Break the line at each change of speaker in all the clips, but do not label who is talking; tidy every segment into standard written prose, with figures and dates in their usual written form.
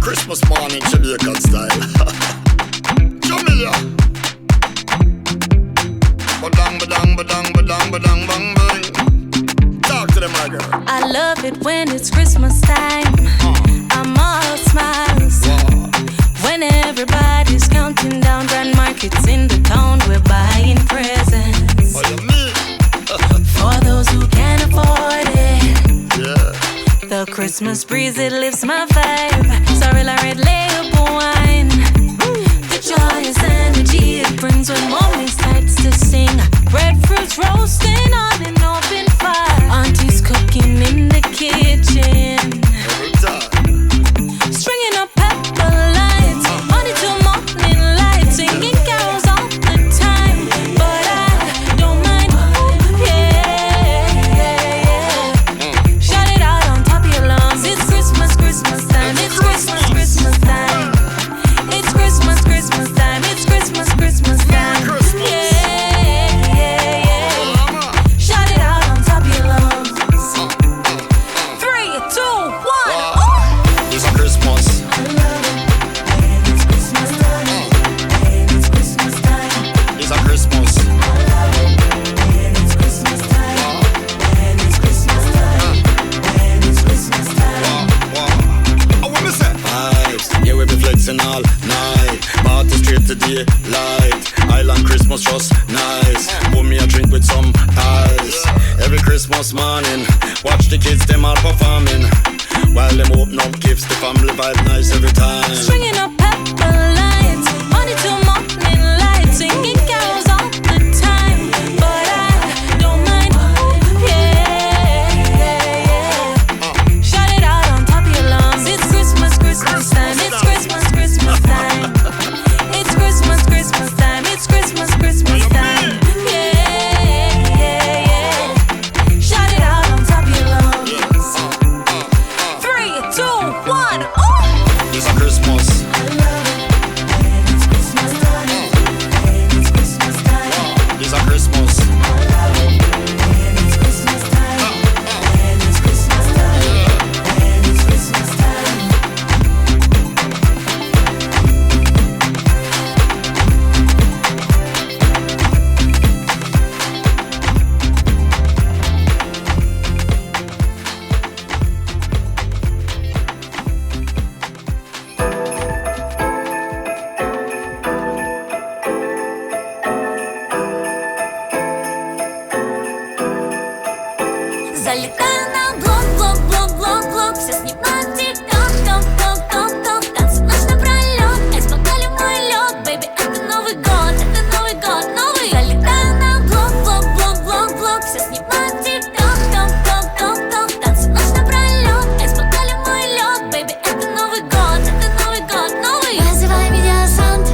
Christmas morning, Jamaican style. Jamila. Badang, badang, badang, badang, badang, bang, bang. Talk to them, my girl.
I love it when it's Christmas time. I'm all smiles. When everybody's counting down, grand markets in the town, we're buying presents.
Oh, you mean?
For those who can't afford it.
Yeah.
The Christmas breeze, it lifts my vibe. Sorry, la red label wine. The joyous energy it brings when mommy starts to sing. Breadfruits roasting on an open fire. Auntie's cooking in the kitchen.
Every time.
Stringing up pepper lights, money till morning light, singing carols all the time. But I don't mind, yeah, yeah, yeah. Shout it out on top of your lungs. It's Christmas, Christmas time. It's Christmas, Christmas time. It's Christmas, Christmas time. It's Christmas, Christmas time. Yeah, yeah, yeah. Shout it out on top of your lungs. 3, 2, 1.
It's a Christmas.
I love it when it's Christmas time. When it's Christmas time.
It's a Christmas.
I love it when it's Christmas time. When it's Christmas time. When it's Christmas time.
I wanna say vibes, yeah, we be flexing all night. Party straight to daylight. Island Christmas just nice. Pour me a drink with some ice. Every Christmas morning, watch the kids them all performing. While them open up gifts, the family vibe nice every time.
Stringing up pepper lights, money till morning light, singing carols all the time. But I don't mind, yeah, yeah, yeah. Shout it out on top of your lungs. It's Christmas, Christmas time. It's Christmas, Christmas time. It's Christmas, Christmas time. It's Christmas, Christmas time. Yeah, yeah, yeah. Shout it out on top of your lungs. 3, 2, 1. Oh!
It's a Christmas.
I love it when it's Christmas time. When it's Christmas time.
It's a Christmas.
I love it when it's Christmas time. When it's Christmas time. When it's Christmas time. Залетаю на блок, блок, блок, блок, блок. Все снимают тик-ток, ток, ток, ток, ток. Танцы ночь напролет, испокали мой лед. Бэйби, это Новый год, новый. Залетаю на блок, блок, блок, блок, блок. Все снимают тик-ток, ток, ток, ток, ток. Танцы ночь напролет, испокали мой лед. Бэйби, это Новый год, новый. Называй меня Санта,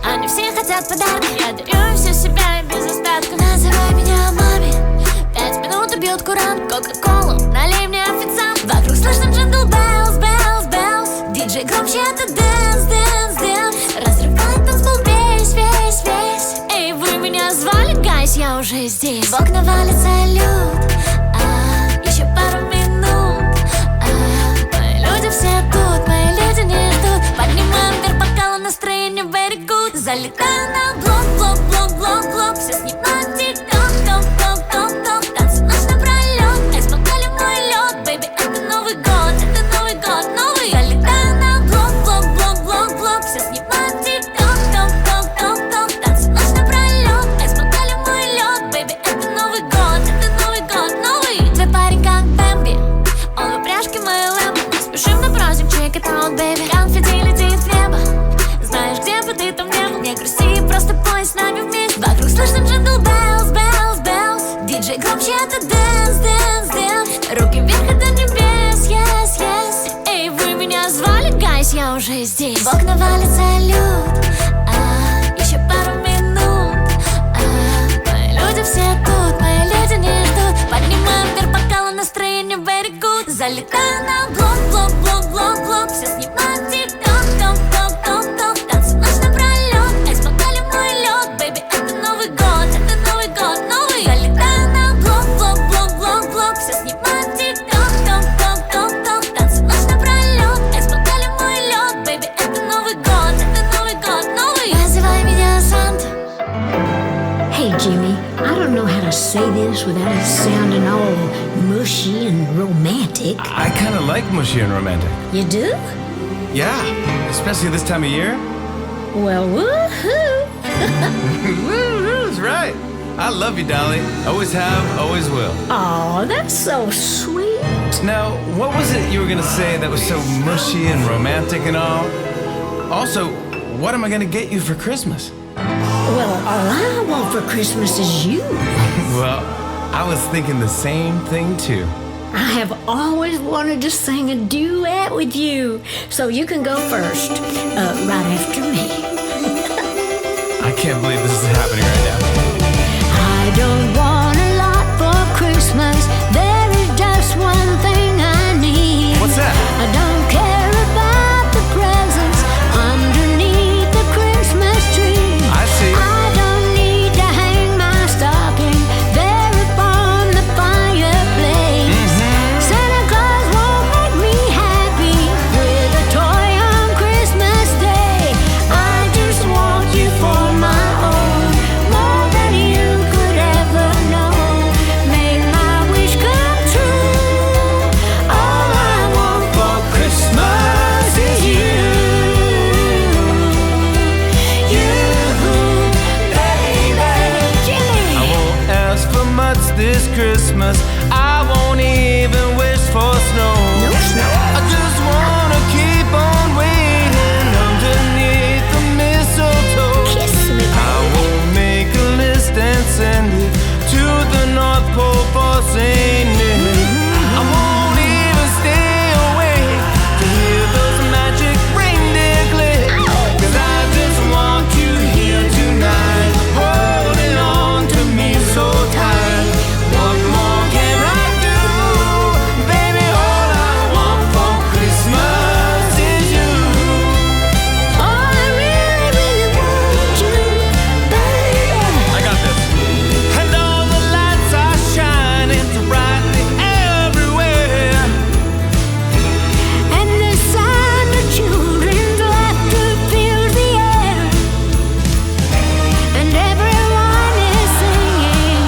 они все хотят подарок. Я дарю все себя без остатка. Называй меня маме, 5 минут убьет курант. Кока-колу, налей мне официант. Вокруг слышно джингл беллс, беллс, беллс. Диджей громче, это дэнс, дэнс, дэнс. Разрывает танцпол весь, весь, весь. Эй, вы меня звали, гайс, я уже здесь. В окна валит салют, еще пару минут. Мои люди все тут, мои люди не ждут. Поднимаем вверх бокалы, настроение very good. Залетаю на блок, блок, блок, блок, блок. Все снимают тик-ток, ток, ток, ток, ток. Танцы ночь напролет, испокали мой лед. Бэйби, это Новый год, новый. Залетаю на блок, блок, блок, блок, блок. Все снимают тик-ток, ток, ток, ток, ток. Танцы ночь напролет, испокали мой лед. Бэйби, это Новый год, новый. Твой парень как Бэмби, он в упряжке моей лэмбо. Спешим на праздник, check it out, baby. Конфетти летит в небо. Знаешь, где бы ты там не был, не грусти, просто пой с нами вместе. Вокруг слышно джингл беллс, беллс, беллс. Диджей громче, это дэнс, дэнс, дэнс. Руки вверх и до небес, yes, yes. Эй, вы меня звали, гайс, я уже здесь. В окна валит салют, еще пару минут. Мои люди все тут, мои люди не ждут. Поднимаем вверх бокалы, настроение very good. Залетаю на блок, блок, блок, блок, блок. Все снимают тик-ток, ток, ток, ток, ток. Танцы ночь напролет, испокали мой лед. Бэйби, это Новый год, новый. Залетаю на блок, блок, блок, блок, блок. Все снимают тик-ток, ток, ток, ток, ток. Танцы ночь напролет, испокали мой лед.
Christmas without it sounding all mushy and romantic.
I kind of like mushy and romantic.
You do?
Yeah, especially this time of year.
Well, woohoo!
Woo-hoo's right. I love you, Dolly. Always have, always will.
Oh, that's so sweet.
Now, what was it you were gonna say that was so mushy and romantic and all? Also, what am I gonna get you for Christmas?
Well, all I want for Christmas is you.
Well, I was thinking the same thing too.
I have always wanted to sing a duet with you, so you can go first, right after me.
I can't believe this is happening right now.
I don't want a lot for Christmas. There is just one thing I need.
What's that?
I don't care about the presents underneath the Christmas tree.
I see.
I don't need to hang my stocking there upon the fireplace. Santa Claus won't make me happy with a toy on Christmas Day. I just want you for my own, more than you could ever know. Make my wish come true. All I want for Christmas is you. You, baby. Jimmy.
I won't ask for much this Christmas. I won't even wish for snow.
No snow.
I just wanna keep on waiting underneath the mistletoe.
Kiss me,
I will make a list and send it to the North Pole for St. Nick. I won't even stay awake to hear those magic reindeer click. 'Cause I just want you here tonight, holding on to me so tight. What more can I do? Baby, all I want for Christmas is you.
all I really, really want you, baby.
I got this. And all the lights are shining so brightly everywhere.
And the sound of children's laughter fills the air. And everyone is singing.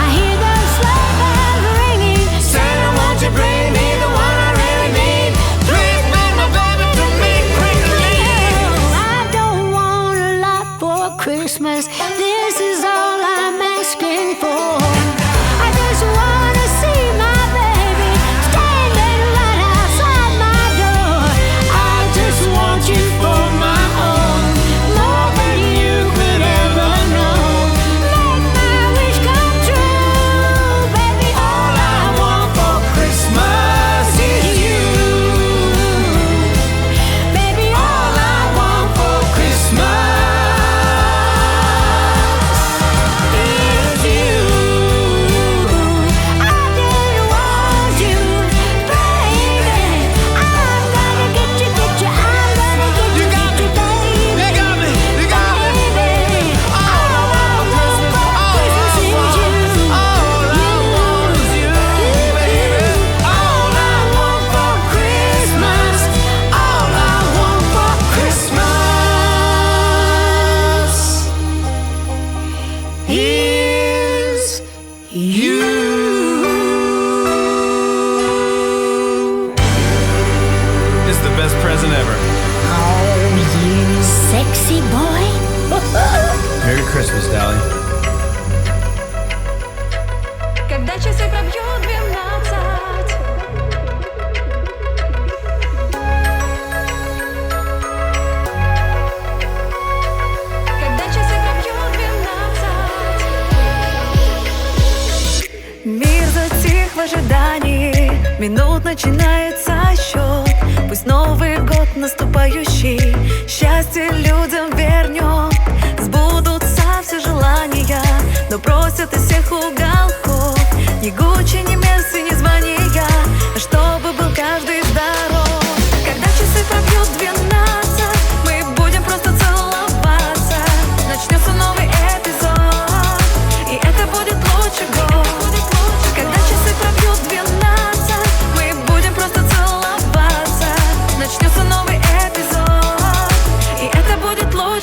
I hear those sleigh bells ringing.
Santa, won't you bring me the one I really need? Please bring my baby to me quickly.
I don't want a lot for Christmas. This is all I'm asking for. I just wanna see my baby standing right outside my door. I just want you for my own, more than you could ever know. Make my wish come true, baby. All I want for
Christmas is you.
baby, all I want for
Christmas is you.
I just want you, baby. I'm gonna get you, I'm gonna get
You got me.
baby.
You got me. You got me.
Baby,
All I want for Christmas is you. All I want is you, baby. All I want for Christmas. All I want for Christmas is you. It's the best present ever.
Oh, you sexy boy.
Merry Christmas, Dolly.
Когда часы пробьют 12, когда часы пробьют 12. Мир затих в ожидании, минут начинается счет. Пусть Новый год наступающий счастье людям вернет. Сбудутся все желания, но просят из всех уголков. Ни Гуччи, ни Мерси, ни звания, а чтобы был каждый здоров. Когда часы пробьют 12, мы будем просто целоваться. Начнется новый эпизод, и это будет лучший год. Когда часы пробьют 12, мы будем просто целоваться. Начнется новый эпизод, и это будет лучший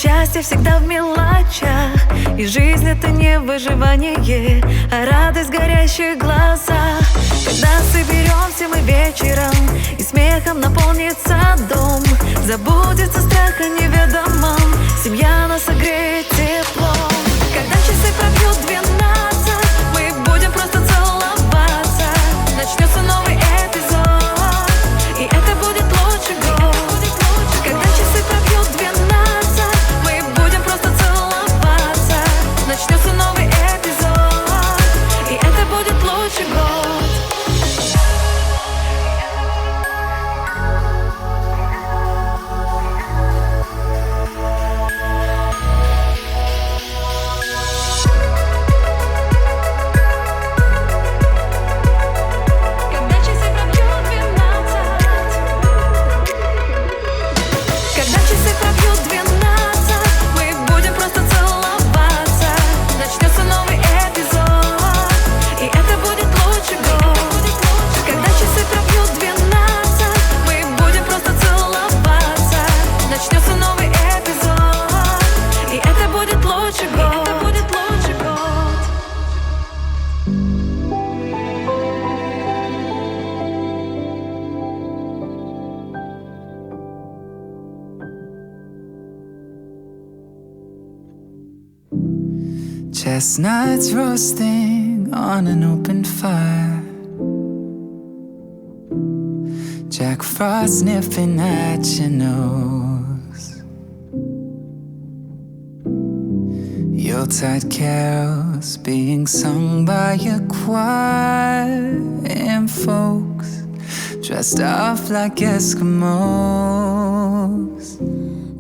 Счастье всегда в мелочах, и жизнь это не выживание, а радость в горящих глазах. Когда соберемся мы вечером, и смехом наполнится дом, забудется страх о неведомом, семья нас согреет теплом. Когда часы пробьют 12, мы будем просто целоваться. Начнется новый эпизод, и это будет лучший год. Когда часы пробьют 12, мы будем просто целоваться. Начнется новый эпизод, и это будет лучший год.
Chestnuts roasting on an open fire, Jack Frost nipping at your nose, Yuletide carols being sung by a choir, and folks dressed up like Eskimos.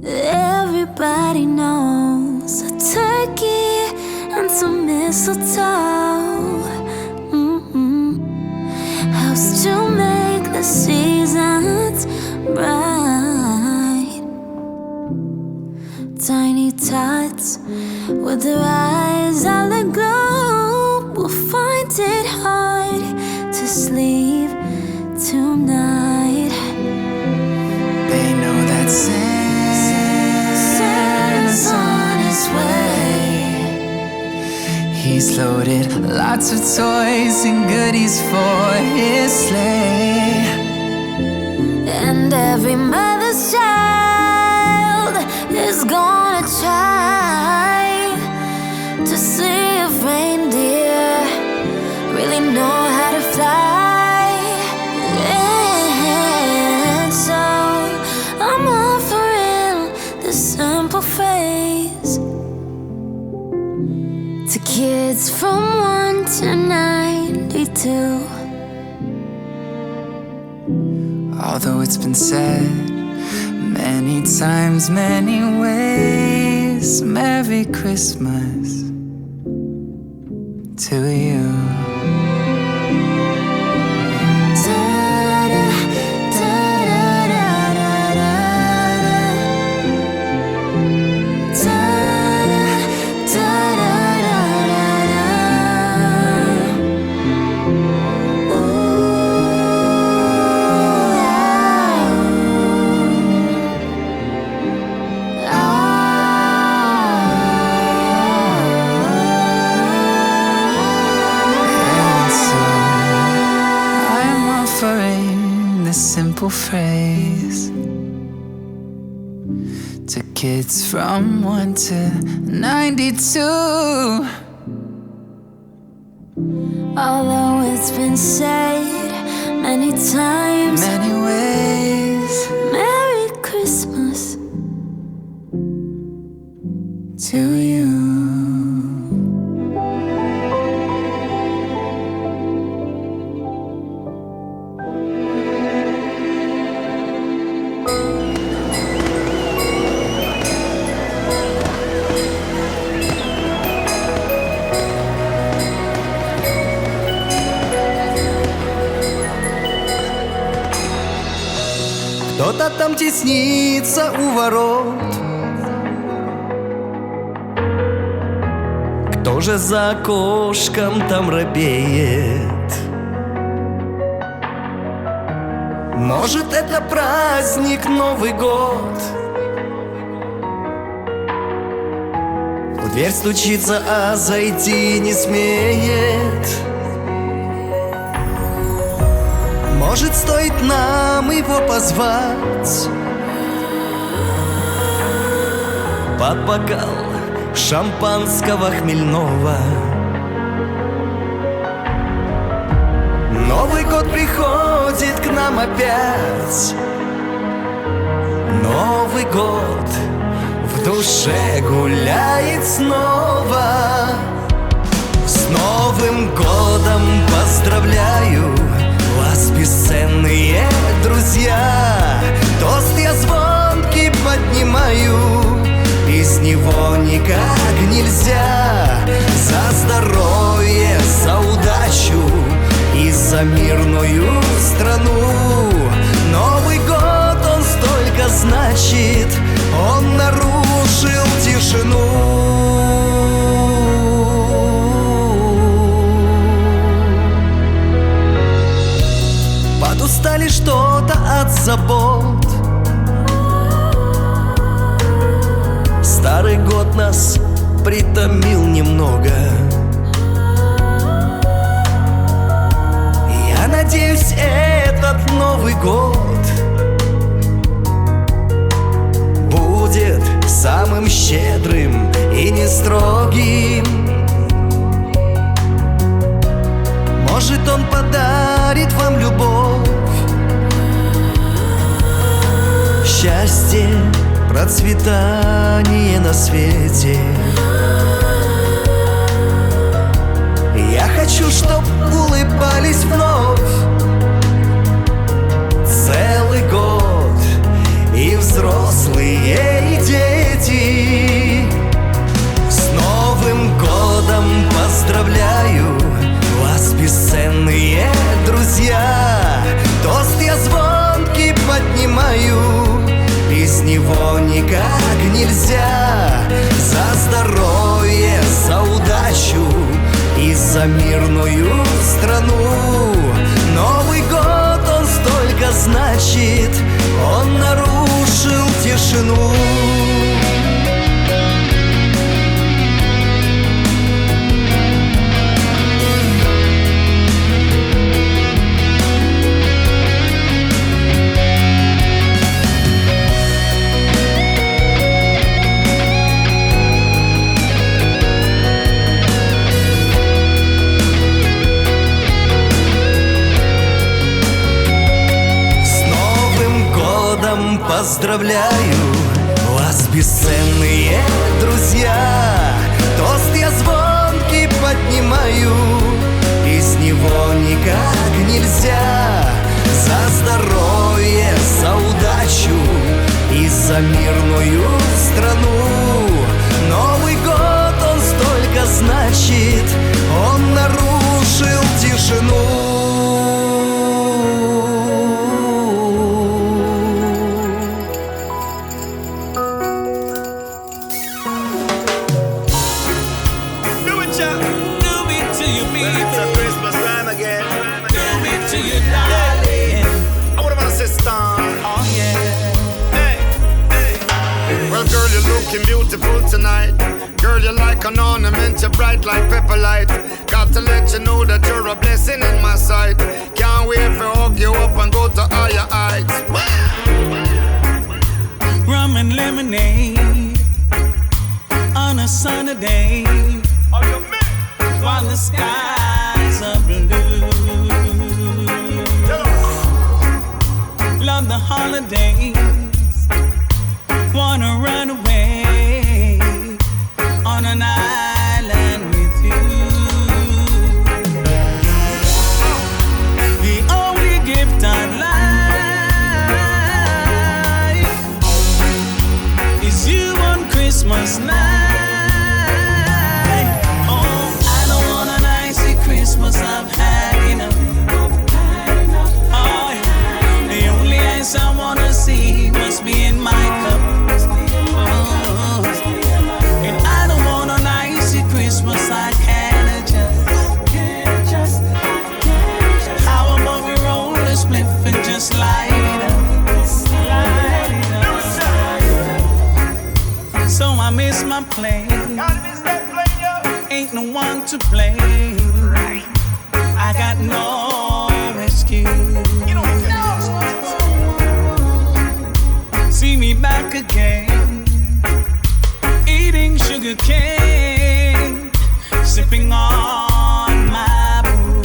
Everybody knows a turkey and some mistletoe helps to make the seasons bright. Tiny tots with their eyes all aglow will find it hard to sleep tonight.
They know that Santa's on his way. He's loaded lots of toys and goodies for his sleigh.
And every mother's child is gonna try to see if reindeer really know how to fly. And so I'm offering this simple phrase to kids from 1 to 92.
Although it's been said many times, many ways, Merry Christmas to you. Simple phrase to kids from 1 to 92.
Although it's been said many times,
many ways,
Merry Christmas
to you.
Кто-то там теснится у ворот, кто же за окошком там робеет? Может, это праздник Новый год? В дверь стучится, а зайти не смеет. Может, стоит нам его позвать под бокал шампанского хмельного. Новый год приходит к нам опять. Новый год в душе гуляет снова. С Новым годом поздравляю вас, бесценные друзья. Тост я звонкий поднимаю, без него никак нельзя. За здоровье, за удачу и за мирную страну. Новый год, он столько значит, он нарушил тишину. Подустали что-то от забот. Старый год нас притомил немного. Я надеюсь, этот Новый год будет самым щедрым и не строгим. Может, он подарит вам любовь, счастье, процветание на свете. Я хочу, чтоб улыбались вновь целый год и взрослые, и дети. С Новым годом поздравляю вас, бесценные друзья. Тост я звонкий поднимаю, без него никак нельзя. За здоровье, за удачу и за мирную страну. Новый год, он столько значит, он нарушил тишину. Поздравляю вас, бесценные друзья. Тост я звонкий поднимаю, без него никак нельзя. За здоровье, за удачу и за мирную страну. Новый год, он столько значит, он нарушил тишину.
Looking beautiful tonight. Girl, you're like an ornament, you're bright like pepper light. Got to let you know that you're a blessing in my sight. Can't wait for hug you up and go to higher heights.
Rum and lemonade on a sunny day, while the skies are blue. Love the holidays, wanna run away on an island with you. The only gift I'd like is you on Christmas night. Oh, I don't want an icy Christmas, I've had enough. Oh, yeah. The only ice I wanna see must be in my cup. And I don't want an icy Christmas, I can't adjust. How about we roll a spliff and just light it up? So I miss my plane. ain't no one to blame. I got no excuse. See me back again, eating sugar cane, sipping on my brew.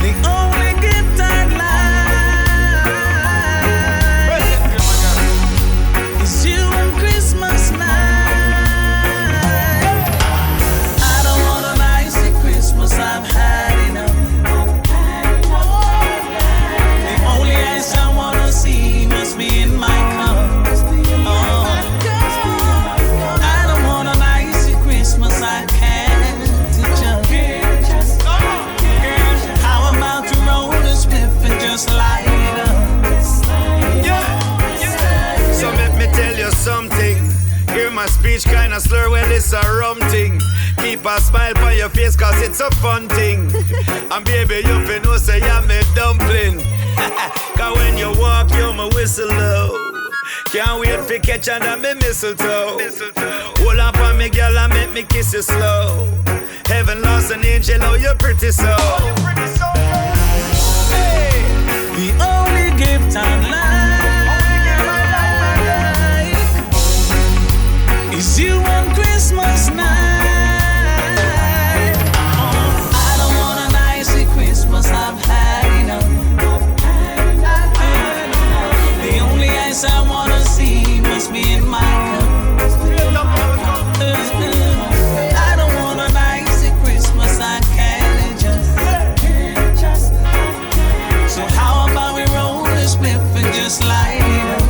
The only gift I'd like is you on Christmas night. I don't want an icy Christmas, I've had enough. The only ice I wanna see must be in my cup. I don't want an icy Christmas, I can't just. How about to roll a spliff and just light it up?
So let me tell you something. Hear my speech kinda slur, well it's a rum thing. Keep a smile on your face cause it's a fun thing. And baby you fin know say I'm a dumpling. Cause when you walk you're my whistle low. Can't wait for catch under me mistletoe. Hold up on me girl and make me kiss you slow. Heaven lost an angel, oh you're pretty so.
The only gift I like is you on Christmas night. I don't want an icy Christmas, I've had enough. The only ice I wanna see must be in my cup. I don't want an icy Christmas, I can't just. So how about we roll this spliff and just light it up?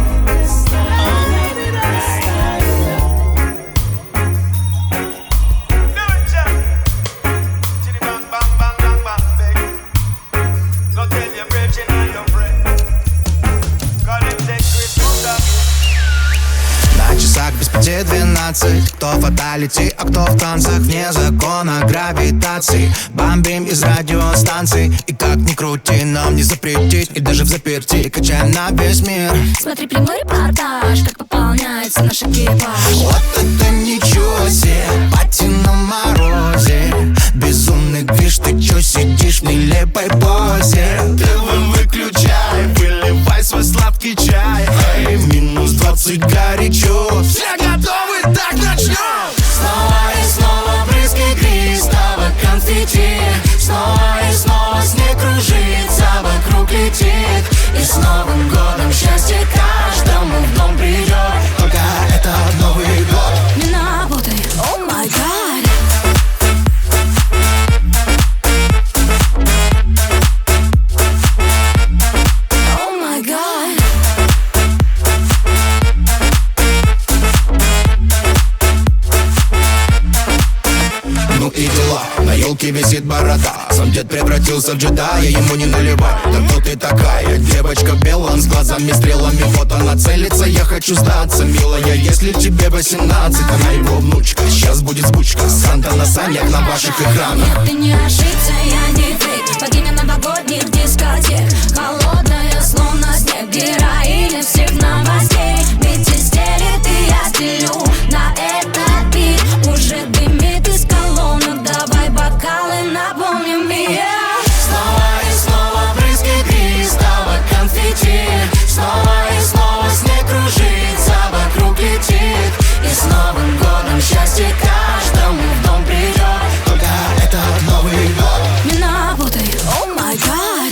На часах без 5:12. Кто в фаталити, а кто в танцах вне закона гравитации. Бомбим из радиостанций. И как ни крути, нам не запретить. И даже в заперти качаем на весь мир.
Смотри прямой репортаж, как пополняется наш экипаж.
Вот это ничего себе, пати на морозе. Безумный движ, ты чё сидишь в нелепой позе? ТВ выключай, выливай свой сладкий чай. Эй, минус 20 горячо. Все готовы, так начнем.
Снова и снова брызги гристого конфетти. Снова и снова снег кружится, вокруг летит. И с Новым годом счастье каждому в дом придет.
Только это Новый год.
Не напутай, о май гад. О май гад.
Ну и дела, на елке висит борода. Сам дед превратился в джедая, ему не наливай. Да кто ты такая? Девочка белая, с глазами стрелами. Вот она целится, я хочу сдаться. Милая, если тебе 18, она его внучка. Сейчас будет сбучка, Санта на санях на ваших экранах.
Нет, ты не ошибся, я не фейк. Богиня новогодних дискотек. Холодная, словно снег. Героиня всех новостей. Ведь истерит и я стелю на этот бит. Уже дымит из колонок. Давай бокалы наполним ее. Снова и снова брызги гристого конфетти. Снова и снова снег кружится, вокруг летит. И с Новым годом счастье каждому в дом придет.
Только это Новый год.
Не напутай, о май гад.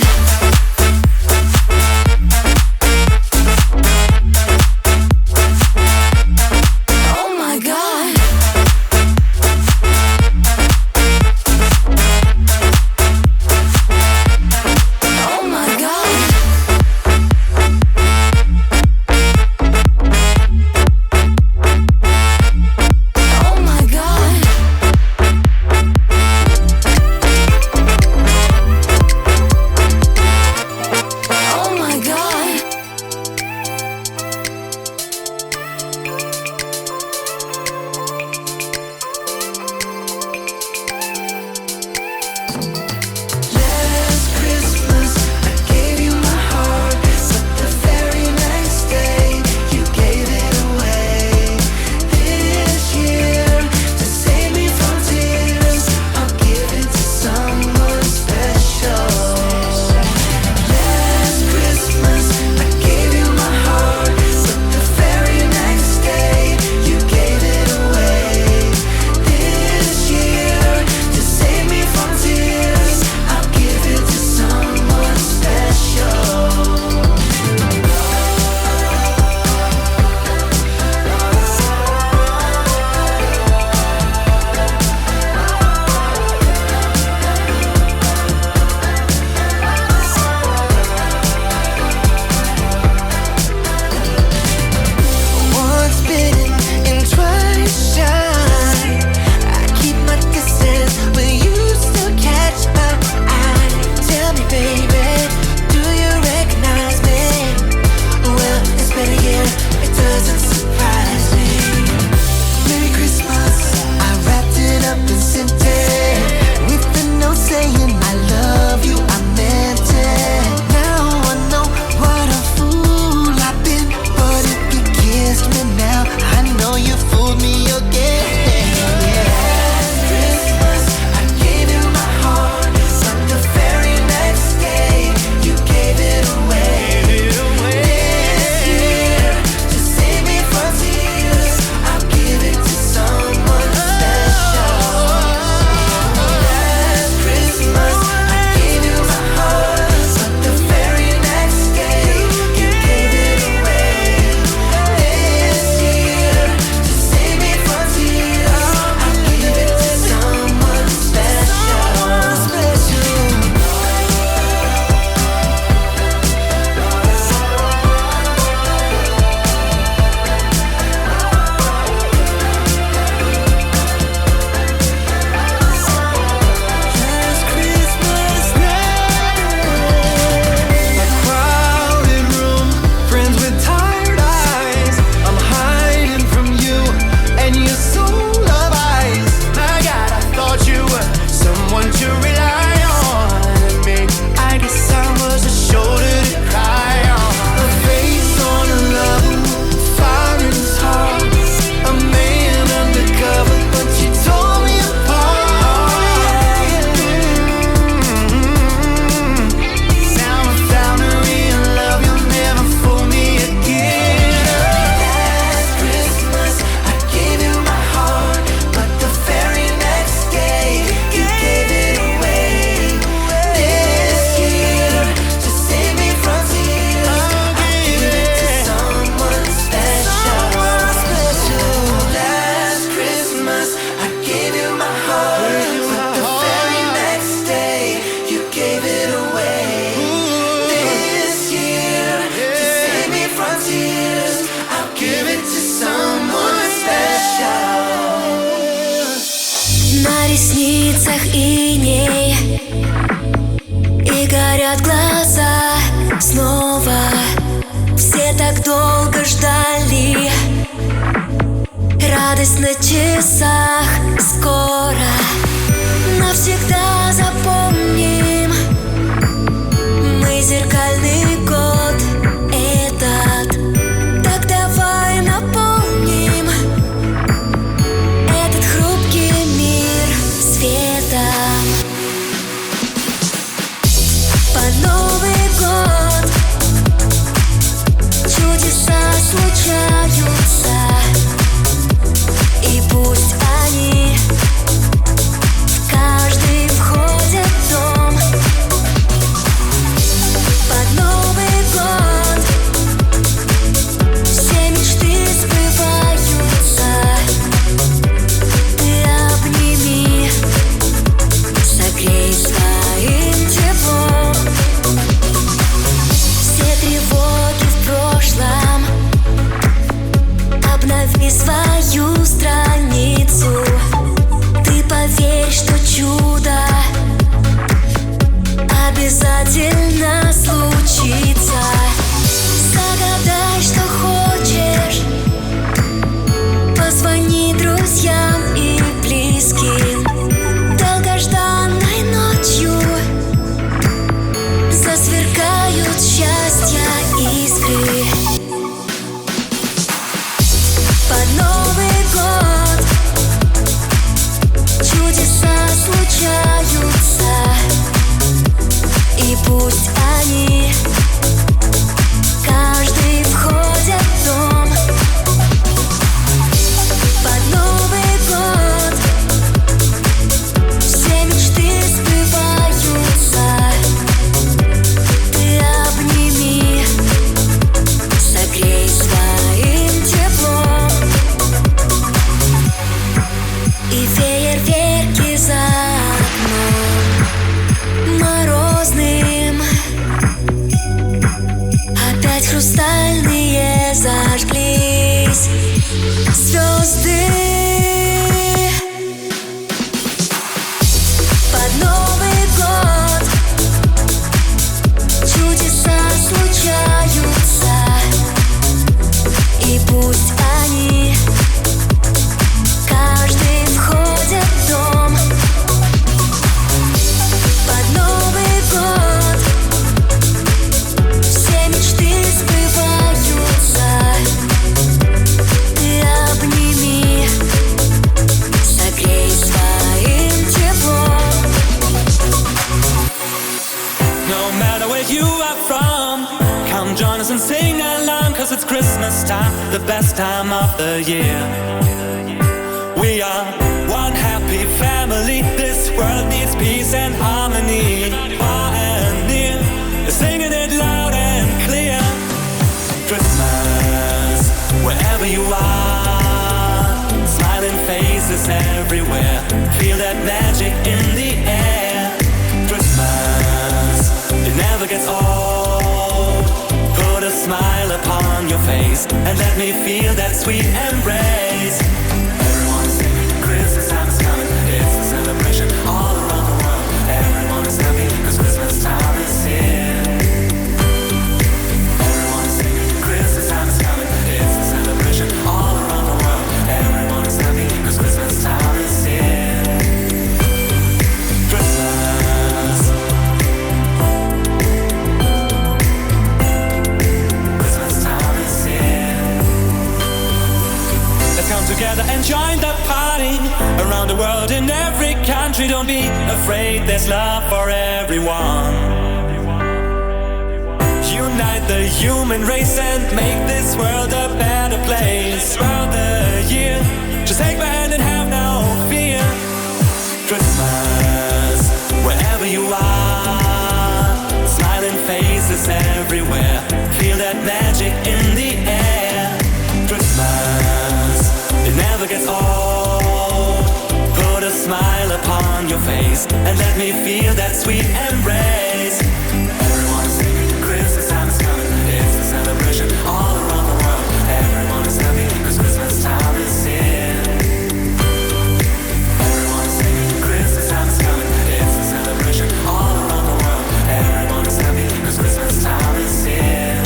Все так долго ждали, радость на часах, скоро навсегда запомним мы зеркальный год этот. Так давай наполним этот хрупкий мир светом. Под Новый год чудеса случаются, и пусть они в каждый входят в дом. Под Новый год все мечты сбываются. Ты обними, согрей своим теплом. Все тревоги в прошлом обнови свою страницу. Ты поверь, что чудо обязательно случится. Загадай, что хочешь, позвони друзьям и близким. Долгожданной ночью засверкают счастья искры. Под Новый год чудеса случаются, и пусть они каждый входят в дом. Под Новый год все мечты сбываются. Ты обними, согрей своим теплом. И фейерверки за окном морозным опять хрустальные зажглись звезды. Под Новый год чудеса случаются, и пусть они каждый входят в дом. Под Новый год все мечты сбываются. Ты обними, согрей своим теплом.
No matter where you are from, come join us and sing along, 'cause it's Christmas time, the best time of the year. We are one happy family, this world needs peace and harmony. Far and near, singing it loud and clear. Christmas, wherever you are, smiling faces everywhere, feel that magic in the air. Christmas, it never gets old. Put a smile upon your face and let me feel that sweet embrace. Everyone is singing, Christmas time is coming. It's a celebration all around the world. Everyone is happy 'cause Christmas time is here. Everyone is singing, Christmas time is coming. It's a celebration all around the world. Everyone is happy 'cause Christmas time is here. Christmas. Christmas time is here. Let's come together and join the party around the world in every country. Don't be afraid, there's love for everyone. Unite the human race and make this world a better place. Throughout the year, just take my hand and have no fear. Christmas, wherever you are, smiling faces everywhere, feel that magic in the air. Christmas, it never gets old. Put a smile upon your face and let me feel that sweet embrace. Everyone is singing, Christmas time is coming. It's a celebration all around the world. Everyone is happy 'cause Christmas time is here. Everyone is singing, Christmas time is coming. It's a celebration all around the world. Everyone is happy 'cause Christmas time is here.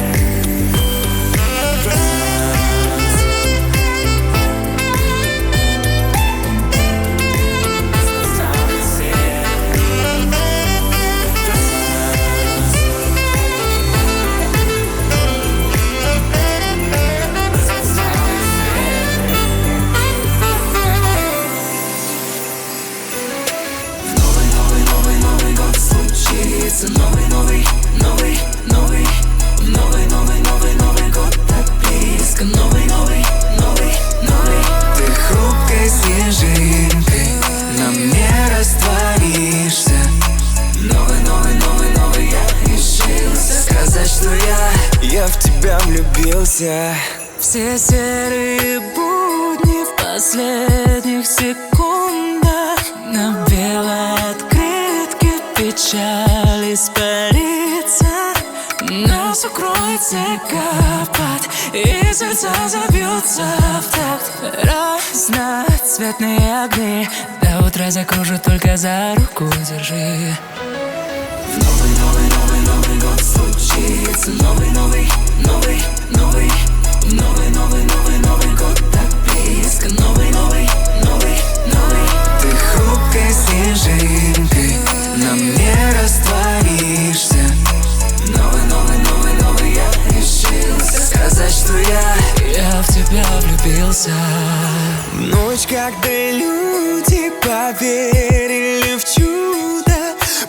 я в тебя влюбился. Все серые будни в последних секундах, на белой открытке печаль испарится. Нас укроет снегопад, и сердца забьются в такт. Разноцветные огни до утра закружат, только за руку держи. В новый год случится новый год так близко. Новый ты хрупкой снежинкой на мне растворишься. Новый я решился сказать, что я в тебя влюбился. В ночь, когда люди поверили в чудо,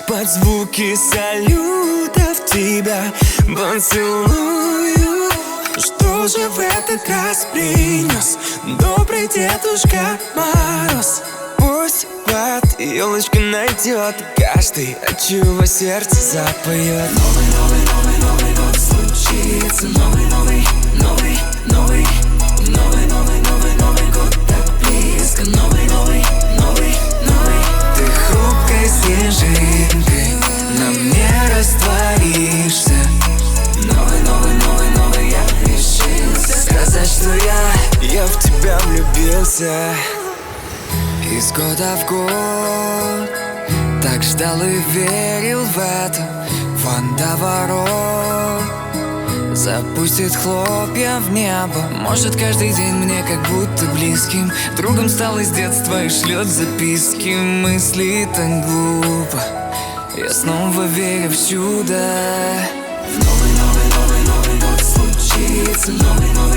под звуки салютов тебя поцелую. Что же в этот раз принес добрый Дедушка Мороз? Пусть под елочкой найдет каждый, от чего сердце запоет. Новый год случится. Новый год так близко. Новый ты хрупкой снежинкой на мне растворишься. Новый я решился сказать, что я в тебя влюбился. Из года в год так ждал и верил в это. Водоворот запустит хлопья в небо. Может, каждый день мне как будто близким другом стал из детства и шлет записки. Мысли так глупо, я снова верю в чудо. В новый год случится. Новый год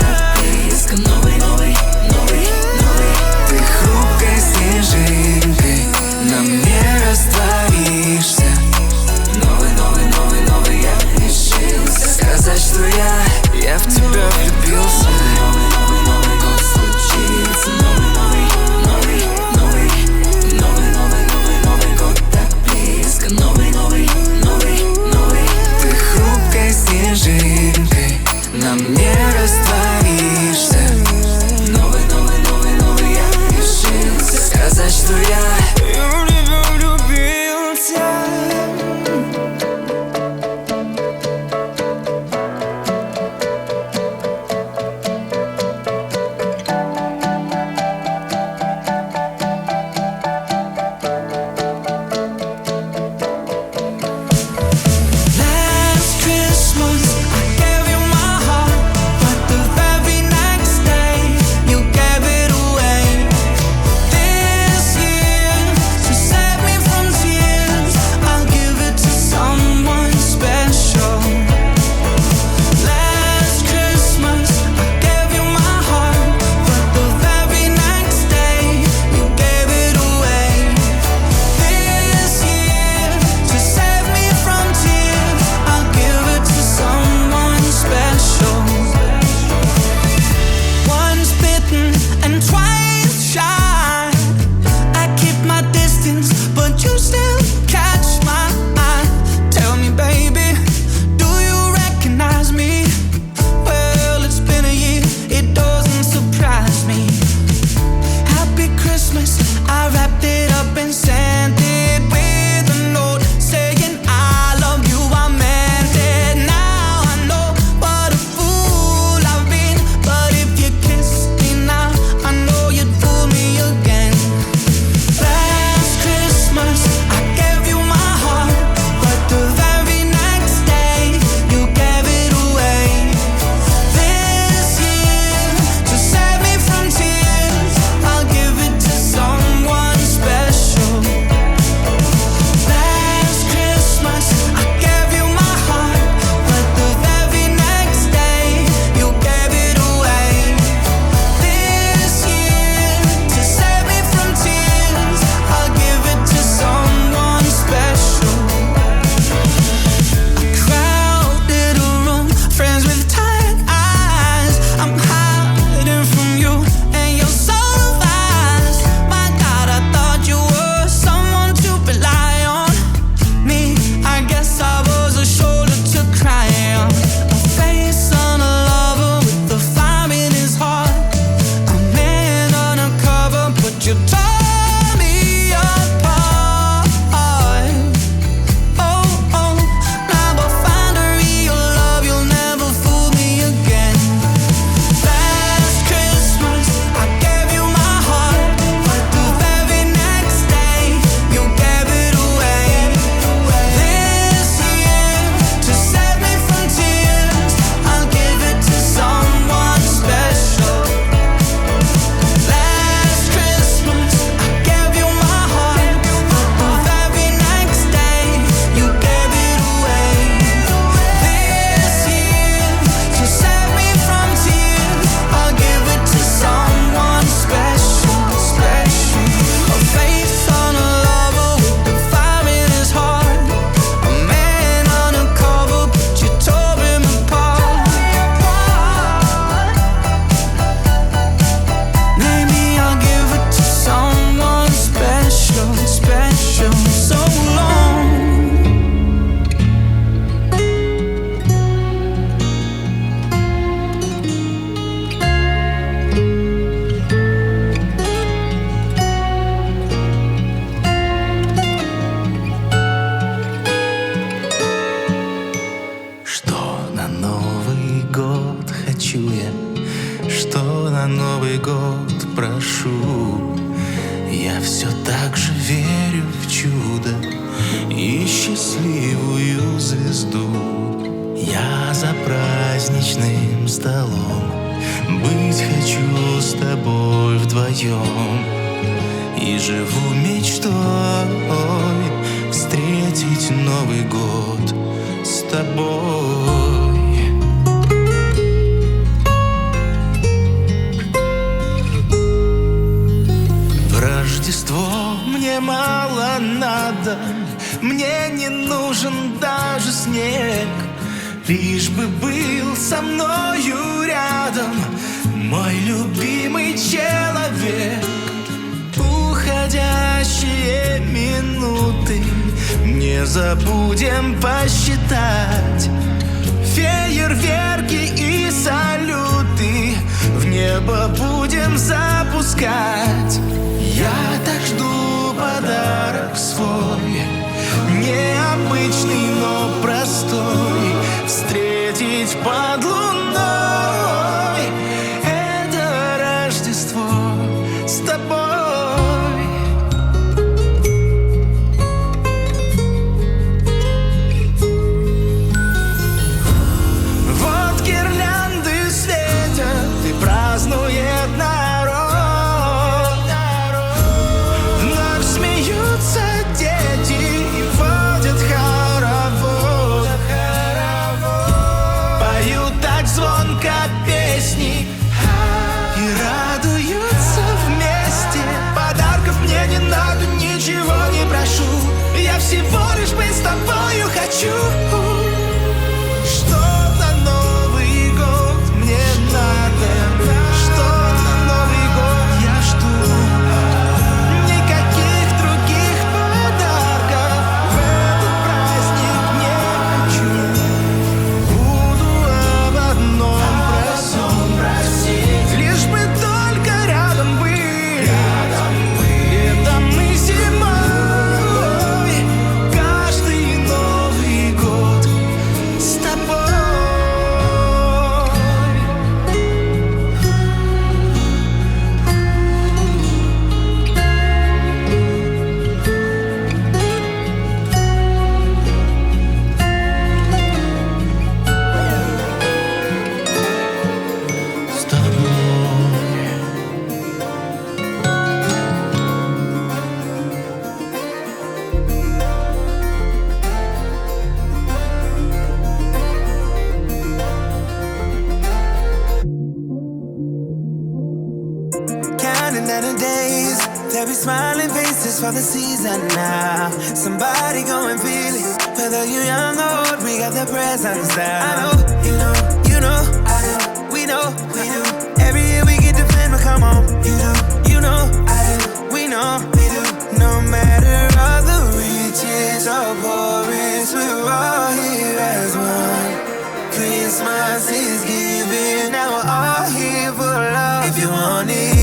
так близко. Новый ты хрупкой снежинкой на мне растворишься. Новый я решился сказать, что я в тебя влюбился. Новый год случится. Новый год так близко. Новый ты хрупкой снежинкой
Новый год прошу. Я все так же верю в чудо и счастливую звезду. Я за праздничным столом быть хочу с тобой вдвоем. И живу мечтой встретить Новый год с тобой. В Рождество мне мало надо, мне не нужен даже снег. Лишь бы был со мною рядом мой любимый человек. Уходящие минуты не забудем посчитать. Фейерверки и салюты в небо будем запускать. Я так жду подарок свой, необычный, но простой, встретить под луной это Рождество с тобой. Я всего лишь быть с тобою хочу. Что на Новый год мне надо, что на Новый год я жду. Никаких других подарков в этот праздник не хочу. Буду об одном просить, лишь бы только рядом быть. Летом и зимой.
Smiling faces for the season now. Somebody go and feel it. Whether you're young or old, we got the presents down. I know, you know, I know, we do. Every year we get the plan, but come on. You know, I do, we do. No matter all the riches or poorest, we're all here as one. Christmas is giving, now we're all here for love. If you want it.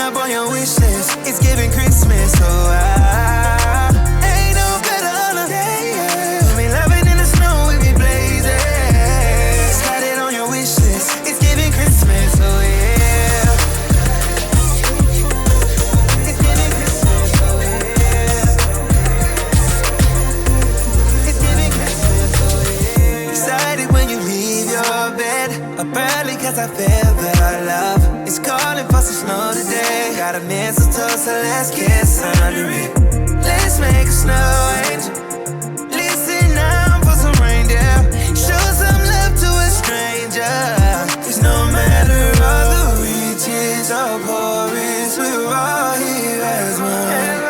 On your wish list, it's giving Christmas, so ain't no better holiday. We loving in the snow, we be blazing. Slide it on your wish list, it's giving Christmas, so yeah. It's giving Christmas, so yeah. It's giving Christmas, so yeah. Excited when you leave your bed up early, cause I feel the love. It's calling for some snow today. Got a mistletoe, so let's kiss under it. Let's make a snow angel. Listen now for some reindeer. Show some love to a stranger. Cause no matter all the riches or poorest, we're all here as one.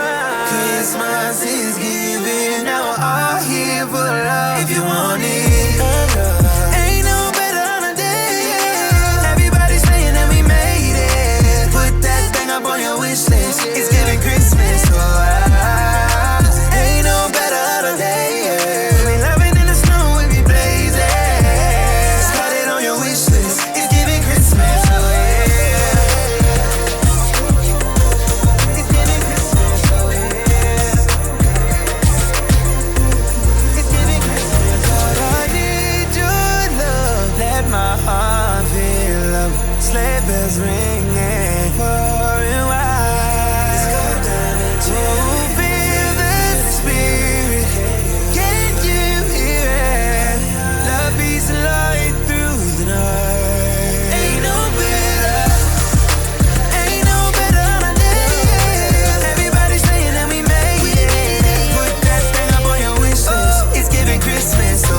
Christmas is giving, now we're all here for love. If you want it. On your wish list, it's giving Christmas, so ain't no better bells ringing far and wide. Let's go diamond jubilee. Feel the spirit, can you hear it? Love, peace, and light through the night. Ain't no better than this. Everybody's saying that we made it. Put that thing up on your wish list. It's giving Christmas, so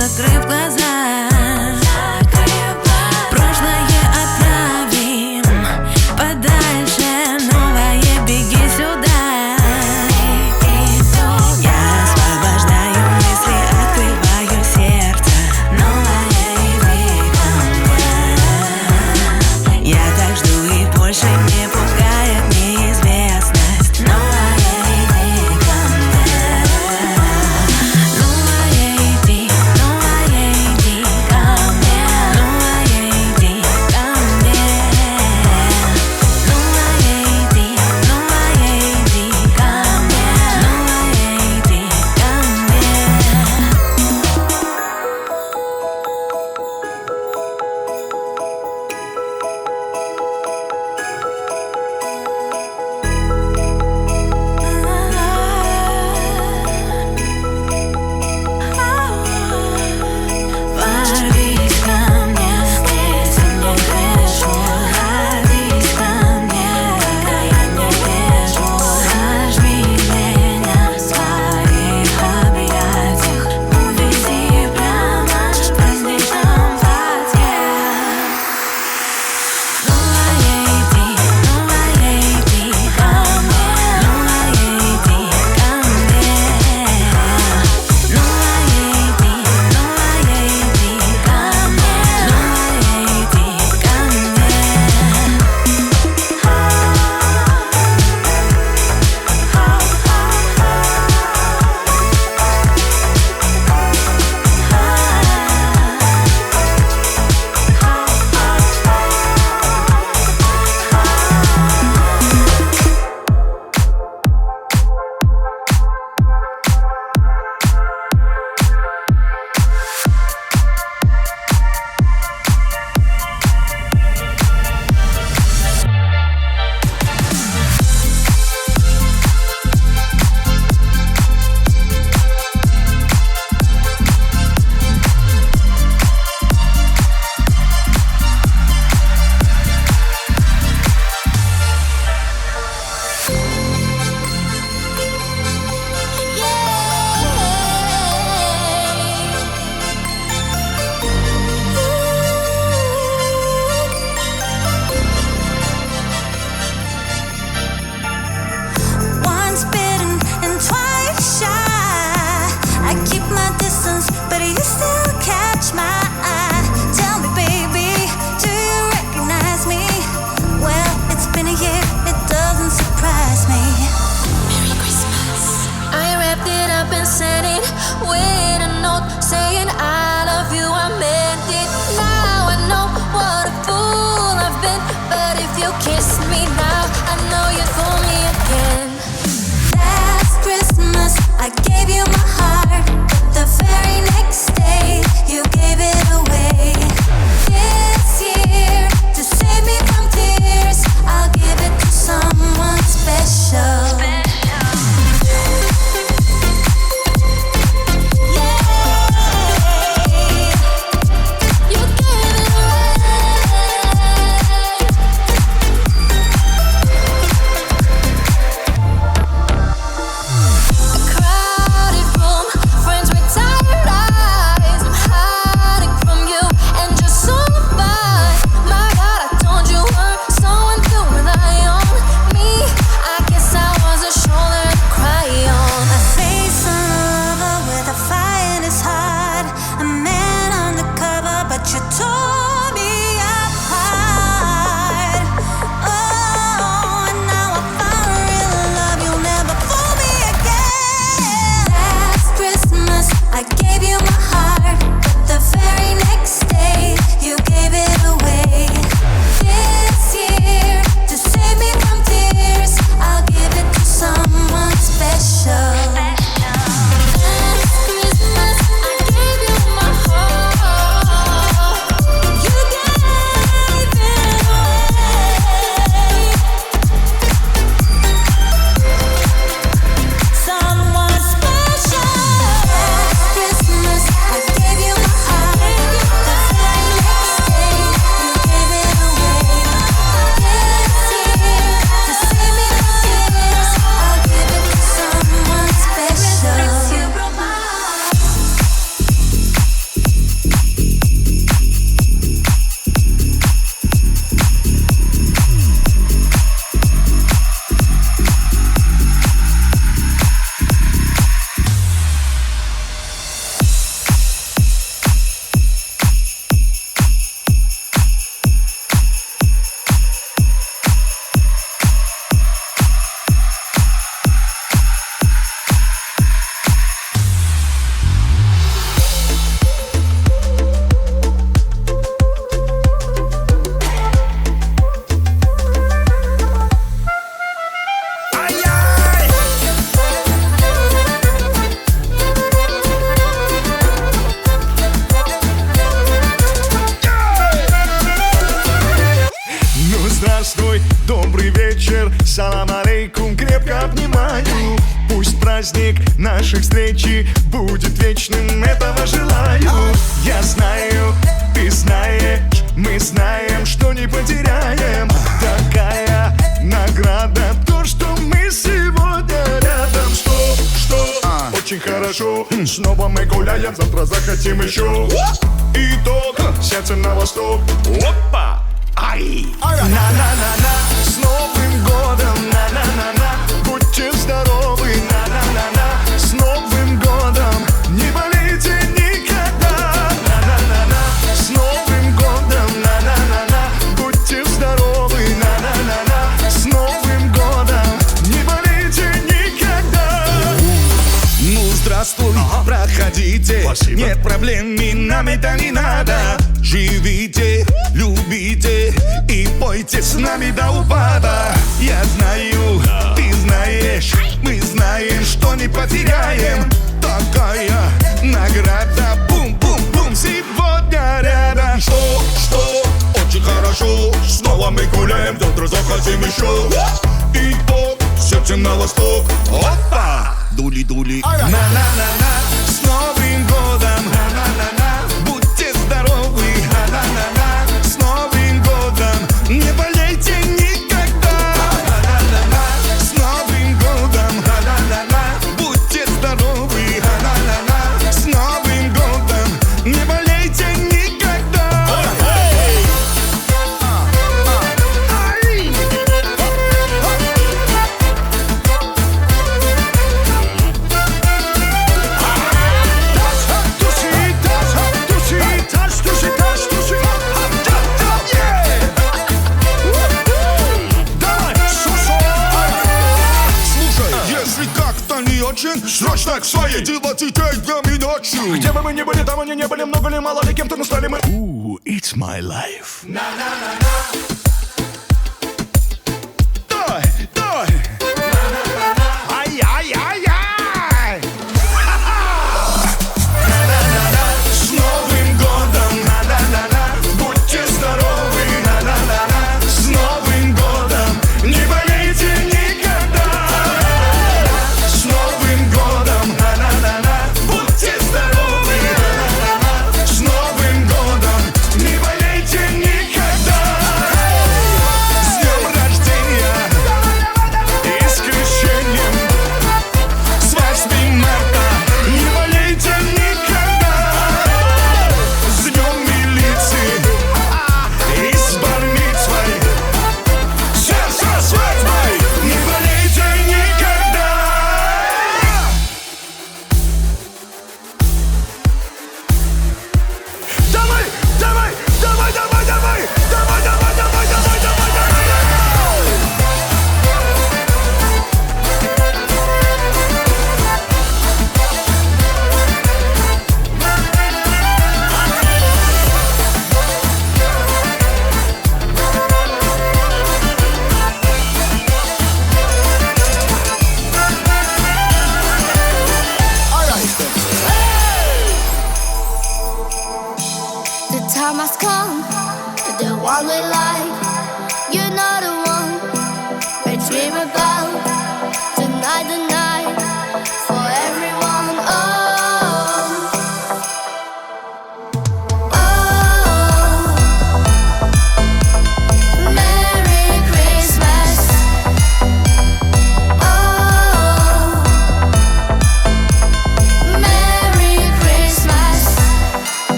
закрыв глаза. Прошлое отправим подальше, новое беги сюда. Я освобождаю мысли, открываю сердце, новое иди ко мне. Я так жду и больше не пугает неизвестность, новое иди ко мне. Новое иди ко мне. Новое иди ко мне. Новое иди ко мне. Новое иди ко Ворвись ко мне, если не грешу. Ворвись ко мне, когда я не вижу. Зажми меня в своих объятиях, увези прямо в праздничном платье. Новое иди ко мне. Новое иди ко мне. Новое иди ко мне. Новое иди ко мне. Once bitten and twice shy. I keep my distance, but you still catch my eye. Tell me, baby, do you recognize me? Well, it's been a year, it doesn't
you kiss me now, I know you'd fool me again. Last Christmas I gave you my heart, but the very next day you gave it away. This year, to save me from tears, I'll give it to someone special.
Салам алейкум, крепко обнимаю. Пусть праздник наших встречи будет вечным, этого желаю. Я знаю, ты знаешь, мы знаем, что не потеряем. Такая награда, то, что мы сегодня рядом. Что, очень хорошо. Снова мы гуляем, завтра захотим еще. Итог, сердце на восток. Опа! Ай! На-на-на-на, с Новым годом, на-на-на-на. Будьте здоровы, на-на-на-на. С Новым годом, не болейте никогда. На-на-на-на, с Новым годом, на-на-на-на. Будьте здоровы, на-на-на-на. С Новым годом, не болейте никогда.
Ну, здравствуй, проходите. Спасибо. Нет проблем, и нам это не надо. Живите, любите и пойте с нами до упада. Я знаю, ты знаешь, мы знаем, что не потеряем. Такая награда, бум-бум-бум, сегодня рядом. Что, очень хорошо. Снова мы гуляем, завтра захотим еще. Итог, сердце на восток. Опа! Дули-дули. На-на-на-на, с Новым годом. На-на-на-на, будьте здоровы. На-на-на-на, с Новым годом. Не болейте никогда. На-на-на-на, с Новым годом. На-на-на-на, будьте здоровы. На-на-на-на, с Новым годом. Не болейте никогда.
Срочно к своей делать днем и ночью. Где бы мы ни были, там они не были, много ли, мало ли, кем-то настали мы.
It's my life.
На-на-на-на.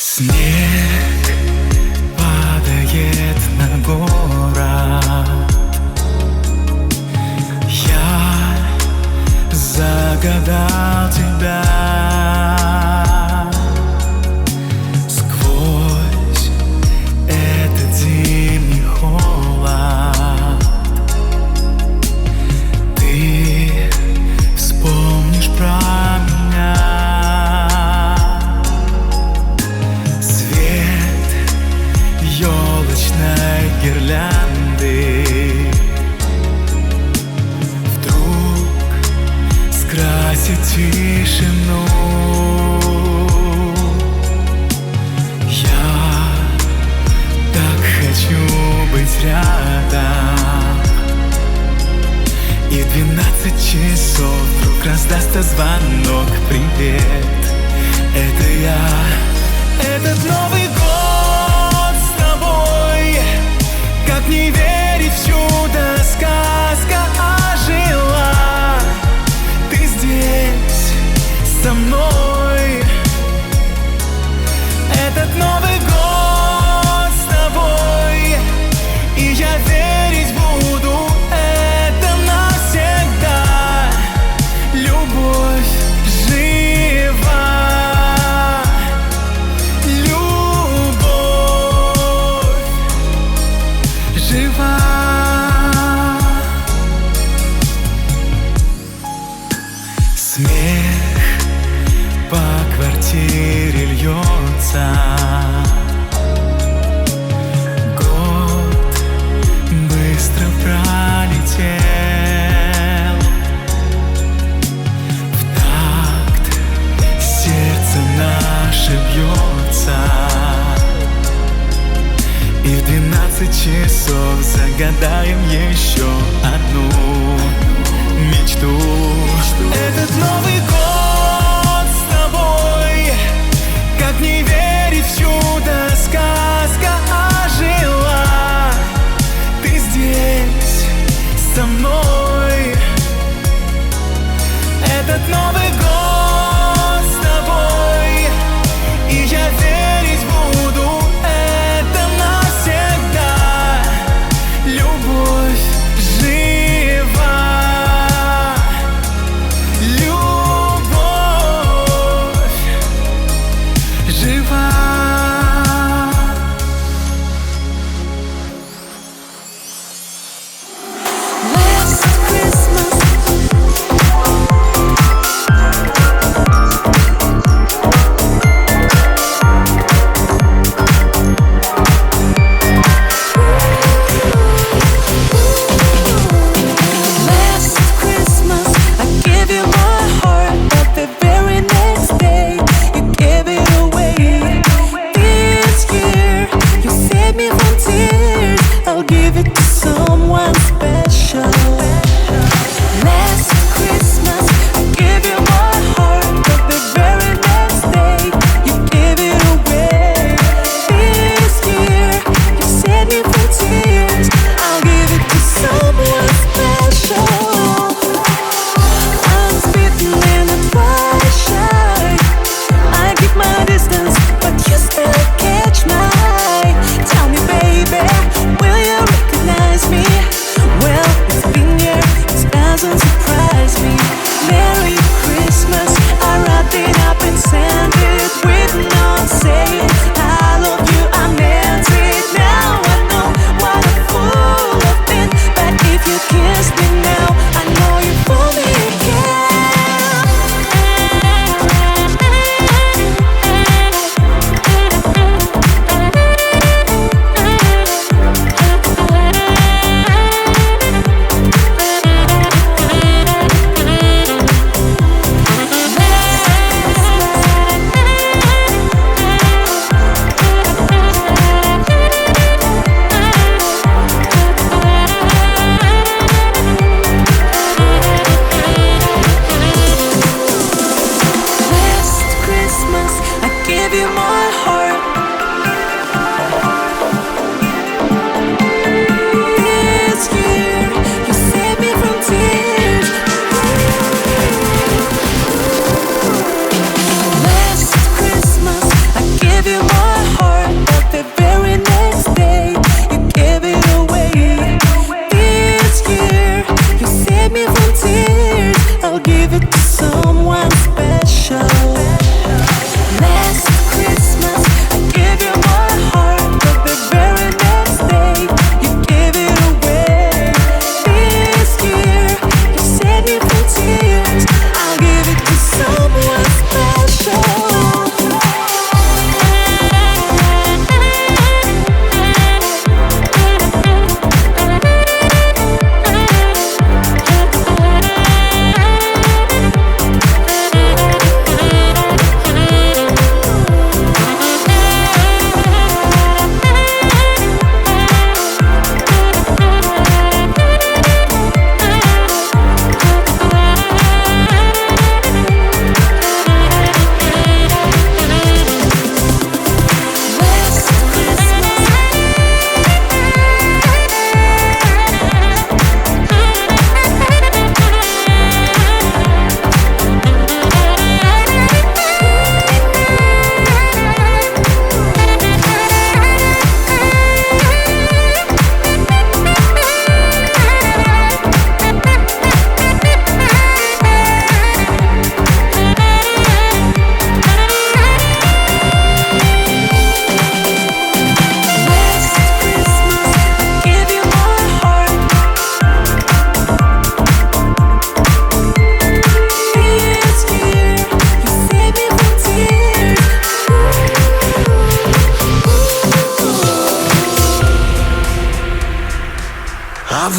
Снег падает на город. Я загадал тебя. Сквозь этот зимний холод ты вспомнишь про меня. Свет елочной гирлянды вдруг скрасит тишину. Я так хочу быть рядом. И в 12 часов вдруг раздастся звонок. Привет, это я. Этот Новый год с тобой. Как не верить в чудо, сказка ожила. Ты здесь со мной. Этот Новый год с тобой. И я верить буду, это навсегда. Любовь жива. Любовь жива. Смех по квартире льется. Год быстро пролетел. В такт сердце наше бьется. И в 12 часов загадаем еще одну мечту. Этот Новый год с тобой. Как не верить в чудо, сказка ожила. Ты здесь со мной. Этот Новый год с тобой. И я верить буду, это навсегда. Любовь жива. Любовь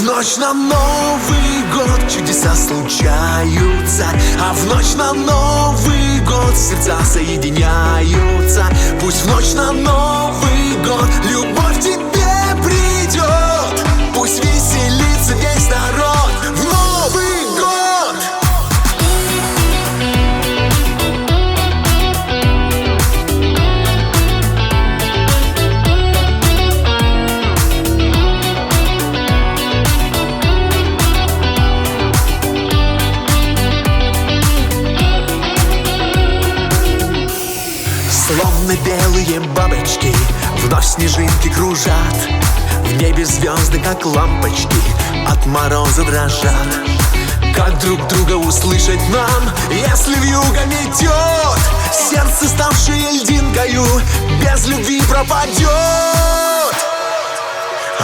в ночь на Новый год чудеса случаются, а в ночь на Новый год сердца соединяются. Пусть в ночь на Новый год любовь тебе придет, пусть веселится весь народ в Новый год. Словно белые бабочки вновь снежинки кружат, в небе звезды, как лампочки, от мороза дрожат. Как друг друга услышать нам, если вьюга метет? Сердце, ставшее льдинкою, без любви пропадет.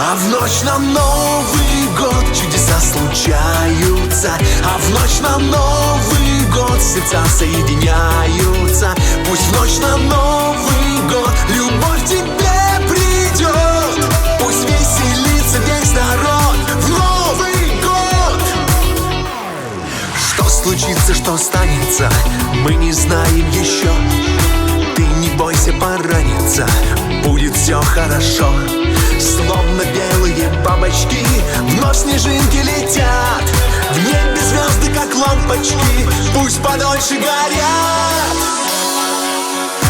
А в ночь на Новый год чудеса случаются, а в ночь на Новый год сердца соединяются. Пусть в ночь на Новый год любовь тебе придет, пусть веселится весь народ в Новый год. Что случится, что станется, мы не знаем еще. Ты не бойся пораниться, будет все хорошо. Словно белые бабочки вновь снежинки летят, в небе звезды, как лампочки, пусть подольше горят.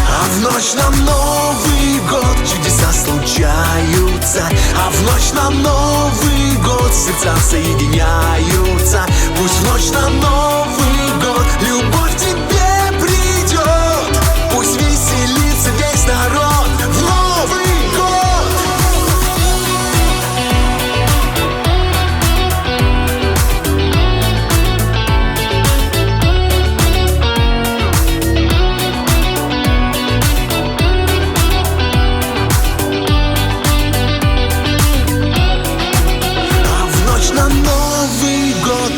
А в ночь на Новый год чудеса случаются, а в ночь на Новый год сердца соединяются. Пусть в ночь на Новый год любовь тебе придет, пусть веселится весь народ в Новый год.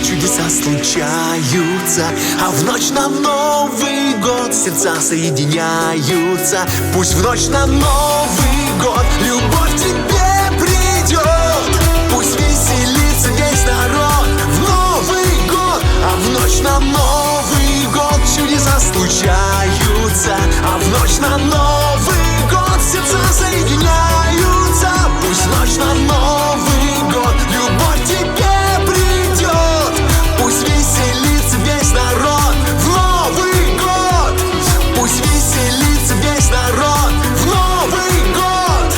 Чудеса случаются, а в ночь на Новый год сердца соединяются. Пусть в ночь на Новый год любовь тебе придет, пусть веселится весь народ в Новый год. А в ночь на Новый год чудеса случаются, а в ночь на Новый год сердца соединяются. Пусть в ночь на Новый год любовь тебе придет, пусть веселится весь народ в Новый год, пусть веселится весь народ в Новый год.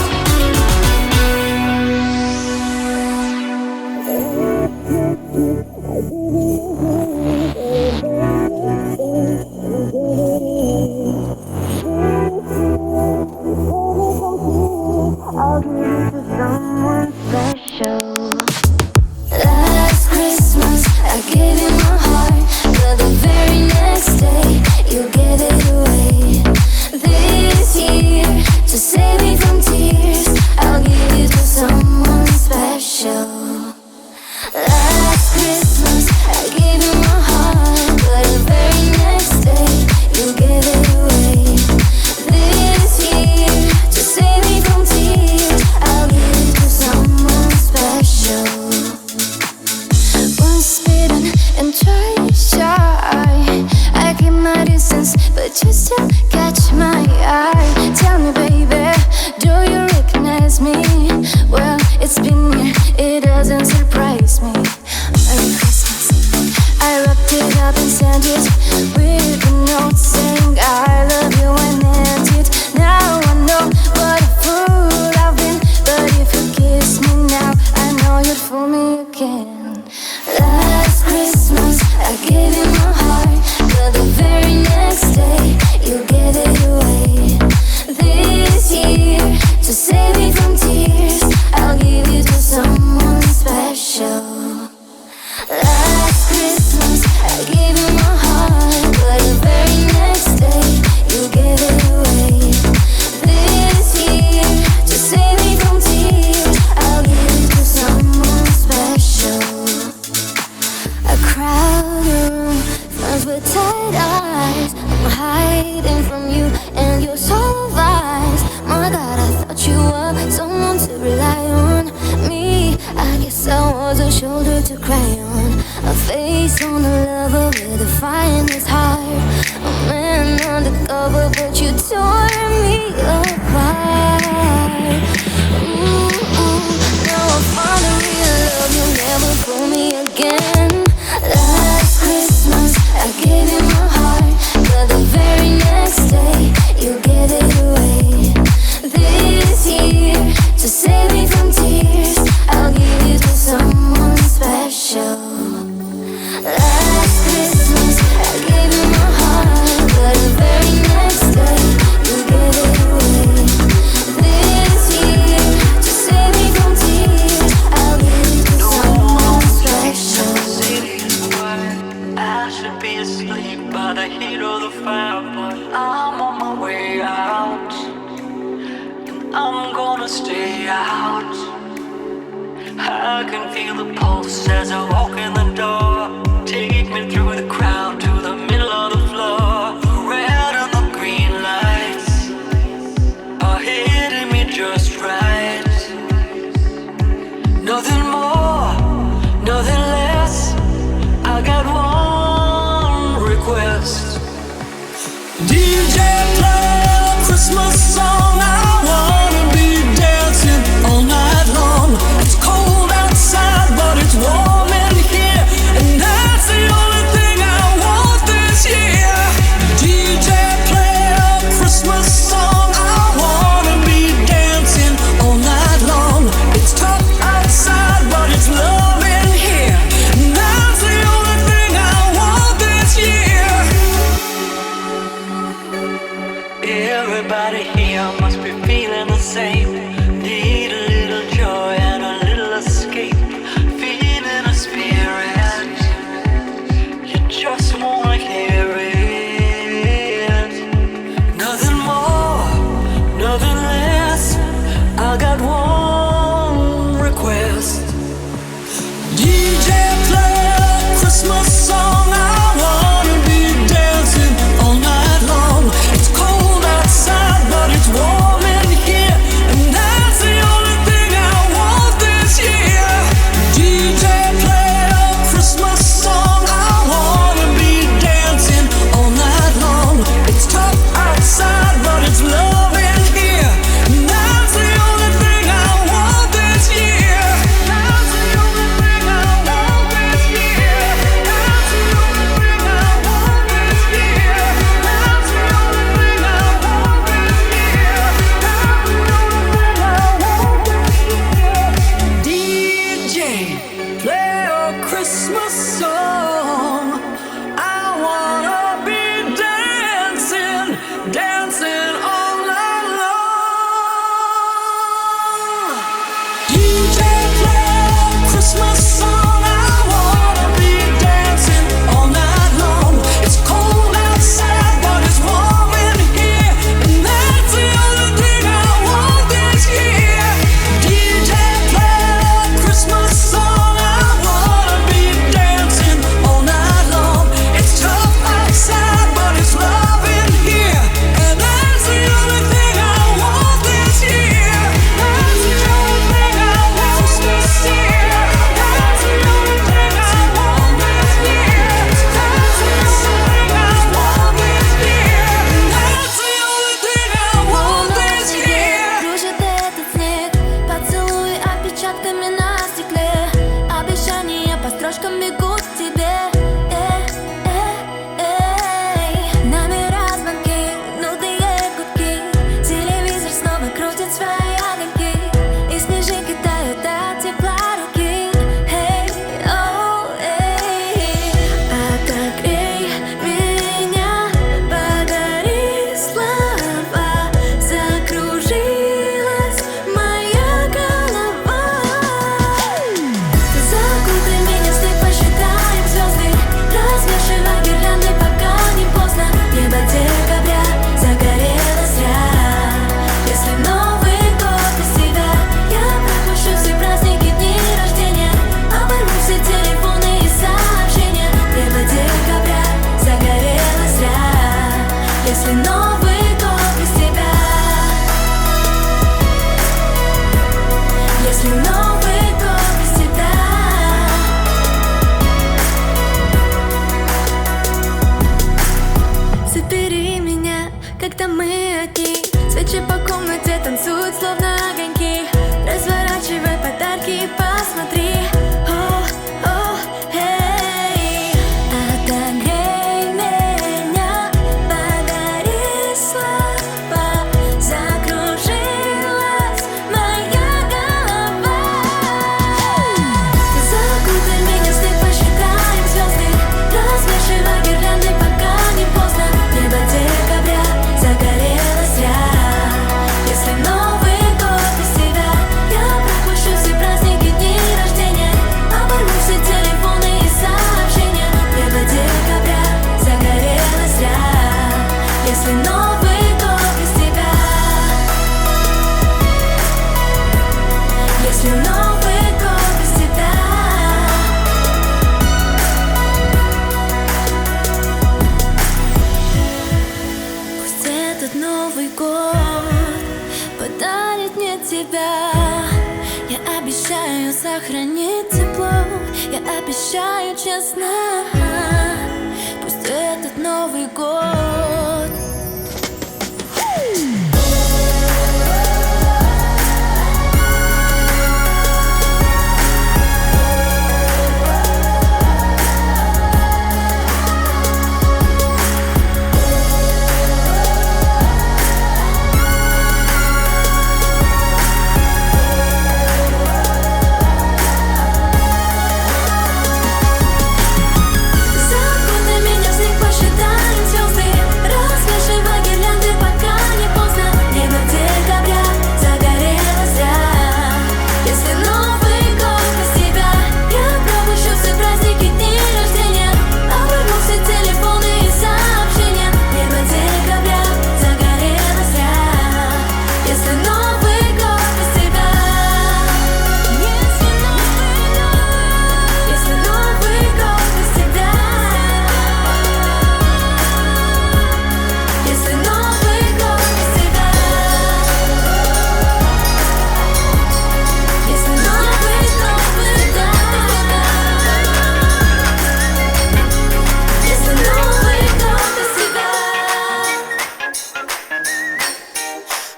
a shoulder to cry on, a face on a lover with a fire in his heart. A man undercover, but you tore me apart. Now I found a real love, you'll never fool me again. Last Christmas I gave you my heart, but the very next day you gave it away. This year, to save me from tears, I'll give you to someone special. Last Christmas I gave you my heart, but the very next day you gave it away. This year, to save me from tears, I'll give you to someone special.
I should be asleep by the heat of the fire, but I'm on my way out, and I'm gonna stay out. I can feel the pulse as I walk in the door. Take me through the crowd to the middle of the floor. The red and the green lights are hitting me just right. Nothing more, nothing less. I got one request. DJ, play a Christmas song. I wanna be dancing all night long. It's cold outside, but it's warm in here, and that's the only thing I want this year. DJ, play a Christmas song. I wanna be dancing all night long. It's tough outside, but it's love in here, and that's the only thing I want this year. Everybody here must be feeling the same. Need a little joy and a little escape. Feeling a spirit, you just wanna hear it. Nothing more, nothing less. I got one request. DJ, play a Christmas song. I wanna be dancing all night long. It's cold outside, but it's warm in here, and that's the only thing I want this year. DJ, play a Christmas song. I wanna be dancing all night long. It's tough outside, but it's love in here, and that's the only thing I want this year. That's the only thing I want this year. That's the only
будет мне тебя. Я обещаю сохранить тепло, я обещаю честно. Пусть этот Новый год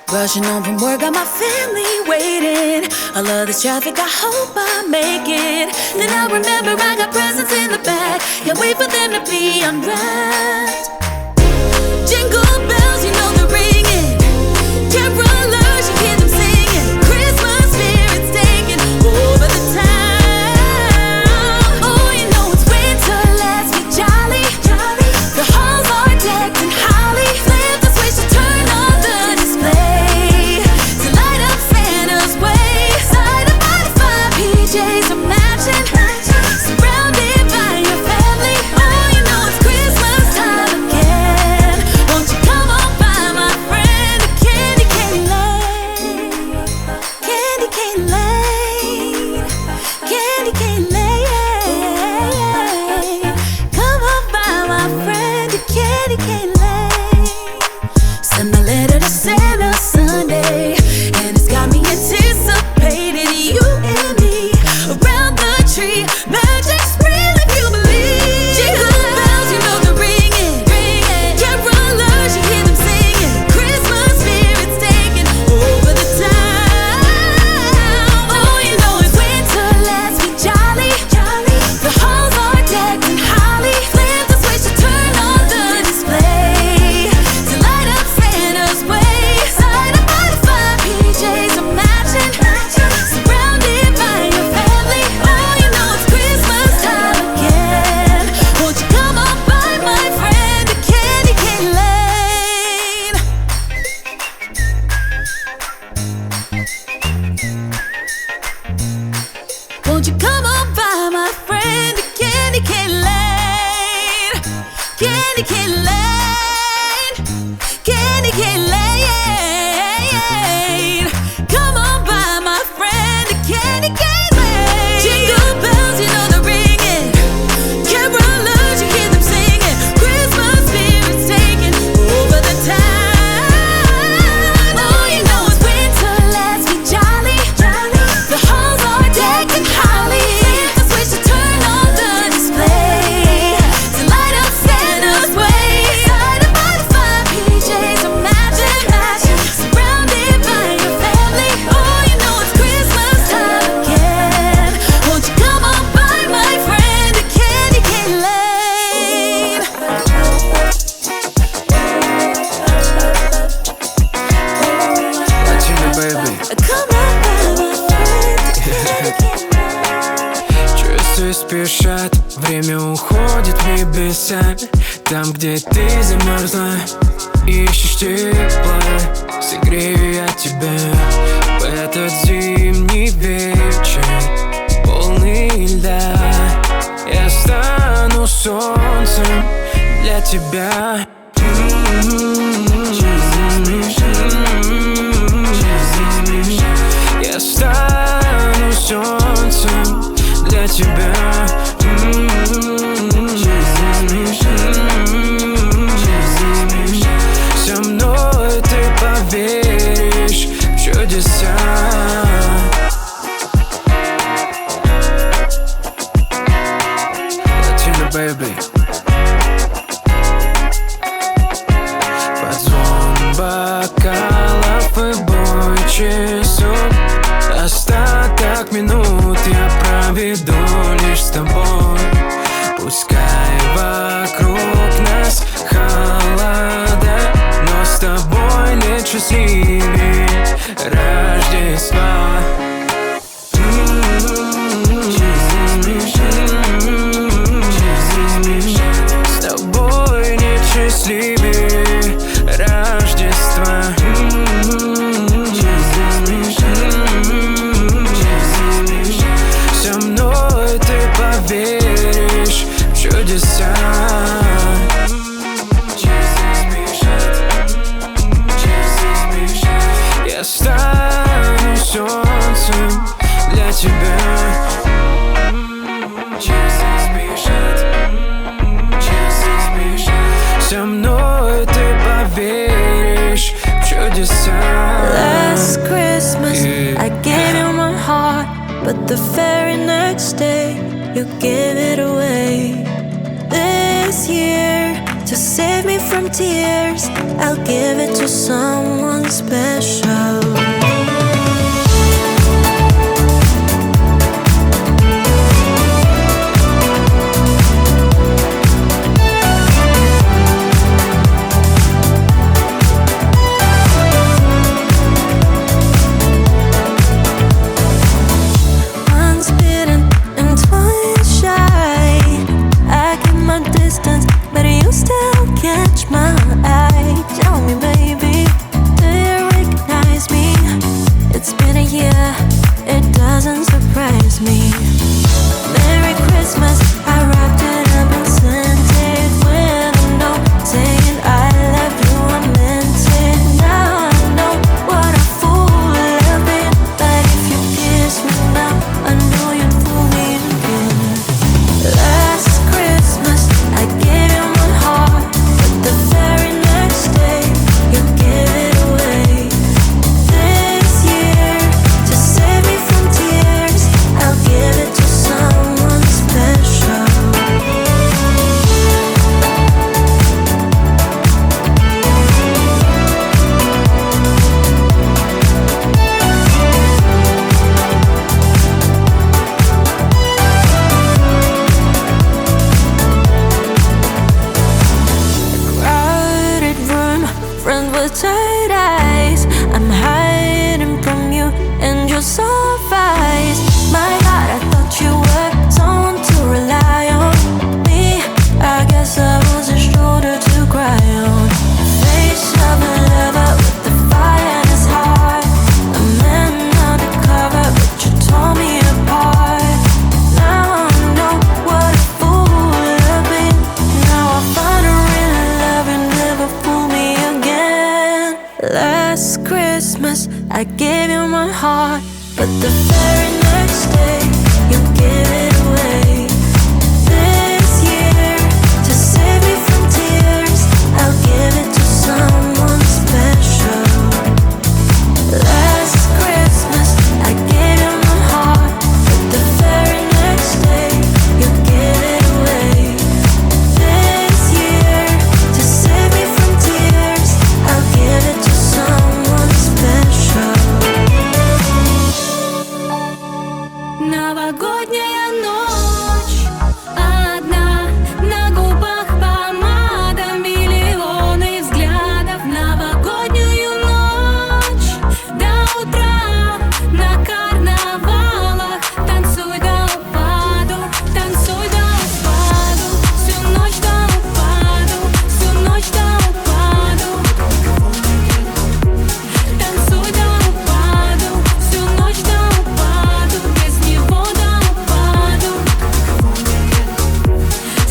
rushing home from work, got my family waiting. I love this traffic, I hope I make it. Then I remember I got presents in the back. Can't wait for them to be unwrapped. Jingle bells, you know they're ringing. Carolers, you hear them singing. Christmas spirit's taking over the town. Oh, you know it's winter, let's be jolly. The halls are decked in holly. Flip the switch to turn on the display to light up Santa's way. Side of my fire, PJs are matching. Surrounded by your family. Oh, you know it's Christmas time again. Won't you come on by, my friend? A candy cane lane. Candy cane lane. Candy cane lane. Come on by, my friend. A candy cane lane. Send my letter to Santa Sunday, and it's got me anticipating you and me around the tree. Magic's real if you believe. Jingle bells, you know they're ringing. Carolers, you hear them singing. Christmas spirit's taking over the town. Oh, you know it's winter, let's be jolly. The halls are decked in holly. Flip the switch to turn on the display to light up Santa's way. Side of my fire, PJs are matching. Surrounded by your family. Oh, you know it's Christmas time again. Won't you come on by, my friend? A candy cane lane. Won't you come on by, my friend? A candy cane lane. Candy cane lane. Candy cane lane. Come on by, my friend. A candy cane lane. Jingle bells, you know they're ringing. Carolers, you hear them singing. Christmas spirit's taking over the town. Oh, you know it's winter, let's be jolly. The halls are decked in holly. Flip the switch to turn on the display to light up Santa's way. Side of my fire, PJs are matching. Surrounded by your family. Oh, you know it's Christmas time again. Won't you come on by, my friend? A candy cane lane.
Латина, baby.
Come on by, my friend.
Часы спешат, время уходит в небеса. Там, где ты замерзла, ищешь тепла. Согрею я тебя в этот зимний вечер, полный льда. Я стану солнцем для тебя. Я стану солнцем для тебя. Со мной ты поверишь в чудеса. счастливее Рождества. С тобой нет счастливее Рождества. Со мной ты поверишь в чудеса. Я стану солнцем для тебя. Со мной ты поверишь в чудеса.
Last Christmas, I gave you my heart, but the very next day, you gave it away. This year, to save me from tears, I'll give it to someone special. Catch my eye. Tell me, baby, do you recognize me? It's been a year, it doesn't surprise me. Merry Christmas, I wrapped it up and sent it with a note saying I love you, I meant it. Now I know what a fool I've been, but if you kiss me now, I know you'd fool me again. Last Christmas, I gave you my heart, the very next day, you gave it away. This year, to save me from tears, I'll give it to someone special. Crowded room, friends with tight eyes. I'm hiding from you and your soft eyes. My God, I thought you were someone to rely on. Me, I guess I was a shoulder to cry on. Face of a lover with the fire in his heart. A man undercover, but you tore me apart. Now I know what a fool I've been. Now I find a real love and never fool me again. Last Christmas, I gave you my heart, but the very next day, you gave it away. This year, to save me from tears, I'll give it to someone special. Last Christmas, I gave you my heart, but the very next day, you gave it away. This year, to save me from tears, I'll give it to someone special.
Новогодняя ночь, одна, на губах помада, миллионы взглядов. Новогоднюю ночь до утра на карнавалах. Танцуй до упаду, танцуй до упаду. Всю ночь до упаду, всю ночь до упаду. Танцуй до упаду, всю ночь до упаду. Без него до упаду.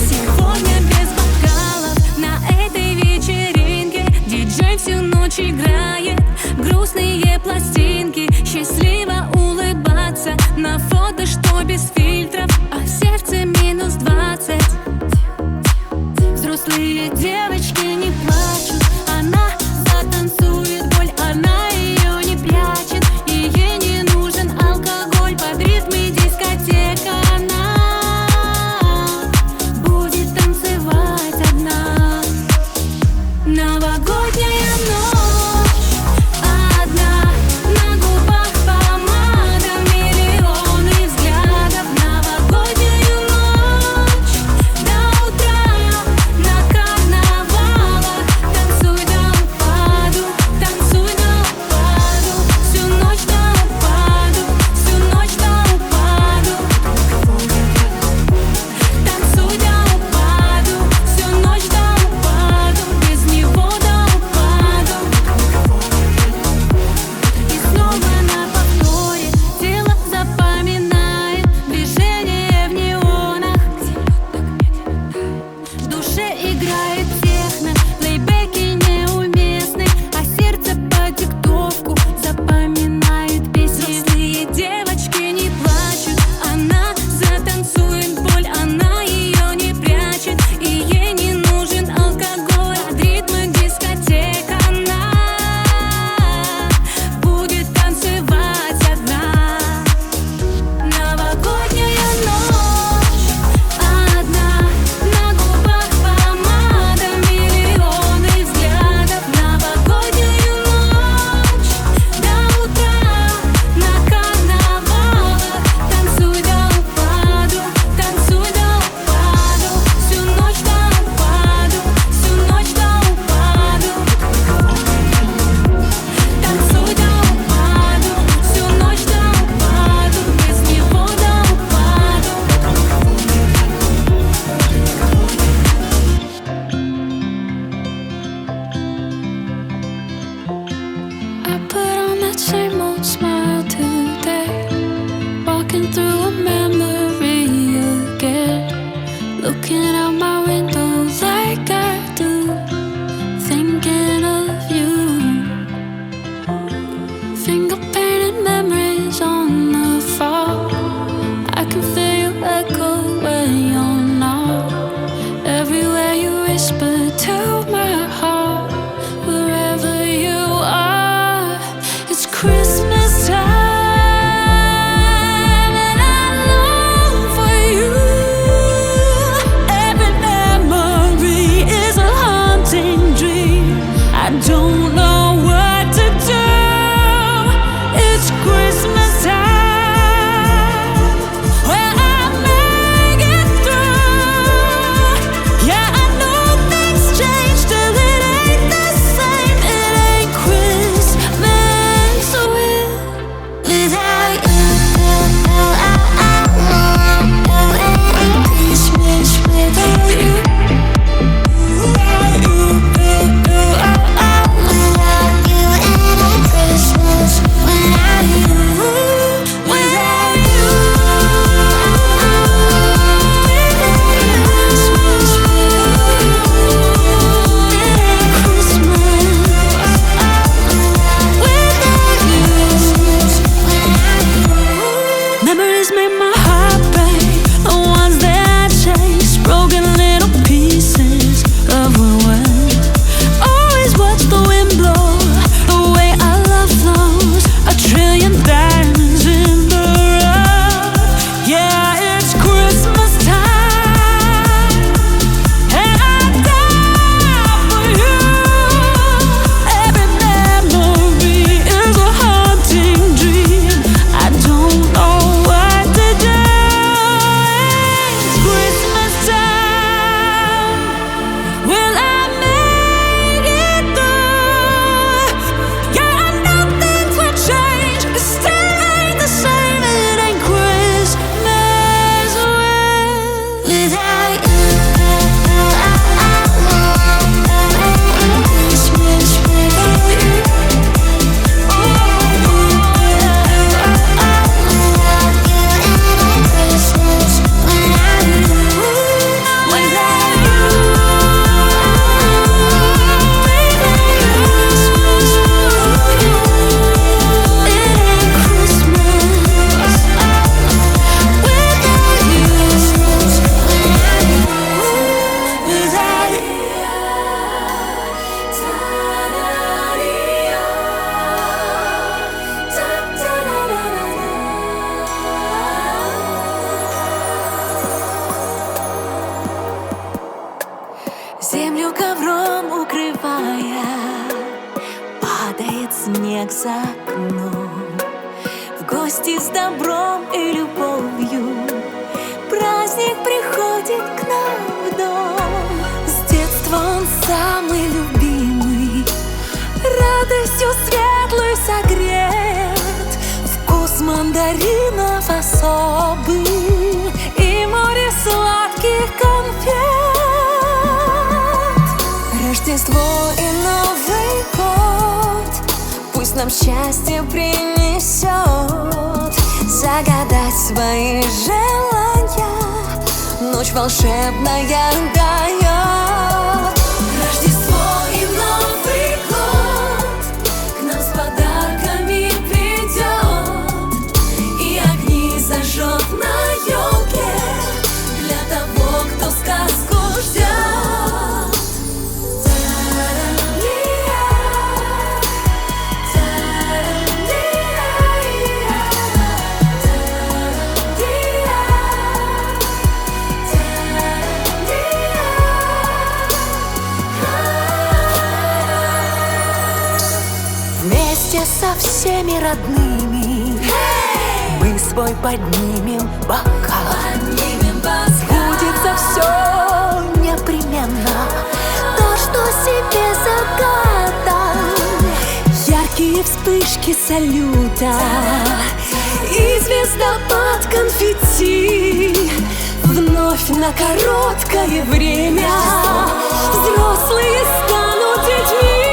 Сегодня без бокалов на этой вечеринке. Диджей всю ночь играет грустные пластинки. Счастливо улыбаться на фото, что без фильтров, а в сердце минус 20. Взрослые девочки не плачут, она затанцует боль, она ее не прячет. И ей не нужен алкоголь, под ритмы дискотека она будет танцевать одна. Новогодняя ночь, одна, на губах помада, миллионы взглядов.
finger painted memories on the fall. I can feel you echo where you're not. Everywhere you whisper to my heart. Wherever you are, it's Christmas time, and I long for you. Every memory is a haunting dream. I don't know what to do. It's Christmas time, where I make it through. Yeah, I know things change till it ain't the same. It ain't Christmas without you. Christmas without you. Memories make my heart break. The ones that I chase, broken little pieces of a world. Always watch the wind blow the way our love flows. A trillion diamonds in the rough. Yeah, it's Christmas time, and I die for you. Every memory is a haunting dream. I don't know what to do. It's Christmas time. Will I make it through? Yeah, I know things will change. It still ain't the same. It ain't Christmas without you. Christmas without you. Землю ковром укрывая, падает снег за окном. В гости с добром и любовью праздник приходит к нам в дом. С детства он самый любимый, радостью светлой согрет. Вкус мандаринов особый и море сладких конфет. Рождество и Новый год пусть нам счастье принесет. Загадать свои желания ночь волшебная дает. Рождество и Новый год к нам с подарками придет, и огни зажжет на елке для того, кто сказку ждет. Вместе со всеми родными мы свой поднимем бокал. Сбудется все непременно, то, что себе загадал. Яркие вспышки салюта и звездопад конфетти. Вновь на короткое время взрослые станут детьми.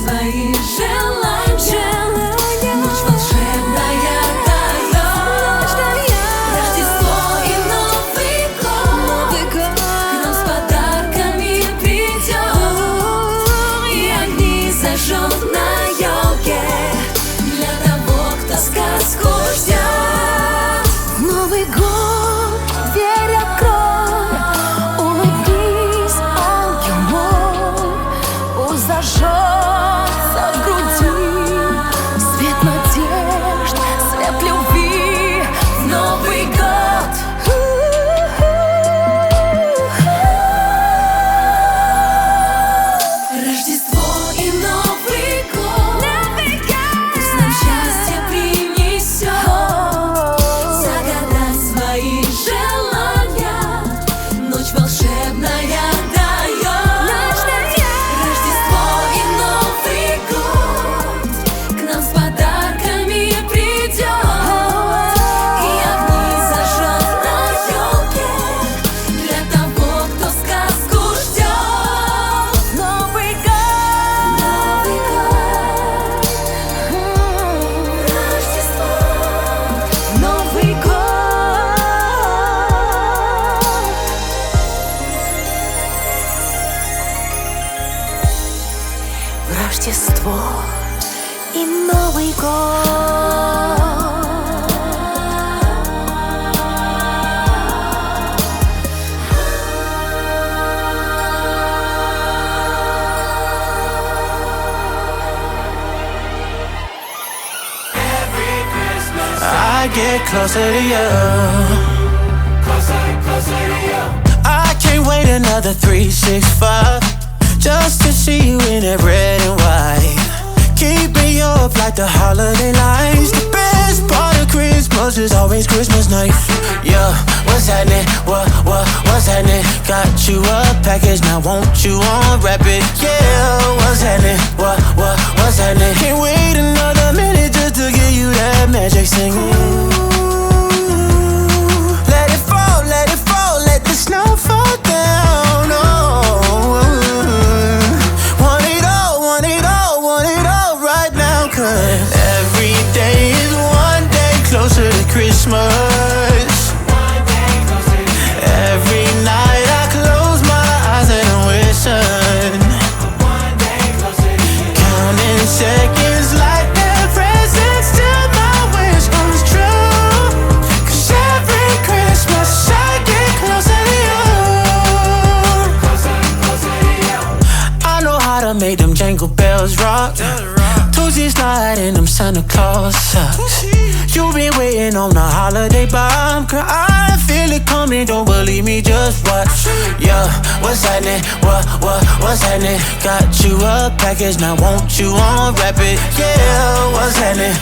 Свои желания, ночь волшебная дает. Рождество
closer to you. I can't wait another 3, 6, 5 just to see you in that red and white. Keeping you up like the holiday lights. The best part of Christmas is always Christmas night. Yeah, what's happening? What's happening? Got you a package, now won't you unwrap it? Yeah, what's happening? What's happening? Can't wait another minute just to give you that magic singing. Let it fall, let the snow fall down. Oh, want it all right now. 'Cause every day is one day closer to Christmas. Every night I close my eyes and I'm wishing. Counting seconds like they're presents till my wish comes true. 'Cause every Christmas I get closer to you. I know how to make them jingle bells rock. Tuesday slide in them Santa Claus socks. You been waiting on the holiday bomb. Girl, I feel it coming, don't believe me, just watch. Yeah, what's happening? What's happening? Got you a package, now won't you unwrap it? Yeah, what's happening?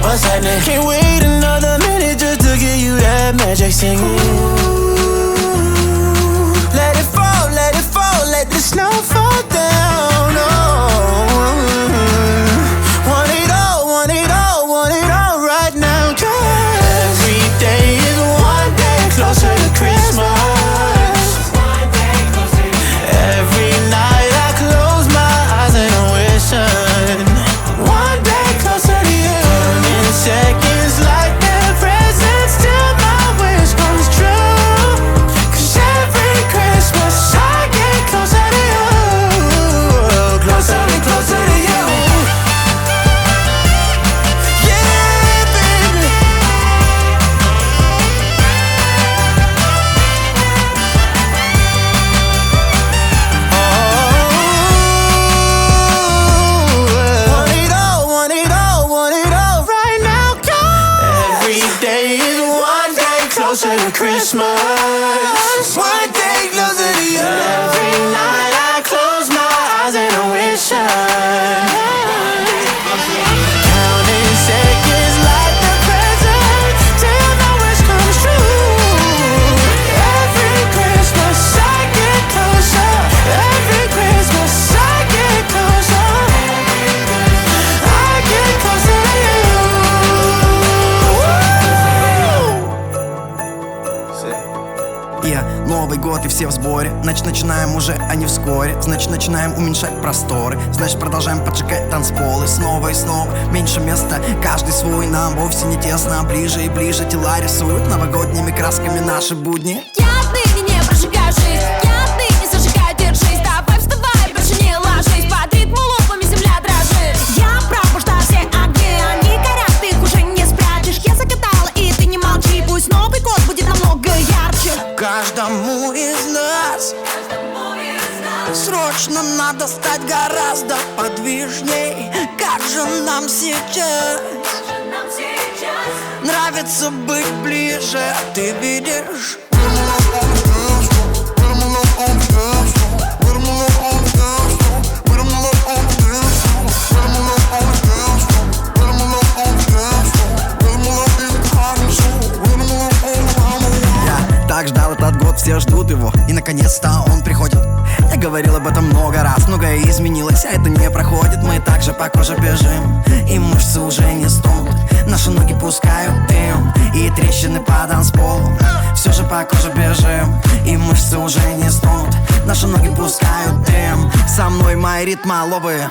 What's happening? Can't wait another minute just to give you that magic singing. Let it fall, let the snow fall down. Oh, want it all right now. Every day is one day closer to Christmas. Every night I close my eyes and I'm wishing. One day closer to you. Counting seconds like they're presents till my wish comes true. 'Cause every Christmas I get closer to you. Closer and closer to you. Closer to Christmas. One day closer to you. Every night I close my eyes and I wish counting seconds like the present till my wish comes true. Every Christmas I get closer. Every Christmas I get closer. I get closer to you.
Новый год и все в сборе. Значит, начинаем уже, а не вскоре. Значит, начинаем уменьшать просторы. Значит, продолжаем поджигать танцполы. Снова и снова, меньше места. Каждый свой, нам вовсе не тесно. Ближе и ближе тела рисуют новогодними красками наши будни.
Я отныне не прожигаю жизнь, я отныне зажигаю, держись. Давай вставай, больше не ложись. Под ритм лупами земля дрожит. Я пробуждаю все огни, они горят, ты их уже не спрячешь. Я загадала, и ты не молчи. Пусть Новый год будет намного ярче.
Каждому из нас срочно надо стать гораздо подвижней. Как же нам сейчас нравится быть ближе, ты видишь? Так ждал этот год, все ждут его, и наконец-то он приходит. Я говорил об этом много раз, многое изменилось, а это не проходит. Мы также по коже бежим, и мышцы уже не стонут. Наши ноги пускают дым, и трещины по танцполу. Все же по коже бежим, и мышцы уже не стонут. Наши ноги пускают дым, со мной мои ритмоловые.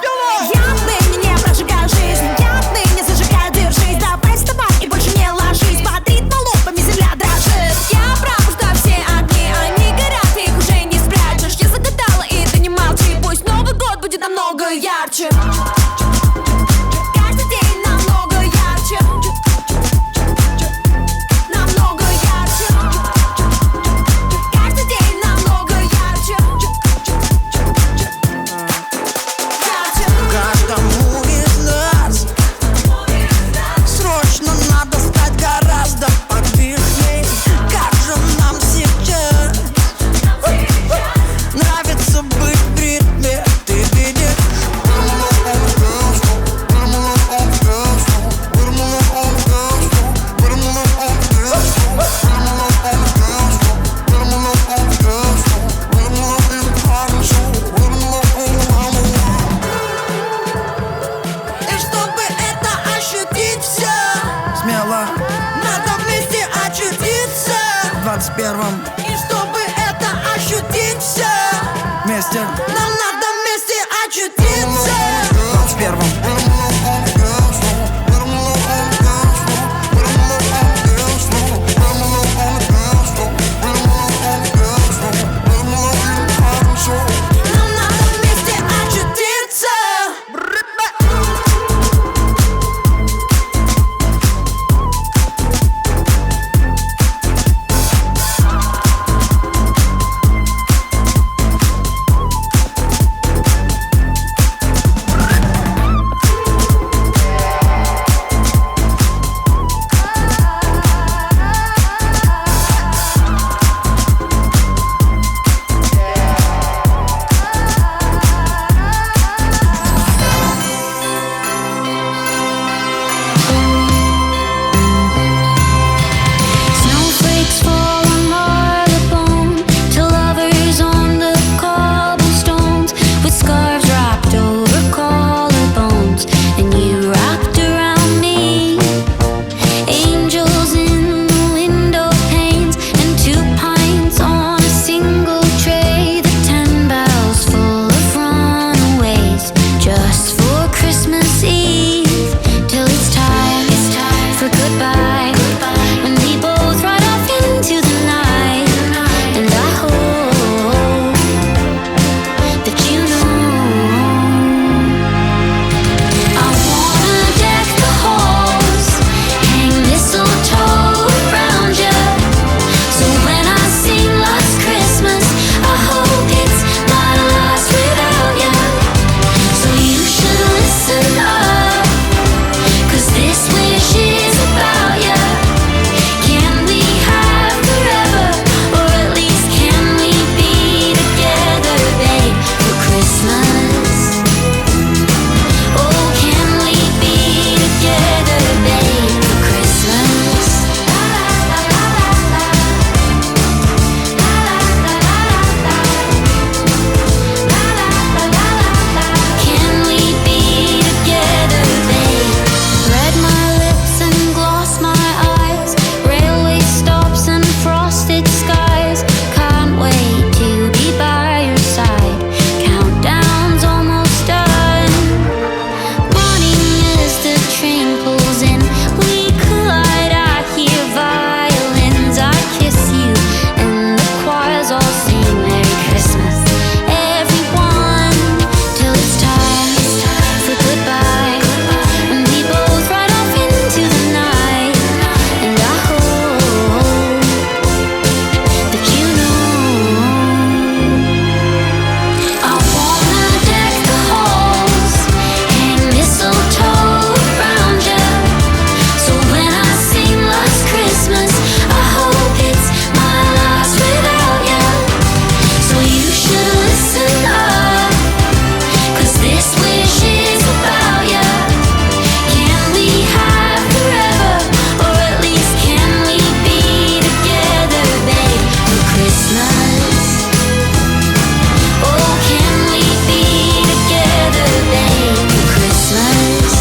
Я отныне не прожигаю жизнь, я отныне зажигаю, держись. Давай вставай и больше не ложись. Под ритм лупами земля дрожит. Я пробуждаю все огни, они горят, их уже не спрячешь. Я загадала, и ты не молчи. Пусть Новый год будет намного ярче. Каждый день намного ярче. Намного ярче. Каждый день намного ярче.
Каждому из нас 21-м.
И чтобы это ощутить все
Вместе
нам надо вместе очутиться.
в 21-м.
Нам надо вместе очутиться.
Snowflakes fall on marble to lovers on the cobblestones with scarves wrapped over collarbones, and you wrapped around me. Angels in the window panes and 2 pints on a single tray. The 10 bells full of runaways just for Christmas Eve till it's time for goodbye. When we both ride off into the night, and I hope that you know I wanna deck the halls, hang mistletoe around you. So when I sing Last Christmas, I hope it's my last without you. So you should listen up, 'cause this wish is about you. Can we have forever, or at least can we be together, babe, for Christmas? Oh, can we be together, babe, for Christmas? Can we be together, babe? Red my lips and gloss my eyes, railway stops and frosted skies. Can't wait to be by your side. Countdown's almost done. Morning as the train pulls in, we collide. I hear violins. I kiss you, and the choirs all sing Merry Christmas, everyone, till it's time for goodbye. When we both ride off into the night, and I hope that you know I wanna deck the halls, hang mistletoe around you. So when I sing Last Christmas, I hope it's my last without you. So you should listen up, 'cause this wish is about you. Can we have forever, or at least can we be together, babe, for Christmas? Oh, can we be together, babe, for Christmas?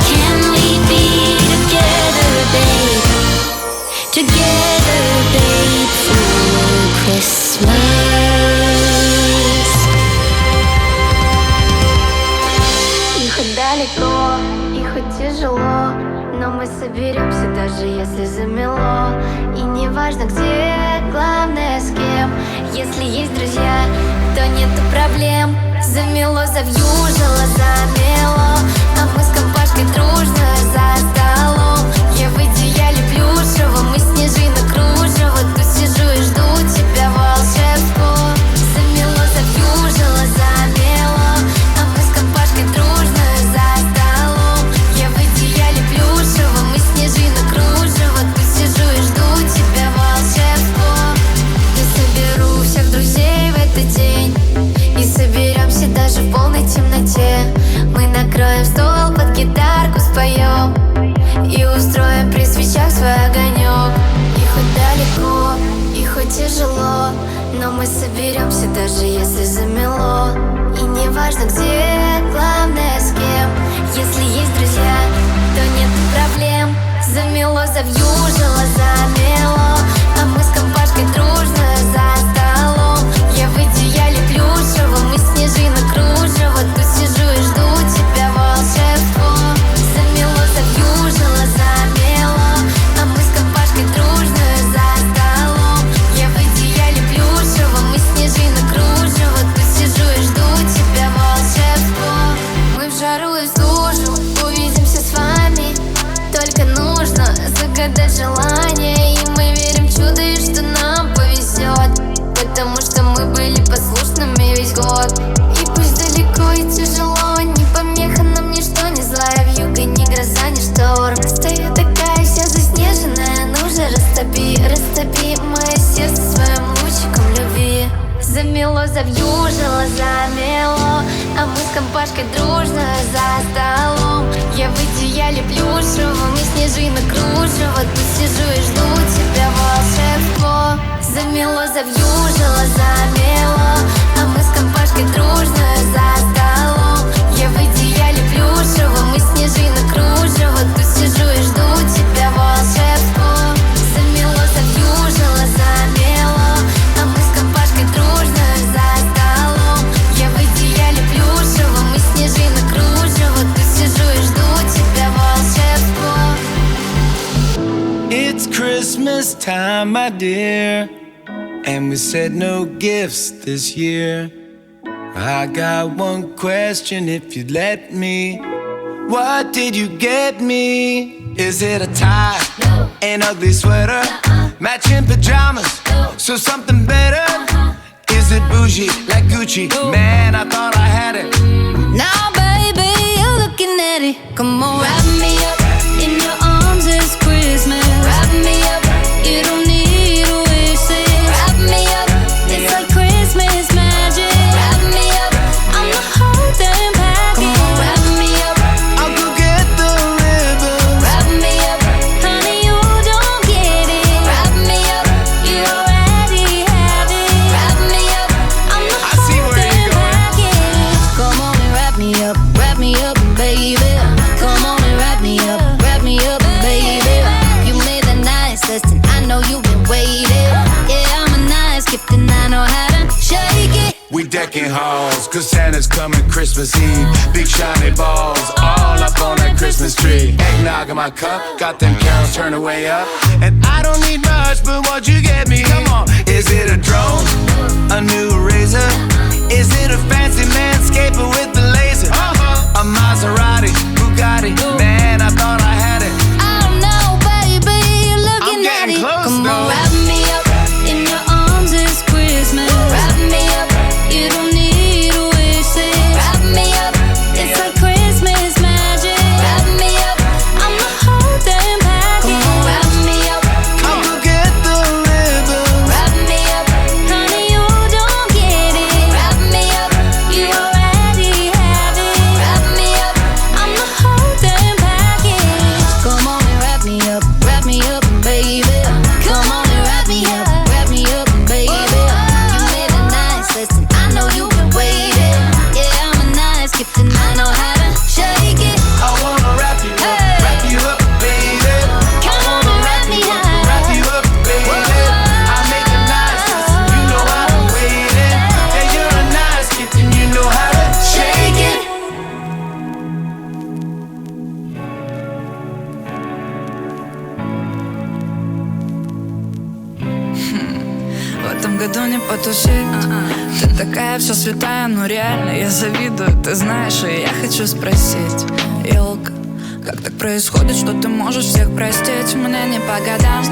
Can we be together, babe, together, babe, for Christmas?
И хоть далеко, и хоть тяжело, но мы соберемся, даже если замело. И не важно где, главное с кем. Если есть друзья, то нету проблем. Замело, завьюжило, замело, а мы с компашкой дружно за столом. Я в идеале плюшево, мы снежинок кружево. Тут сижу и жду тебя, волшебство. Замело, завьюжило, замело, а мы с компашкой дружно за столом. Я в идеале плюшево, мы снежинок кружево. Тут сижу и жду тебя, волшебство. Я соберу всех друзей в этот день и соберемся даже в полной темноте. Мы накроем стол, под гитарку споем и устроим при свечах свой огонек. И хоть далеко, и хоть тяжело, но мы соберемся, даже если замело. И не важно где, главное в жару и в стужу увидимся с вами. Только нужно загадать желание, и мы верим в чудо, и что нам повезет, потому что мы были послушными весь год. И пусть далеко и тяжело, не помеха нам ничто, не злая вьюга, ни гроза, ни шторм. Стою такая вся заснеженная, ну же растопи, растопи мое сердце своим лучиком любви. Замело, завьюжило, замело, а мы с компашкой дружно за столом. Я в идеале плюшевом и снежинок кружево, тут сижу и жду тебя, волшебство. Замело, завьюжило, замело, а мы с компашкой дружно за столом. Я в идеале плюшевом и снежинок кружево, тут сижу и жду тебя, волшебство. Замело, завьюжило, замело, а мы с компашкой дружно за столом. Я в идеале плюшевом и снежинок кружево, тут сижу и жду тебя, волшебство.
It's Christmas time, my dear, and we said no gifts this year. I got one question if you'd let me. What did you get me? Is it a tie? No. An ugly sweater? No. Matching pajamas? No. So something better? Is it bougie like Gucci? No. Man, I thought I had it.
Now baby, you're looking at it. Come on, wrap me up in your arms, it's Christmas. Wrap me up, you don't need a wish list. Wrap me up, it's like Christmas magic. Wrap me up, I'm the whole damn package. Come on, wrap me up,
I'll go get the ribbon.
wrap me up, honey, you don't get it. Wrap me up, you already have it. Wrap me up, I'm the
I see
whole
where you're
damn
going.
package. Come on and wrap me up, baby. Come on and wrap me up, baby. You made a nice lesson, I know you've been waiting. Yeah, I'm a nice gift and I know how to shake it.
We decking halls, cause Santa's coming Christmas Eve. Big shiny balls, all up on that Christmas tree. Eggnog in my cup, got them carols turned way up.
And I don't need much, but what you get me? Come on, is it a drone? A new razor? Is it a fancy manscaper with the laser? A Maserati, Bugatti, man, I thought I had it.
I don't know, baby, you're looking
I'm
at
getting
it.
close,
Come
though.
on, wrap me up in your arms, it's Christmas. Wrap me up, you don't need a wish list. Wrap me up, it's like Christmas magic. Wrap me up, I'm the whole damn package. Come on, wrap me up,
I'll go get the ribbon.
wrap me up, honey, you don't get it. Wrap me up, you already have it. Wrap me up, I'm the whole damn package. Come on and wrap me up, baby. Come on and wrap me up, baby. You made a nice lesson, I know you've been waiting. Yeah, I'm a nice gift and I know how to shake it.
I wanna wrap you up, baby.
Come on and wrap me up.
Wrap you up, baby. I make a nice lesson, you know I've been waiting. Yeah, you're a nice gift and you know how to shake it.
В этом году не потусить. Ты такая вся святая, ну реально я завидую. Ты знаешь, и я хочу спросить, елка, как так происходит, что ты можешь всех простить? Мне не по годам.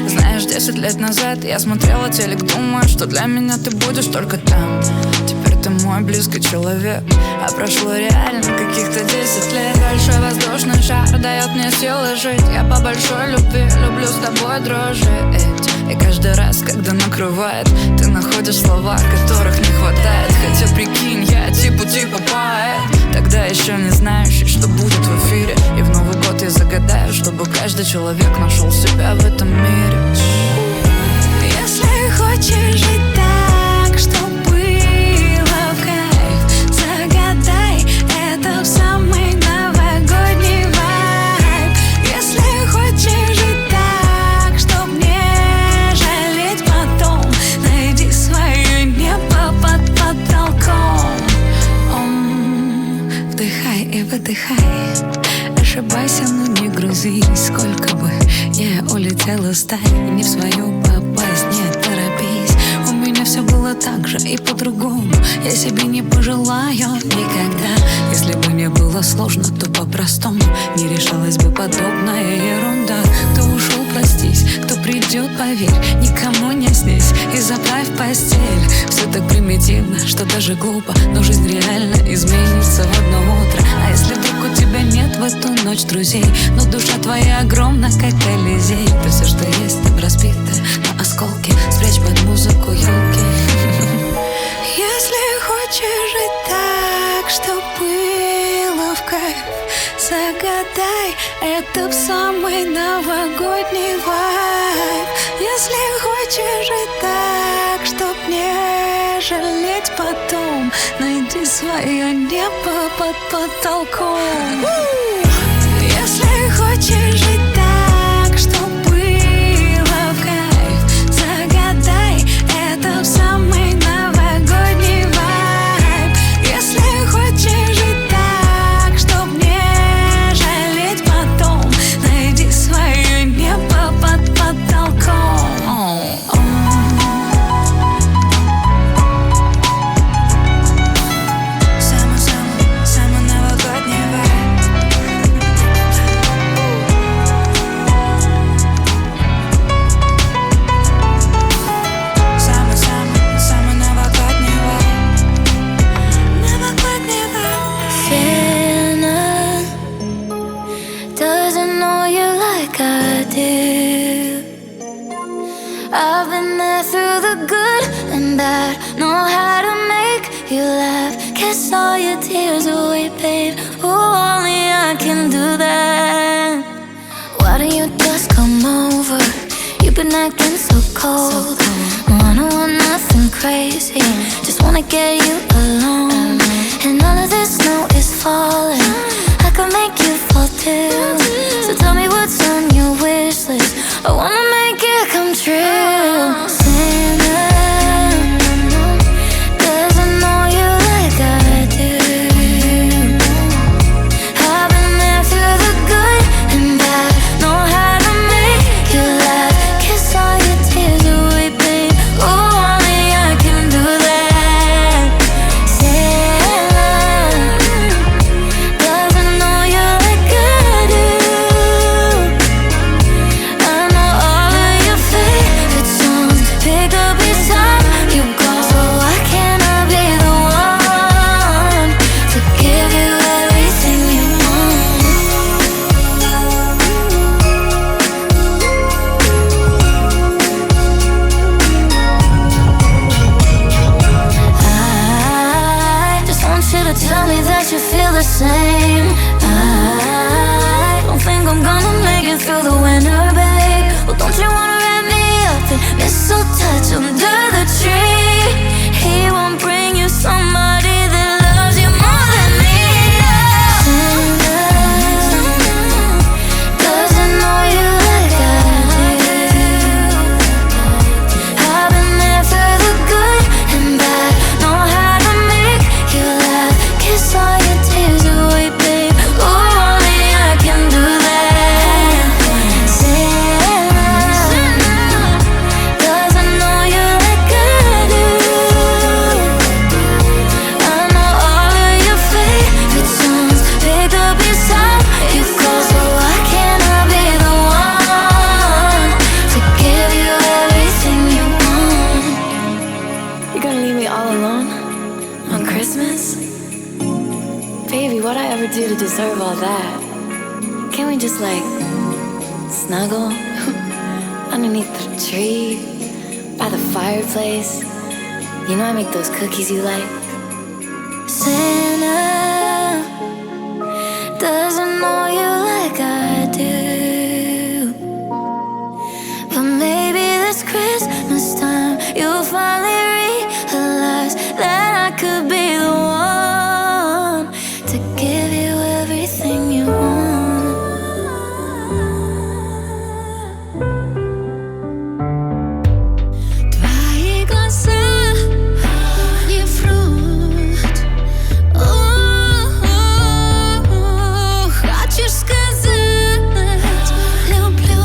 Знаешь, 10 лет назад я смотрела телек, думаю, что для меня ты будешь только там. Теперь ты мой близкий человек, а прошло реально каких-то 10 лет. Большой воздушный шар дает мне силы жить. Я по большой любви люблю с тобой дружить. И каждый раз, когда накрывает, ты находишь слова, которых не хватает. Хотя прикинь, я типа поэт, тогда еще не знающий, что будет в эфире. И в Новый год я загадаю, чтобы каждый человек нашел себя в этом мире.
Если хочешь жить так, чтоб было в кайф, загадай это в самый новогодний вайб. Если хочешь жить так, чтоб не жалеть потом, найди свое небо под потолком. Вдыхай и выдыхай, ошибайся, но не грузись. Сколько бы я улетела, сталь не в свою попасть, не торопись. У меня все было
было так же и по-другому я себе не пожелаю никогда. Если бы мне было сложно, то по-простому не решалась бы подобная ерунда. Кто ушел, простись, кто придет, поверь, никому не снись и заправь постель. Все так примитивно, что даже глупо, но жизнь реально изменится в одно утро. А если вдруг у тебя нет в эту ночь друзей, но душа твоя огромна, как Колизей, то все, что есть, там разбитое на осколки, спрячь под музыку елки.
Если хочешь жить так, чтоб было в кайф, загадай, это самый новогодний вайб. Если хочешь жить так, чтоб не жалеть потом, найди свое небо под потолком. Если хочешь жить так, чтоб было в кайф, загадай, это самый новогодний вайб. Если хочешь жить так, чтоб не жалеть потом, найди свое небо под потолком. Самый новогодний вайб. Самый новогодний вайб. Новогодний вайб.
Santa doesn't know you like I do. I've been there through the good and bad, know how to make you laugh, kiss all your tears away, babe. Oh, only I can do that. Why don't you just come over? You've been acting so cold. I don't want nothing crazy, just wanna get you alone. And all of this snow is falling, I can make you fall too. So tell me what's on your wish list, I wanna make it come true. Santa doesn't know you like I do. I've been there through the good and bad, know how to make you laugh, kiss all your tears away, babe. Oh, only I can do that. Santa doesn't know you like I do. I know all of your favorite songs, pick up each time you call. So why can't I be the one to give you everything you want? I just want you to tell me that you feel the same. I don't think I'm gonna make it through the winter, babe. Well, don't you wanna wrap me up in mistletoe under the tree? He won't bring you somebody that loves you more than me. Santa doesn't know you like I do. I've been there through the good and bad, know how to make you laugh, kiss all your tears away, babe. Oh, only I can do that. Santa doesn't know you like I do. I know all of your favorite songs, pick up each time you call. So why can't I be the one to give you everything you want?
You're gonna leave me all alone on Christmas? Baby, what'd I ever do to deserve all that? Can't we just like snuggle underneath the tree, by the fireplace? You know I make those cookies you like.
Santa doesn't know you like I do. But maybe this Christmas time you'll finally realize that I could be the one to give you everything you want. Твои глаза не врут. Хочешь сказать люблю?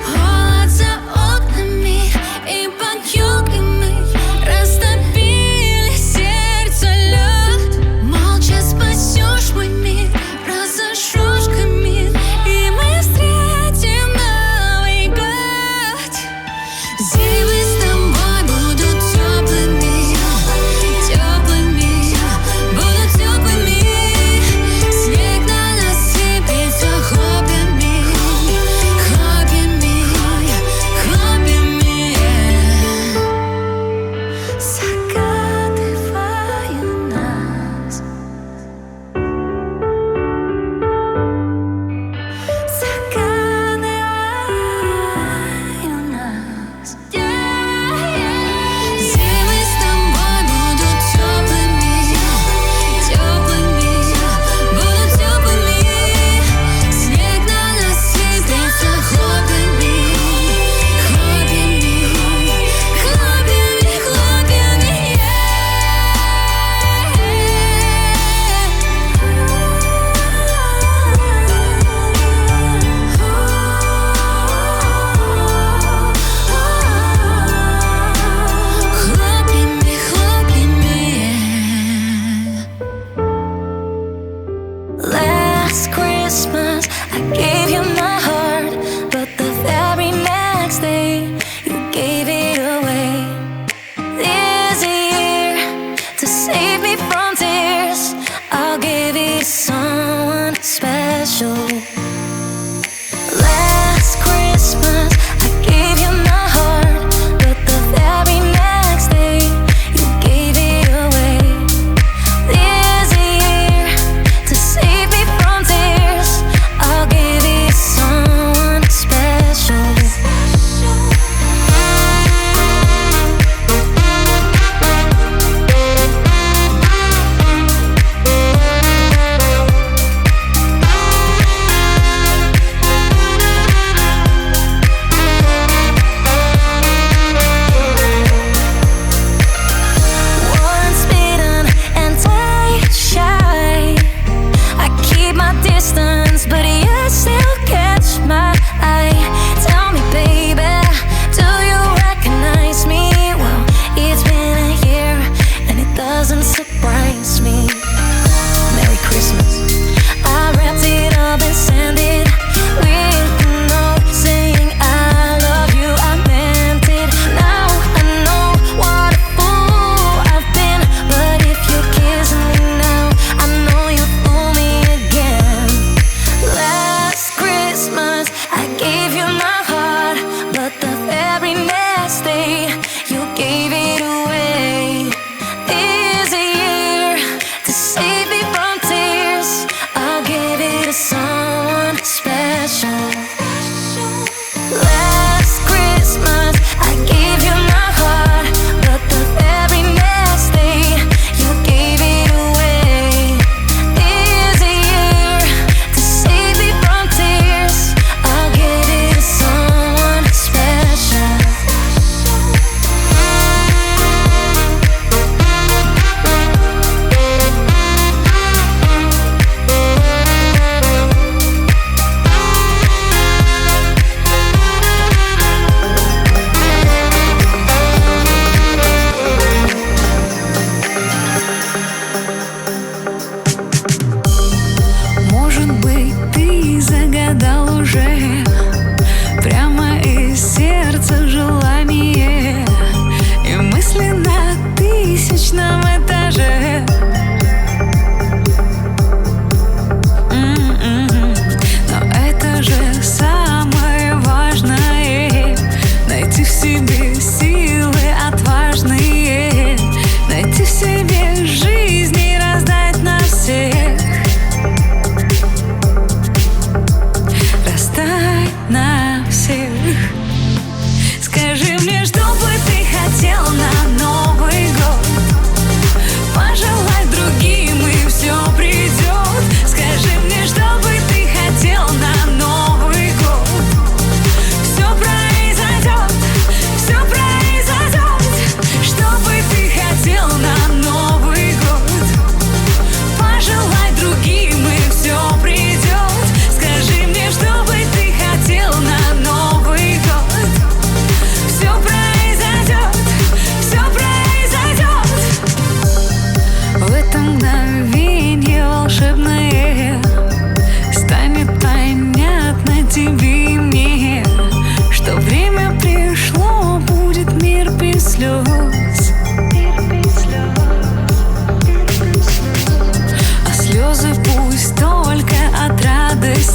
Холод за окнами и погода.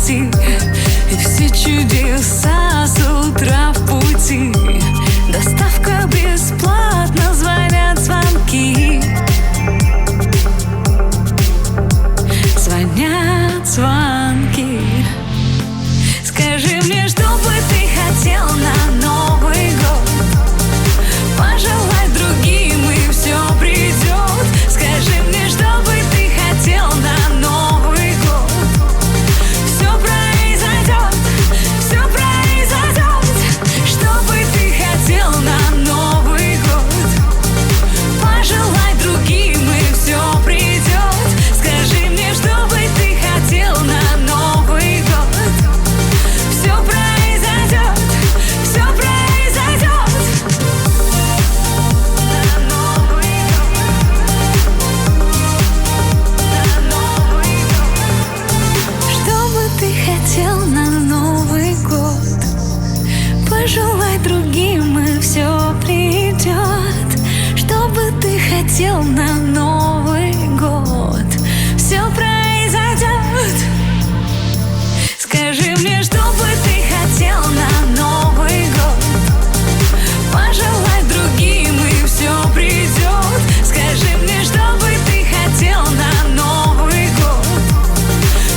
пути, и все чудеса с утра в пути. Доставка бесплатно, звонят звонки. Звонят звонки. Скажи мне, что бы ты хотел на Новый год? Пожелай другим, и все придет. Скажи мне, что бы ты хотел на Новый год? Все произойдет, все произойдет. Что бы ты хотел на Новый год? Пожелай другим, и все придет. Скажи мне, что бы ты хотел на Новый год? Все произойдет, все произойдет. Что бы ты хотел на Новый год? Пожелай другим, и все придет. Что бы ты хотел на Новый год? Все произойдет. Скажи мне, что бы ты хотел на Новый год? Пожелай другим, и все придет. Скажи мне, что бы ты хотел на Новый год?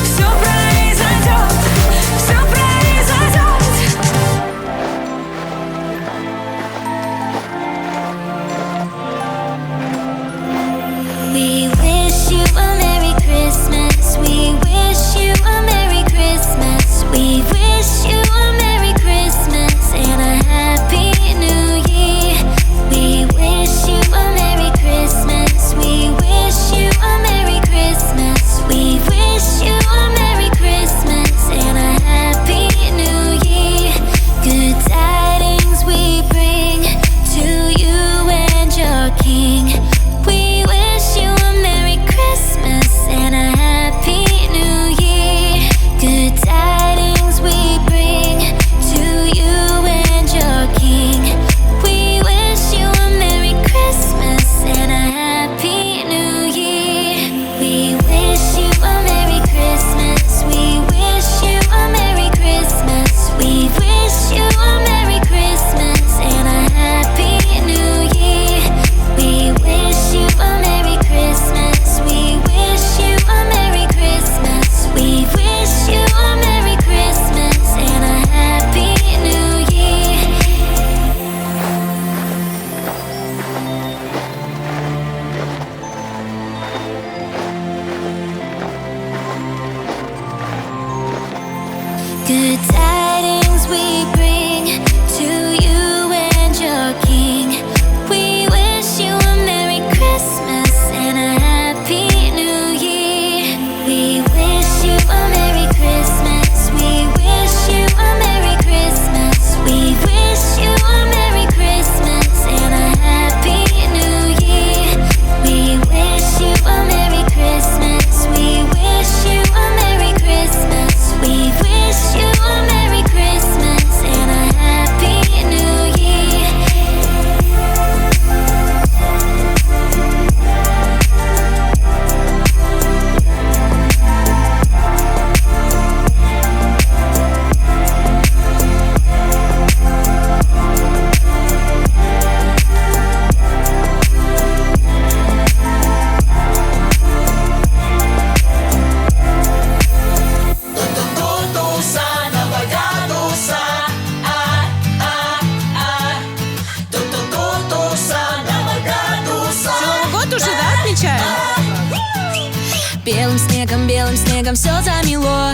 Все произойдет, все произойдет.
We wish you a Merry Christmas. We wish you a Merry Christmas. We wish you a Merry Christmas and a Happy New Year. We wish you a Merry Christmas. We wish you a Merry Christmas. We wish you a Merry Christmas and a Happy New Year. Good tidings we bring to you and your King. We wish you a Merry Christmas and a Happy New Year. Good tidings we bring to you and your King. We wish you a Merry Christmas and a Happy New Year. We wish you a Merry Christmas. We wish you a Merry Christmas. We wish you a Merry Christmas and a Happy New Year. We wish you a Merry Christmas. We wish you a Merry Christmas. We wish you a Merry Christmas and a Happy New Year. Good tidings we bring to you and your King. We wish you a Merry Christmas and a Happy New Year. We wish you a Merry Christmas. We wish you a Merry Christmas. We wish you a Merry Christmas and a Happy New Year. We wish you a Merry Christmas. We wish you a Merry Christmas. We wish you a Merry Christmas and a Happy New Year.
Новый год уже, да, отмечаем? Белым снегом все замело.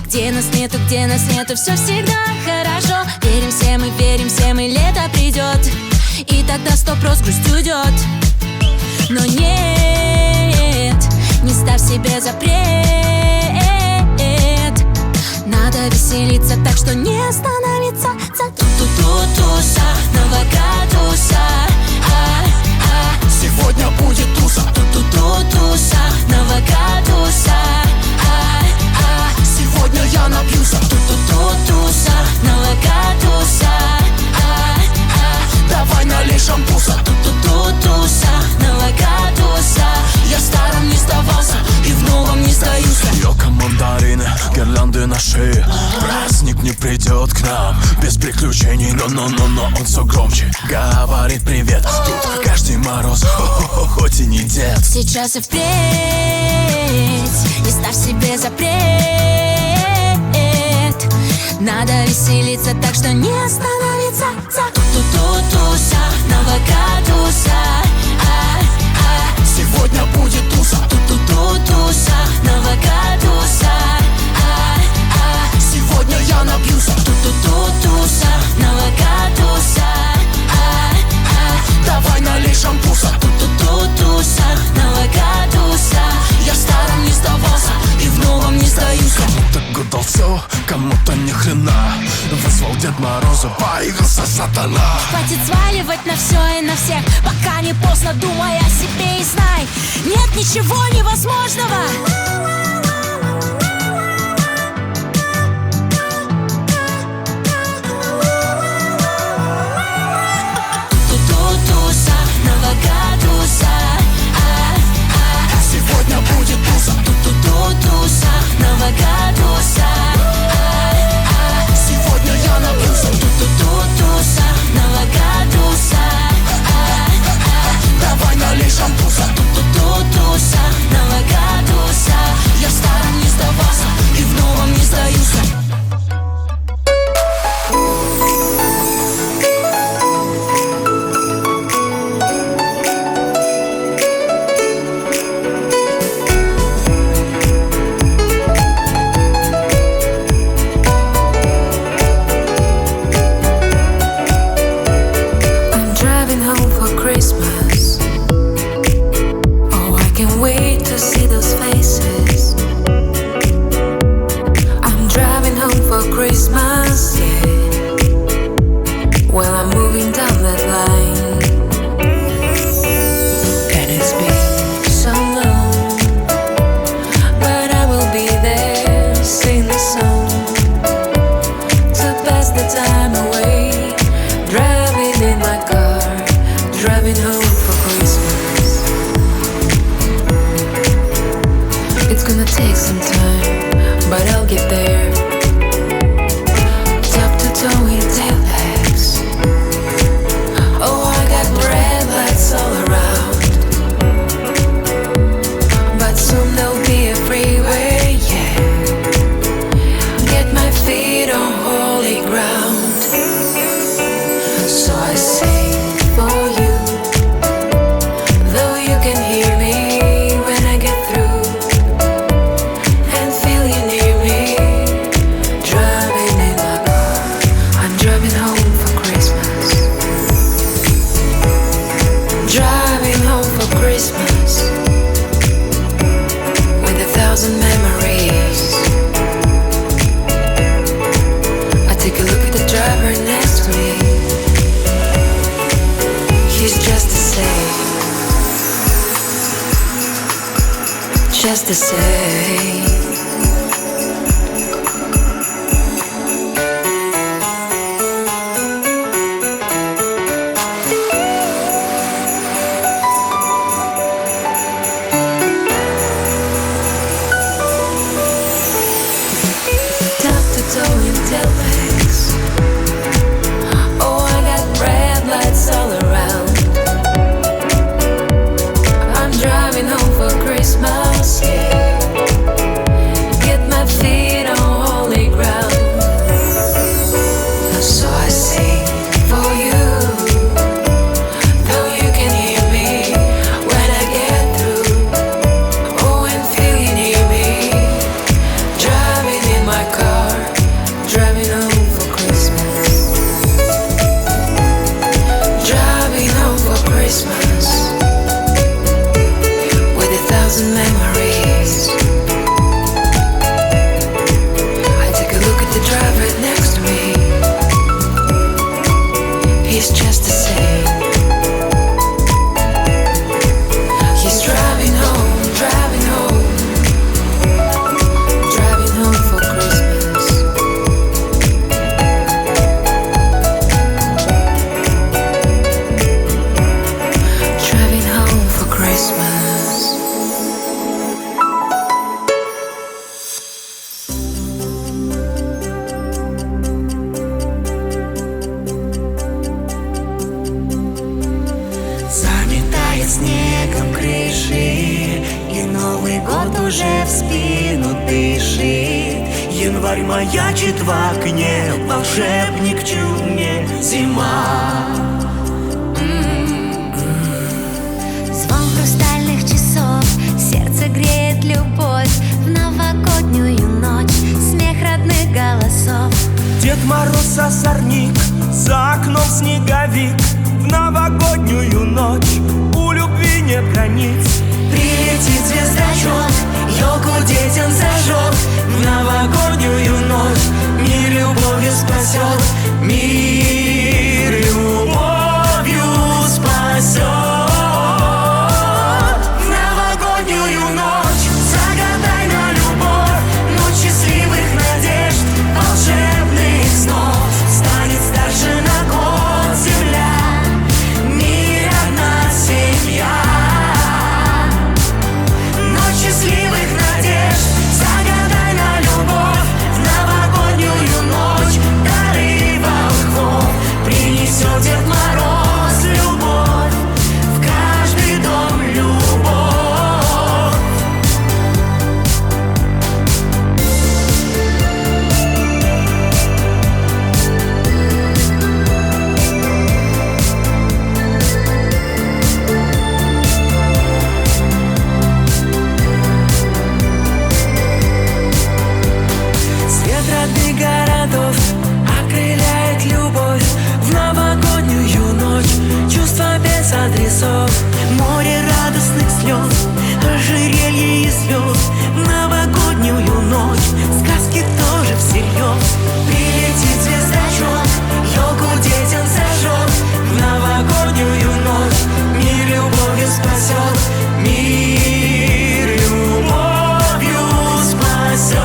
Где нас нету, все всегда хорошо. Верим все мы, лето придет, и тогда 100% грусть уйдет. Но нет, не ставь себе запрет. Надо веселиться, так что не остановиться. Ту-ту-ту-туса, новогодуса.
Сегодня будет туса.
Ту-ту-ту-туса, новогодуса.
Сегодня я напьюся.
Ту-ту-ту-туса, новогодуса.
Давай налей шампуса.
Ту-ту-ту-туса, новогодуса.
Я в старом не сдавался и в новом не сдаюсь. Йо, камон,
Мандарины, гирлянды на шее. Праздник не придет к нам без приключений, но он все громче говорит привет. Тут каждый мороз, хоть и не дед.
Сейчас и впредь не ставь себе запрет. Надо веселиться, так что не остановиться. Ту-ту-ту-туса, новокатуса.
Сегодня будет туса.
Ту-ту-ту-туса, новокатуса.
Сегодня я напьюся.
Ту-ту-ту-туса, новокатуса.
Давай налей шампуса.
Ту-ту-ту-туса, новокатуса.
Я в старом не сдавался и в новом не сдаюсь. Кому-то гудал все, кому-то ни хрена. Вызвал Дед Мороза, появился сатана.
Хватит сваливать на все и на всех, пока не поздно, думай о себе и знай, нет ничего невозможного. Ту-ту-туса, новокатуса.
Сегодня будет туса.
Ту-ту-ту-туса, новокатуса.
Сегодня я напьюся.
Ту-ту-ту-туса, новокатуса.
Давай налей шампуса.
Ту-ту-ту-туса, новокатуса.
Я в старом не сдавался и в новом не сдаюсь.
Christmas, yeah. Well, I'm moving down that line, and it's been so long, but I will be there, sing the song to pass the time away. Driving in my car, driving home for Christmas. It's gonna take some time, but I'll get there. Towing tailbacks. Oh, I got red lights all around, but soon there'll be a freeway, yeah. Get my feet on holy ground. So I sing for you, though you can hear me when I get through, and feel you near me. Driving in my car, I'm driving home for Christmas. Driving home for Christmas with 1,000 memories. I take a look at the driver next to me. He's just the same, just the same. Towing tailbacks. Oh, I got red lights all around. I'm driving home for Christmas, yeah. Get my feet on holy ground. So I sing for you, though you can hear me when I get through. Oh, and feel you near me. Driving in my car, driving home
уже в спину дышит. Январь маячит в окне, волшебник чуме зима.
Звон хрустальных часов, сердце греет любовь. В новогоднюю ночь смех родных голосов.
Дед Мороз озорник, за окном снеговик. В новогоднюю ночь у любви нет границ. Прилетит звездочет, елку детям зажжет. В новогоднюю ночь мир любовью спасет. Мир любовью спасет. В новогоднюю ночь загадай на любовь. Ночь счастливых надежд, волшебных снов. Станет старше на год земля, мир одна семья. Ночь счастливых надежд, загадай на любовь. В новогоднюю ночь дары волхвов принесет Дед Мороз любовь. В каждый дом любовь. Свет родных городов окрыляет любовь. В новогоднюю ночь чувства без адресов. Море радостных слез, ожерелье из звезд. В новогоднюю ночь сказки тоже всерьез. Прилетит звездочет, елку детям зажжет. В новогоднюю ночь мир любовью спасет. Мир любовью спасет.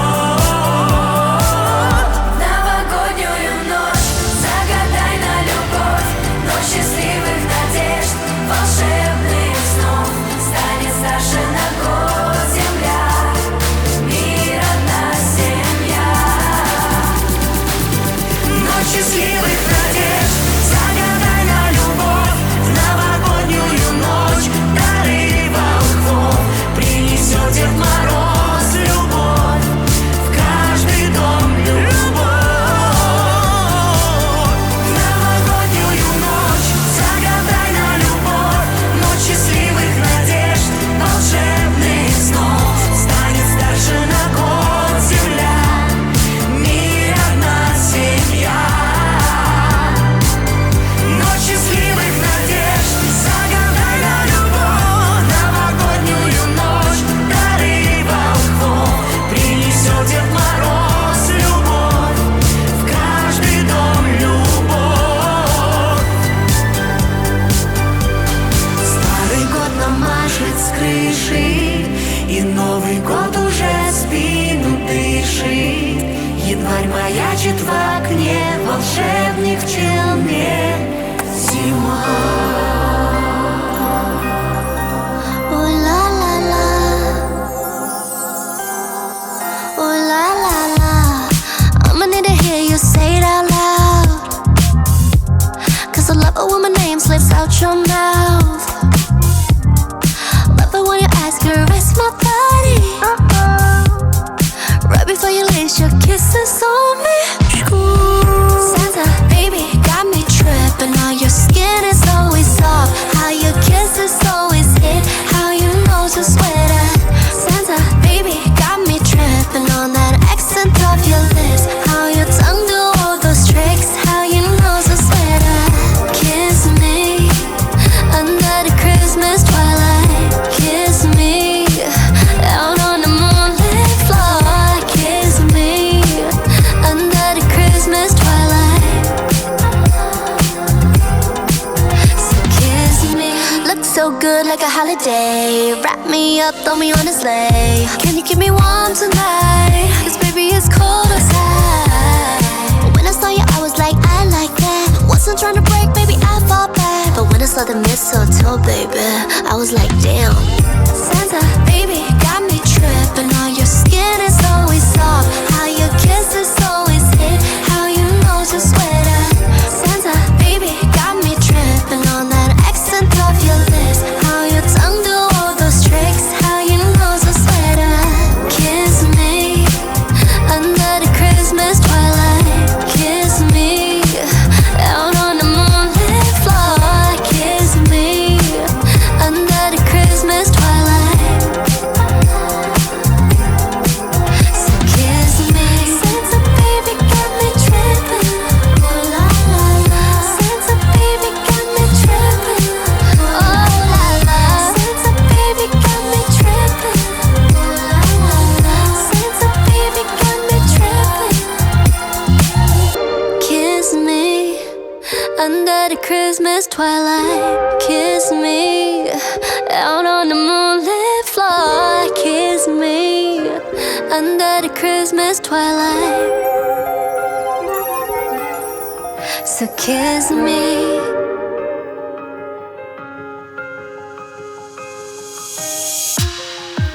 Новогоднюю ночь загадай на любовь. Ночь счастливых надежд, волшебных снов. Станет старше на год земля, мир одна семья. Ночь счастливых надежд, загадай на любовь. В новогоднюю ночь дары волхвов принесет Дед Мороз любовь. В каждый дом любовь. В новогоднюю ночь загадай на любовь. Ночь счастливых надежд, волшебных снов. Станет старше на год земля, мир одна семья. Ночь счастливых надежд, загадай на любовь. Новогоднюю ночь дары волхвов принесет Дед Мороз любовь. В каждый дом любовь. Старый год нам машет с крыши, и Новый год уже в спину дышит. Январь маячит в окне, волшебник в челме зима.
Ой, ла-ла-ла. Ой, ла-ла-ла. I'ma need to hear you say it out loud. 'Cause I love it when my name slips out your mouth. Love it when you ask, caress my body. Right before you lace your kisses on me. Santa, baby, got me tripping. How your skin is always soft, how your kisses always hit, how your nose is sweater. Santa, baby, got me tripping on that accent of your lips, how your tongue do all those tricks, how your nose is sweater. Kiss me under the Christmas twilight. Kiss me out on the moonlit floor. Kiss me under the Christmas twilight. So kiss me. Look so good like a holiday. Wrap me up, throw me on a sleigh. Can you keep me warm tonight? 'Cause baby it's cold outside. But when I saw you I was like, I like that. Wasn't trying to break, baby, I fall back. But when I saw the mistletoe, baby, I was like, damn. Santa, baby, got me tripping. How your skin is always soft, how your kisses always hit, how your nose is sweater. Santa, baby, got me tripping on that accent of your lips, how your tongue do all those tricks, how your nose is sweater. Christmas twilight. Kiss me out on the moonlit floor. Kiss me under the Christmas twilight. So kiss me.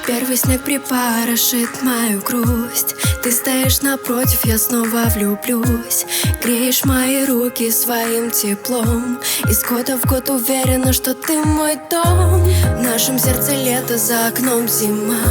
Первый снег припорошит мою грусть. Ты стоишь напротив, я снова влюблюсь. Греешь мои руки своим теплом. Из года в год уверена, что ты мой дом. В нашем сердце лето, за окном зима,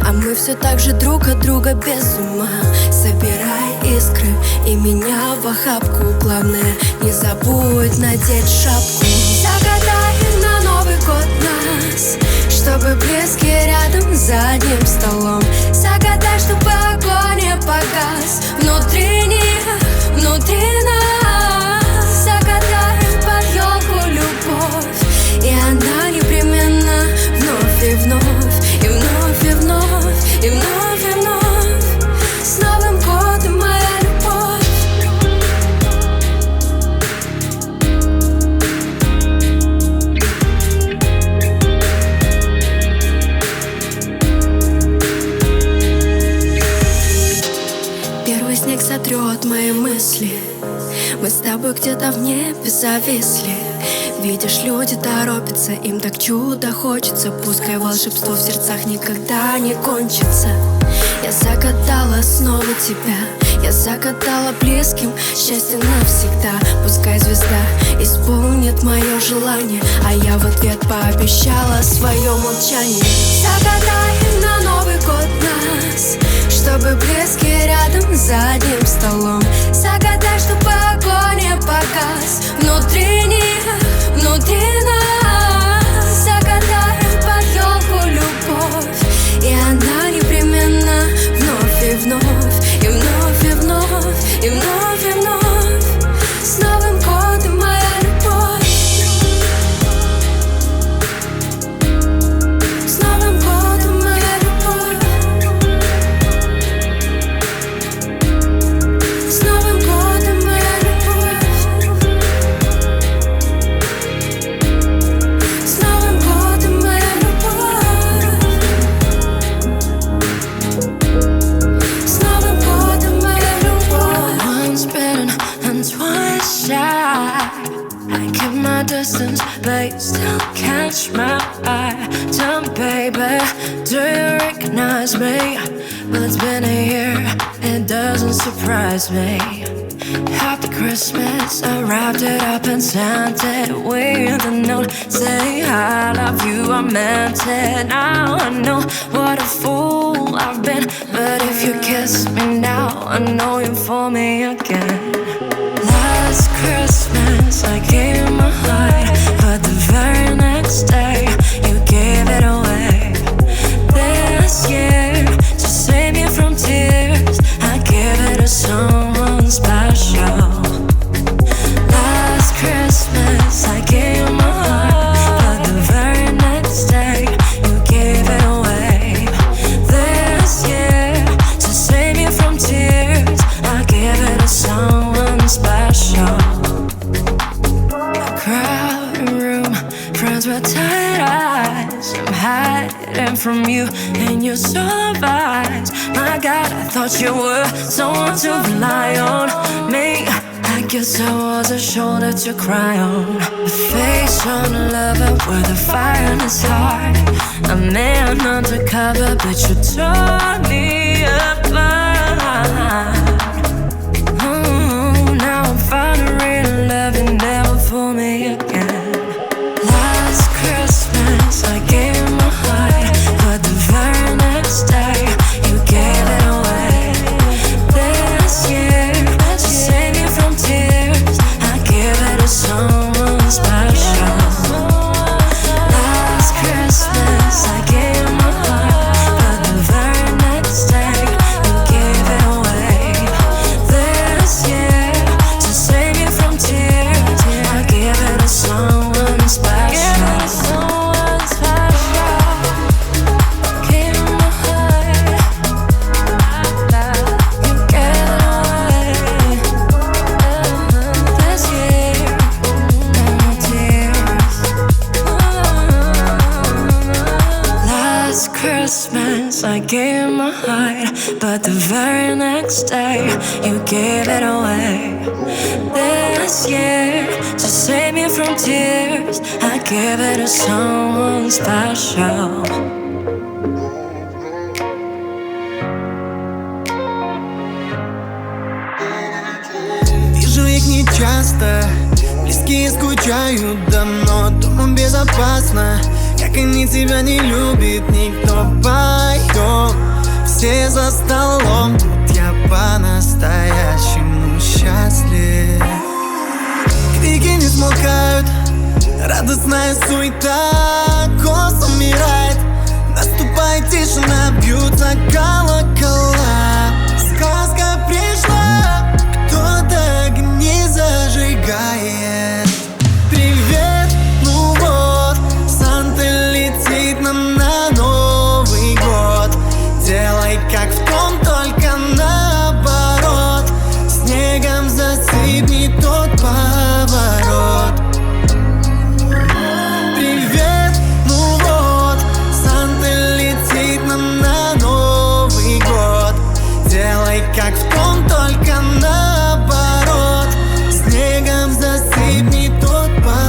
а мы все так же друг от друга без ума. Собирай искры и меня в охапку. Главное, не забудь надеть шапку. Загадай на Новый год нас, чтобы близкие рядом за одним столом. Загадай, чтобы огонь не погас внутри них, внутри нас. Загадай под елку любовь, и она непременно вновь и вновь, и вновь, и вновь, и вновь, и вновь. С Новым годом, моя любовь. Первый снег сотрет мои мысли. Мы с тобой где-то в небе зависли. Видишь, люди торопятся, им так чудо хочется. Пускай волшебство в сердцах никогда не кончится. Я загадала снова тебя, я загадала близким счастье навсегда. Пускай звезда исполнит мое желание, а я в ответ пообещала свое молчание. Загадай на Новый год нас, чтобы близкие рядом за одним столом. Загадай, чтобы огонь не погас внутри них, внутри нас. Загадай под елку любовь, и она непременно вновь и вновь, и вновь, и вновь, и вновь, и вновь. С Новым годом, моя любовь. С Новым годом, моя любовь. С Новым годом, моя любовь. С Новым годом, моя любовь. С Новым годом, моя любовь. Once bitten and twice shy. I keep my distance, but you still catch my eye. Tell me, baby, do you recognize me? Well, it's been a year, it doesn't surprise me. Happy Christmas, I wrapped it up and sent it with a note saying I love you, I meant it. Now I know what a fool I've been, but if you kiss me now, I know you're for me again. Last Christmas, I gave you my heart, but the very next day, you gave it away. This year, to save me from tears, I give it to someone special. Last Christmas, I gave you my heart, but the very next day, you gave it away. This year, to save me from tears, I give it to someone special. A crowded room, friends with tired eyes. I'm hiding from you and your soul of eyes. My God, I thought you were someone to rely on. Me, I guess I was a shoulder to cry on. A face on a lover with a fire in his heart. A man undercover, but you tore me apart. Now I'm finding real love, you never fool me again. Last Christmas, I gave you my heart, but the very next day, you gave it away. This year, to save me from tears, I give it to someone special. Last Christmas, I gave you my heart, but the very next you my heart, but the very next day you gave it away. This year, to save me from tears, I give it to someone special.
Вижу их нечасто, близкие скучают давно. Дома безопасно, как они тебя не любят, никто поет. Все за столом, тут я по-настоящему счастлив. Крики не смолкают, радостная суета, голос умирает. Наступает тишина, бьются колокола. Сказка пришла, кто-то огни зажигает. Привет, ну вот, Санта летит нам на Новый год. Делай как в том, только наоборот. Снегом засыпни тот поворот. Привет, ну вот, Санта летит нам на Новый год. Делай как в том, только наоборот. Снегом засыпни тот поворот.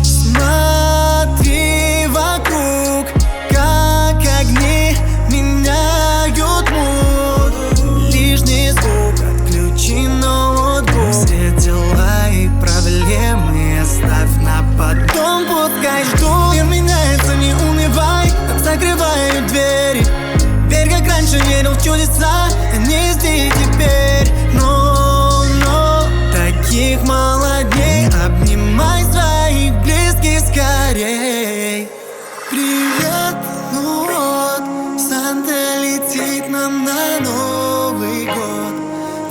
Смотри вокруг, как огни меняют муд. Лишний звук, отключи ноутбук. Все дела и проблемы оставь на потом, пускай ждут. Мир меняется, не унывай, там закрывают двери. Верь, как раньше верил в чудеса, они здесь теперь. Но таких мало дней, обнимай своих близких скорей. Привет, ну вот, Санта летит нам на Новый год.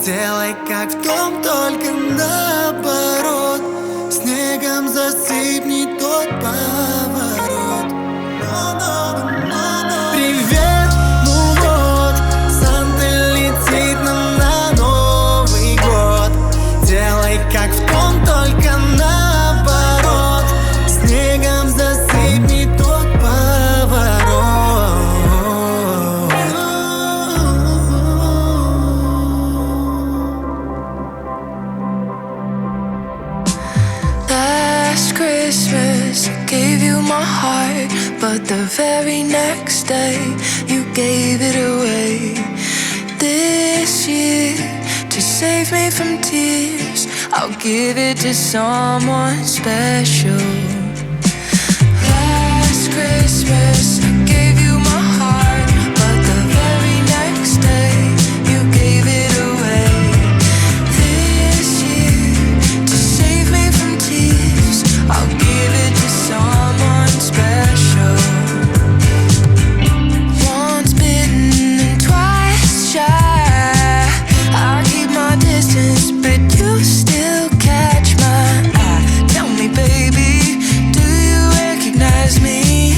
Делай как в том, только наоборот. Снегом засыпни тот поворот. Привет, ну вот, Санта летит нам на Новый год. Делай как в том, только наоборот. Снегом засыпни тот поворот.
Last Christmas, I gave you my heart, but the very next day, you gave it away. This year, to save me from tears, I'll give it to someone special. Last Christmas, I gave you my heart, but the very next day, you gave it away. This year, to save me from tears, I'll give it to someone special. Once bitten and twice shy, I keep my distance, but you still catch my eye. Tell me, baby, do you recognize me?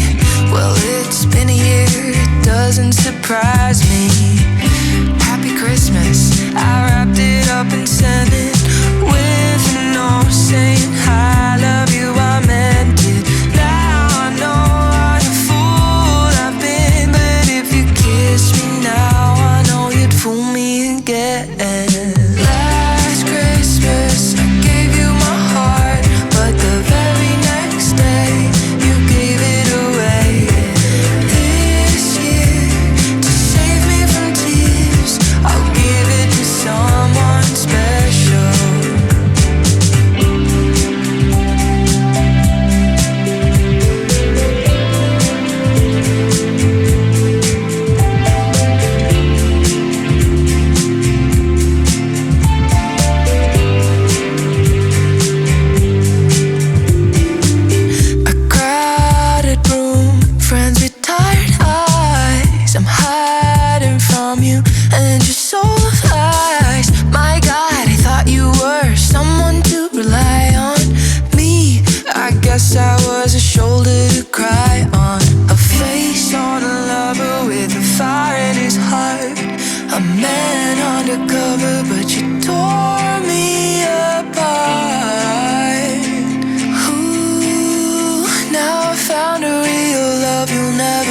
Well, it's been a year, it doesn't surprise me. Happy Christmas, I wrapped it up and sent it with a note saying I love you, I meant it. Now I know what a fool I've been, but if you kiss me now, I know you'd fool me again. Last Christmas, I gave you my heart, but the very next day, you gave it away. This year, to save me from tears, I'll give it to someone special.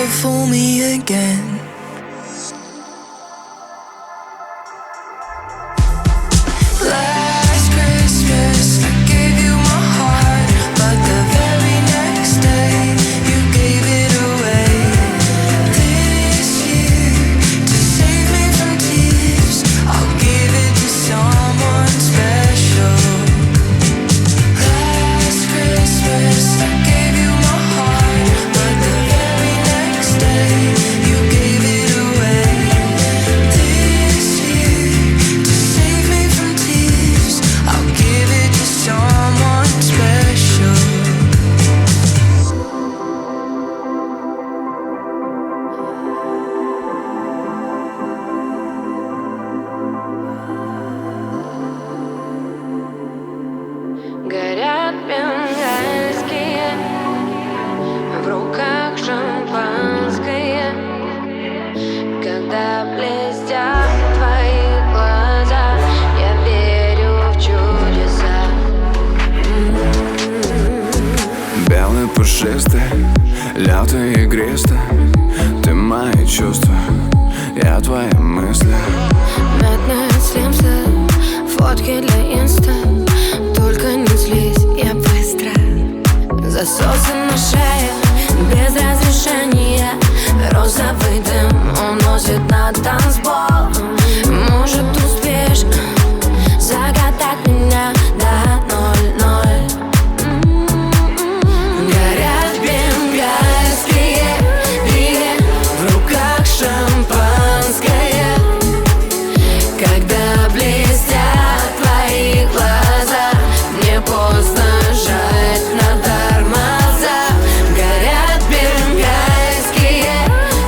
never fool me again. Last Christmas I gave you my heart, but the very next day you gave it away. This year, to save me from tears, I'll give it to someone special. Last Christmas I gave you my heart, but the very next day you gave it away. This year, to save me from tears, I'll give it to someone special.
Горят бенгальские, в руках шампанское. Когда блестят твои глаза, я верю в чудеса.
Белый пушистый, лётый и игристый, ты мои чувства, я твои мысли.
Мятные слимсы, фотки для инста. Только не злись, я быстро. Засосы на шее, без разрешения. Розовый дым уносит на танцпол. Может, успеешь загадать меня до 00. Горят бенгальские и в руках шампанское. Когда блестят твои глаза, не поздно жать на тормоза. Горят бенгальские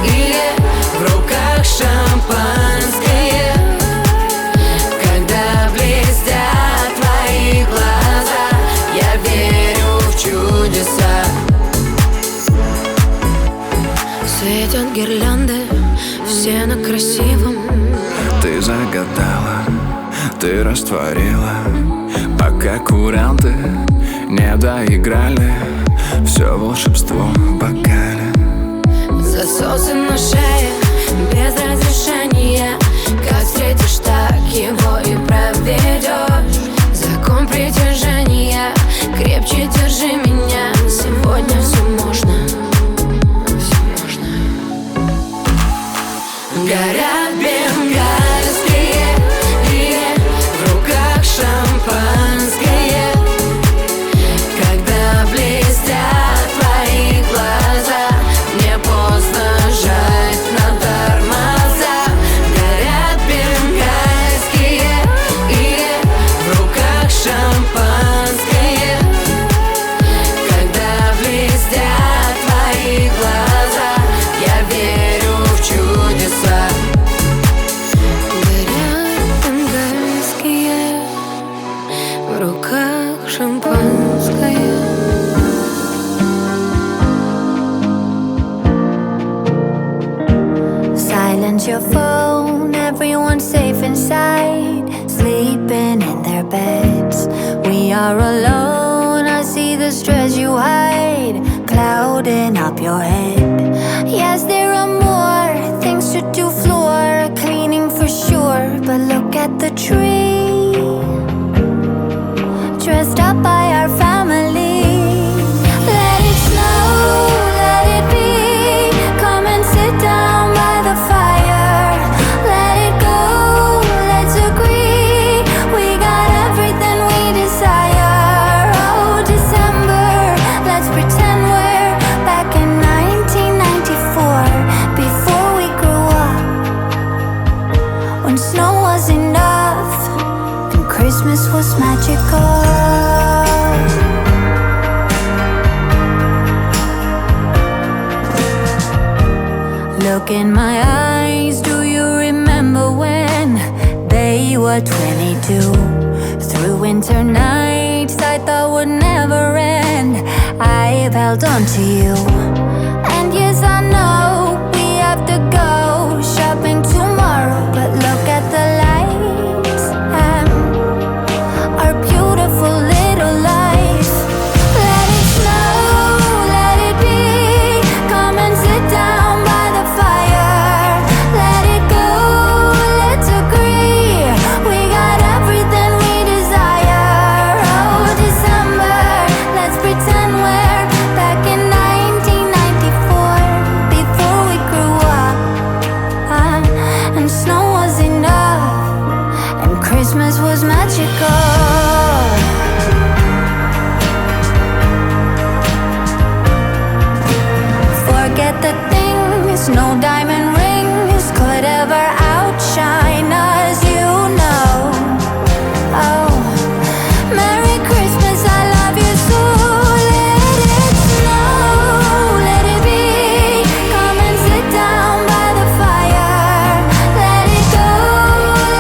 и в руках шампанское. Когда блестят твои глаза, я верю в чудеса. Светят гирлянды, все на красивом.
Ты загадала, ты растворила, пока куранты не доиграли все волшебство в бокале.
Засосы на шее, без разрешения. Как встретишь, так его и проведешь. Закон притяжения, крепче держи меня. Сегодня все можно, все можно. Горят бенгальские и в руках шампанское. Когда блестят твои глаза, не поздно жать на тормоза. Горят бенгальские и в руках шампанское. Когда блестят твои глаза, я верю в чудеса. Горят бенгальские, в руках шампанское.
Silence your phone, everyone's safe inside, sleeping in their beds. We are alone, I see the stress you hide, clouding up your head. Yes, there are more things to do, floor cleaning for sure, but look at the tree, dressed up by our family. Let it snow, let it be, come and sit down by the fire. Let it go, let's agree, we got everything we desire. Oh, December, let's pretend we're back in 1994, before we grew up, when snow was enough and Christmas was magical. Look in my eyes, do you remember when they were 22? Through winter nights I thought would never end, I've held on to you. And yes, I know we have to go shopping tomorrow, but look at the lights and our beautiful little life. Let it snow, let it be, come and sit down
the things no diamond rings could ever outshine us, you know. Oh, Merry Christmas, I love you so. Let it snow, let it be. Come and sit down by the fire. Let it go,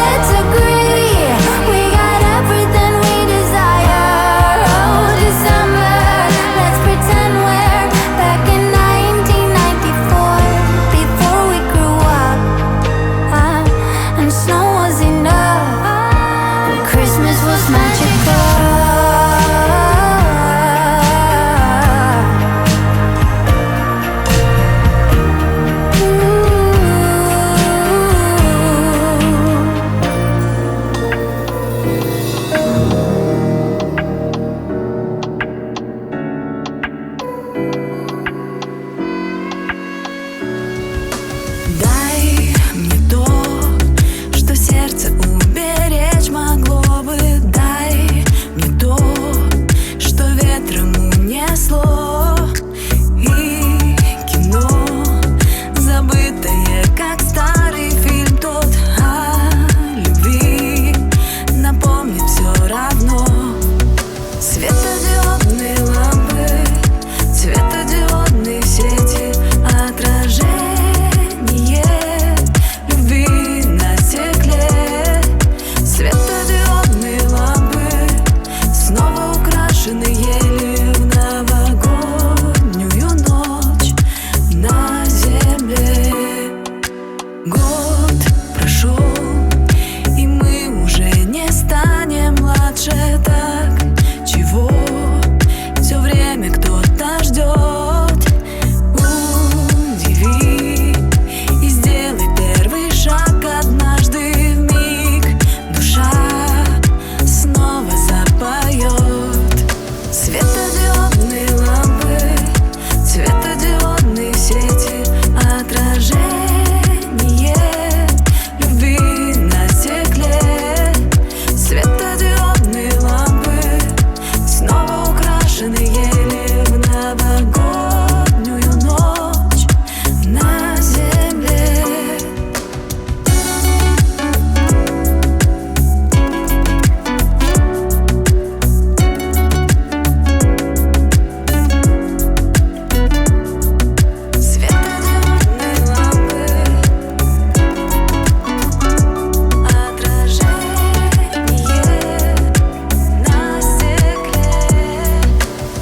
let's agree. We got everything we desire. Oh, December, let's pretend we're back in 1994. Before we grew up, and snow was enough. Christmas was magical.
Дай мне то, что сердце уберечь могло бы. Дай мне то, что ветром унесло. И кино, забытое, как старый фильм тот о любви, напомнит все равно. Светодиодные лампы, светодиодные сети, отражение любви на стекле. Светодиодные лампы снова украшены елью в новогоднюю ночь на земле. Год прошел, и мы уже не станем младше. Так чего все время кто-то ждет? Удиви и сделай первый шаг однажды вмиг. Душа снова запоет. Светодиодные лампы, светодиодные сети, отражение любви на стекле. Светодиодные лампы снова украшены елью в новогоднюю ночь на земле. Светодиодные лампы, отражение на стекле.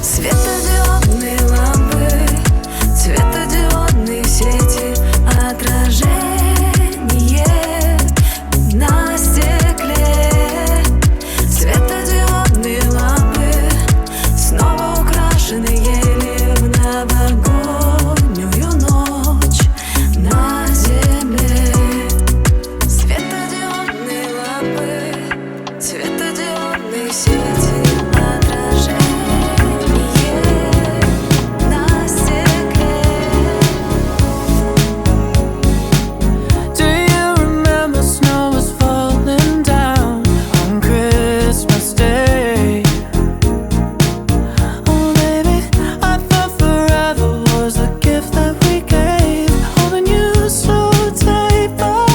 Светодиодные лампы, светодиодные сети, отражение на стекле. Светодиодные лампы снова украшены елью в новогоднюю ночь на земле. Светодиодные лампы, светодиодные сети, отражение на стекле.
Do you remember snow was falling down on Christmas Day? Oh baby, I thought forever was a gift that we gave, holding you so tight by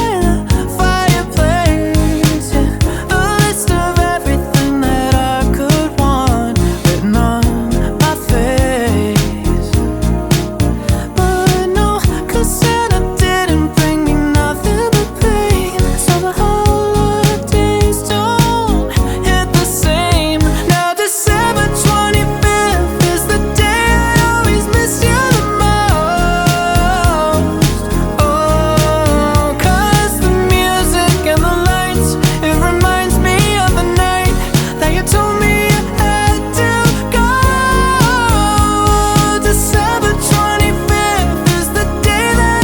the fireplace. Yeah, the list of everything that I could want written on my face. But no, 'cause Santa didn't bring me nothing but pain. So the holidays don't hit the same. Now December 25th is the day I always miss you the most. Oh, 'cause the music and the lights, it reminds me of the night that you told me you had to go. December 25th is the day that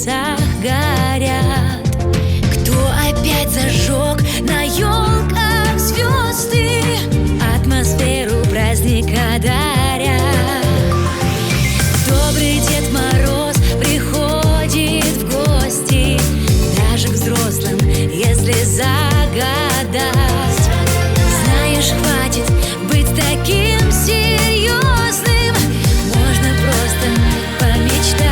небеса горят. Кто опять зажег на елках звезды, атмосферу праздника дарят. Добрый Дед Мороз приходит в гости даже к взрослым, если загадать. Знаешь, хватит быть таким серьезным, можно просто помечтать.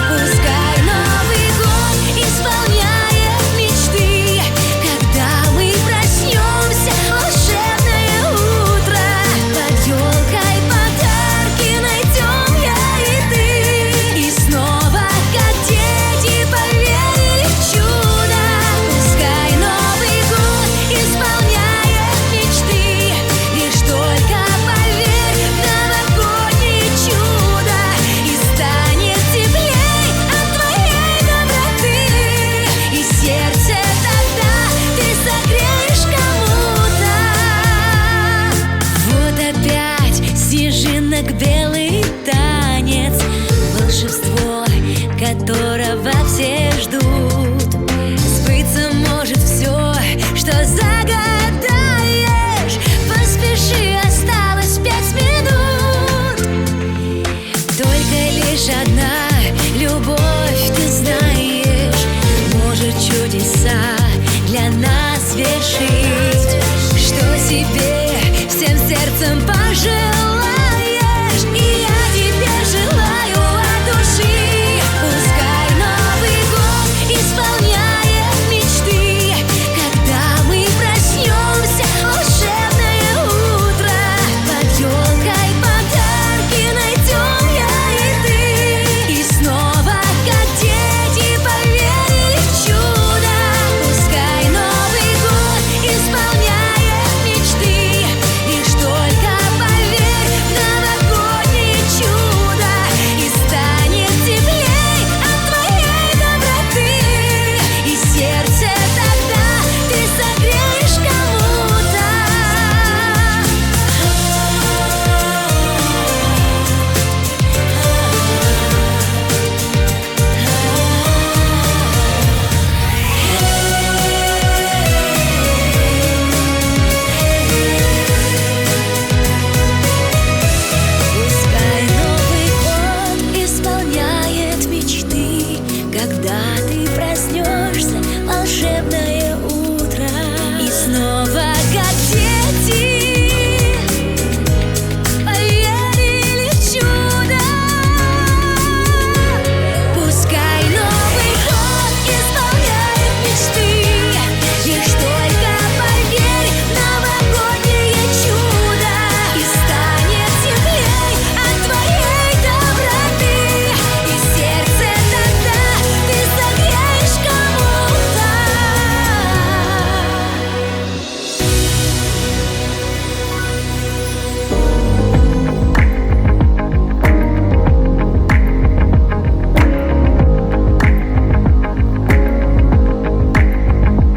Пускай Новый год исполняет мечты, когда мы проснемся, волшебное утро. Под елкой подарки найдем я и ты, и снова, как дети, поверили в чудо. Пускай Новый год исполняет мечты, лишь только поверь в новогоднее чудо, и станет теплей от твоей доброты, и сердце тогда ты согреешь кому-то. Вот опять снежинок белый танец, волшебство, которого все ждут. Сбыться может все, что загадаешь. Поспеши, осталось 5 минут. Только лишь одна любовь, ты знаешь, может чудеса для нас вершить. Что себе всем сердцем пожелаешь, и я тебе желаю от души. Пускай Новый год исполняет мечты, когда мы проснемся, волшебное утро. Под елкой подарки найдем я и ты, и снова, как дети, поверили в чудо. Пускай Новый год исполняет мечты, лишь только поверь в новогоднее чудо, и станет теплей от твоей доброты, и сердце тогда ты согреешь кому-то. Пускай Новый год исполняет мечты, когда ты проснешься, волшебное утро, и снова, как дети, поверили в чудо. Пускай Новый год исполняет мечты, лишь только поверь в новогоднее чудо, и станет теплей от твоей доброты, и сердце тогда ты согреешь кому-то.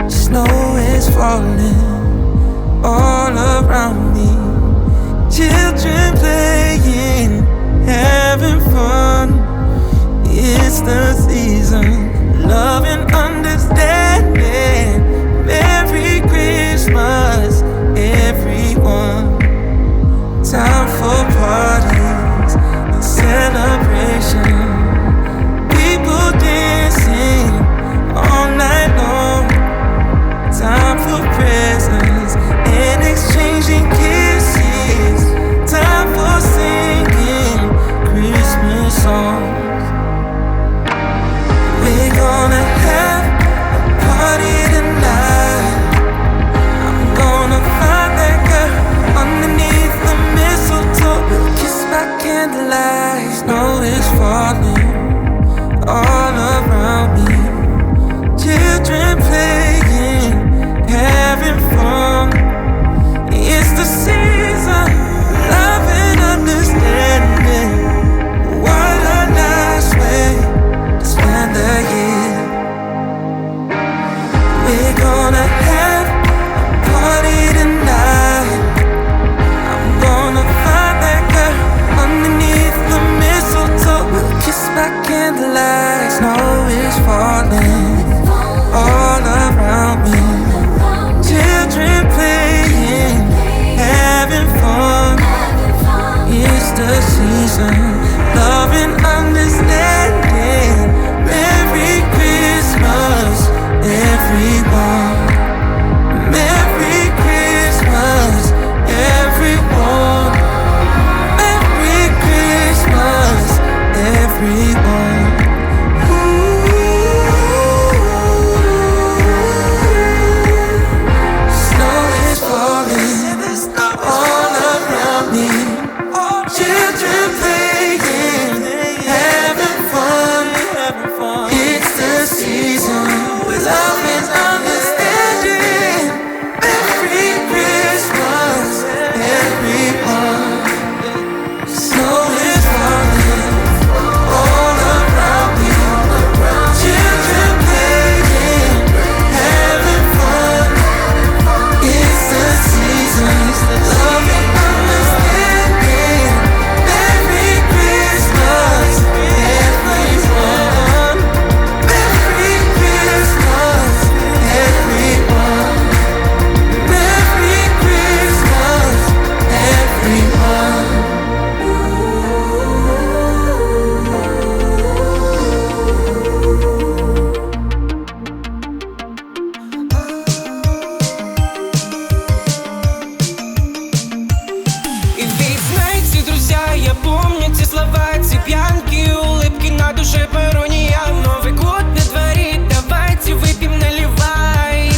Snow is falling all around me. Children playing, having fun. It's the season, love and understanding. Merry Christmas, everyone. Time for parties and celebration. People dancing all night long. Time for presents and exchanging kisses. Time for singing Christmas songs. We're gonna have a party tonight. I'm gonna find that girl underneath the mistletoe. We'll kiss by candlelight. Snow is falling all around me. Children playing, having fun. It's the season, love and understanding. What a nice way to spend the year. We're gonna have a party tonight. I'm gonna find that girl underneath the mistletoe. We'll kiss falling all around me. Children playing, having fun. It's the season, love and understanding. Merry Christmas, everyone. Merry Christmas, everyone. Merry Christmas, everyone. Snow is falling all around me. Children playing, having fun. It's the season, love and understanding. Merry Christmas, everyone. Snow is falling all around me. Children playing, having fun. It's the season, love and understanding. Merry Christmas, everyone. Merry Christmas, everyone. Merry Christmas, everyone.
И ведь знаете, друзья, я помню те слова, те пьянки, улыбки на душе, ирония. Новый год на дворе, давайте выпьем, наливай.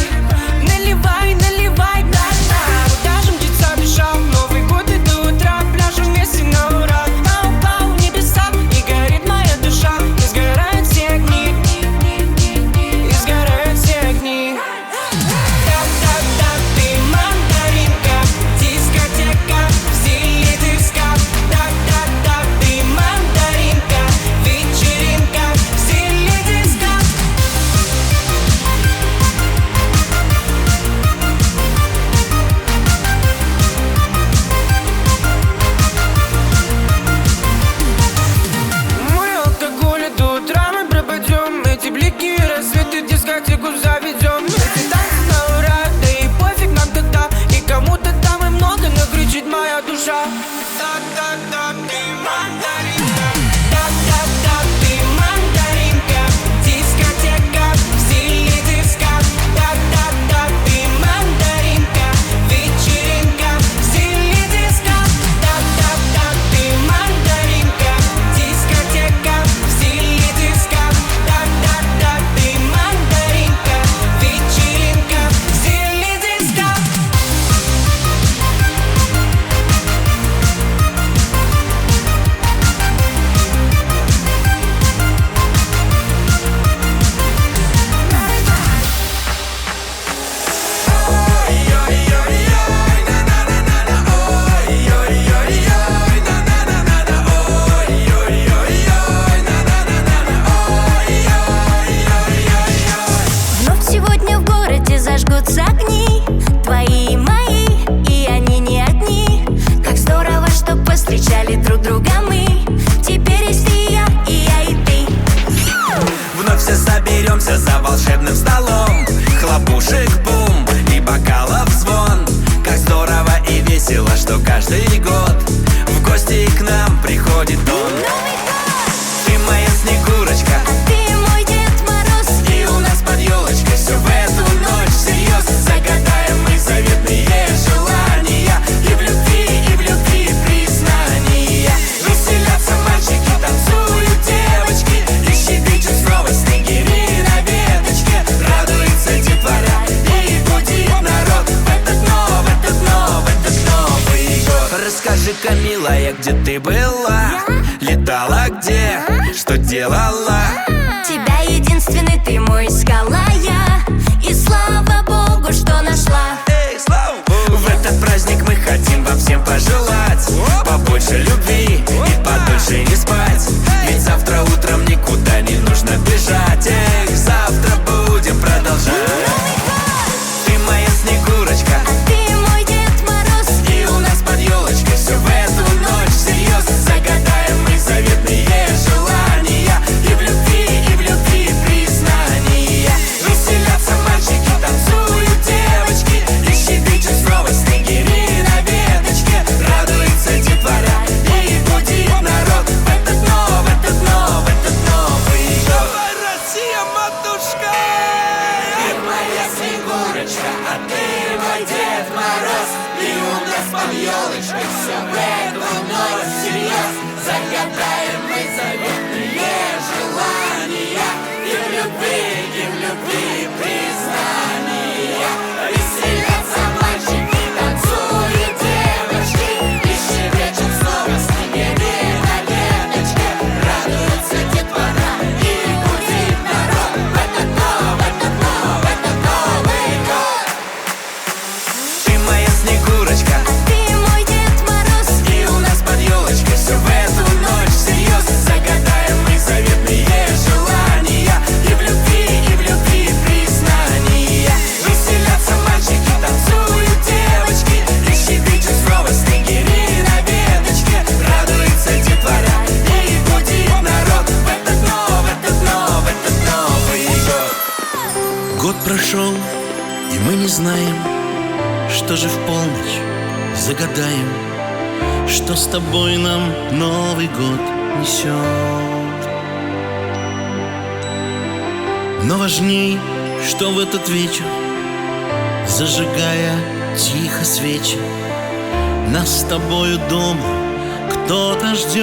Наливай, наливай, да-да. Даже птица бежал, Новый год это утро, пляжем вместе на ура. Пау-пау, небеса, и горит моя душа, и сгорают все огни, и сгорают все огни. Да-да-да, ты мандаринка, дискотека, в стиле диска. Да-да-да, ты мандаринка, вечеринка, в стиле диска. Мой алкоголь до утра мы пропадем. Эти блики, рассветы, дискотеку заведем. Эти танцы на ура, да и пофиг нам тогда. И кому-то там и много, но кричит моя душа. Да-да-да, ты мандаринка. Да-да-да, ты мандаринка, дискотека, в стиле диска. Да-да-да, ты мандаринка, вечеринка, в стиле диска. Да-да-да, ты мандаринка, дискотека, в стиле диска. Да-да-да, ты мандаринка, вечеринка, в стиле диска.
Вновь сегодня в городе зажгутся огни, твои и мои, и они не одни. Как здорово, что повстречали друг друга мы. Теперь есть и я, и ты.
Вновь все соберемся за волшебным столом. Хлопушек бум и бокалов звон. Как здорово и весело, что каждый год в гости к нам приходит он. Ты моя Снегурочка,
Ты мой Дед Мороз,
и у нас под елочкой все в эту ночь всерьез. Загадаем мы заветные желания, и в любви признания. Веселятся мальчики, танцуют девочки, и щебечут снова снегири на веточке. Радуется детвора и будит народ в этот Новый год. Расскажи-ка, милая, где ты была? Летала где? Что делала?
тебя единственный, ты мой искала я. И слава Богу, что нашла.
В этот праздник мы хотим вам всем пожелать побольше любви и подольше не спать. Ведь завтра утром никуда не нужно бежать. Эх, завтра будем продолжать. Ты моя Снегурочка,
Ты мой Дед Мороз,
и у нас под елочкой все в эту ночь всерьез. Загадаем мы заветные желания, и в любви признания.
А ты мой Дед Мороз, и у нас под елочкой все в эту ночь всерьез. Загадаем мы заветные желания, и в любви признания. Веселятся мальчики, танцуют девочки, и щебечут снова снегири на веточке. Радуется детвора и гудит народ в этот Новый год.
Ты моя Снегурочка,
Ты мой Дед Мороз,
и у нас под елочкой все в эту ночь всерьез. Загадаем мы заветные желания, и в любви признания. Веселятся мальчики, танцуют девочки, и щебечут снова снегири на веточке. Радуется детвора и гудит народ в этот Новый год.
Год прошел, и мы не знаем, что же в полночь загадаем, что с тобой нам Новый год несет. Но важней, что в этот вечер, зажигая тихо свечи, нас с тобою дома кто-то ждет.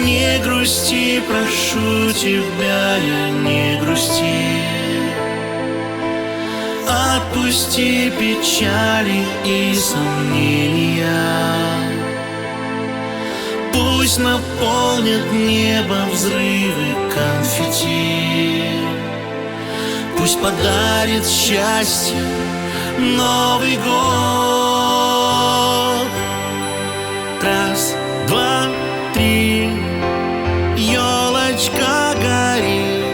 Не грусти, прошу тебя, не грусти. Отпусти печали и сомнения. Пусть наполнят небо взрывы конфетти. Пусть подарит счастье Новый год. Раз, два, три, елочка горит,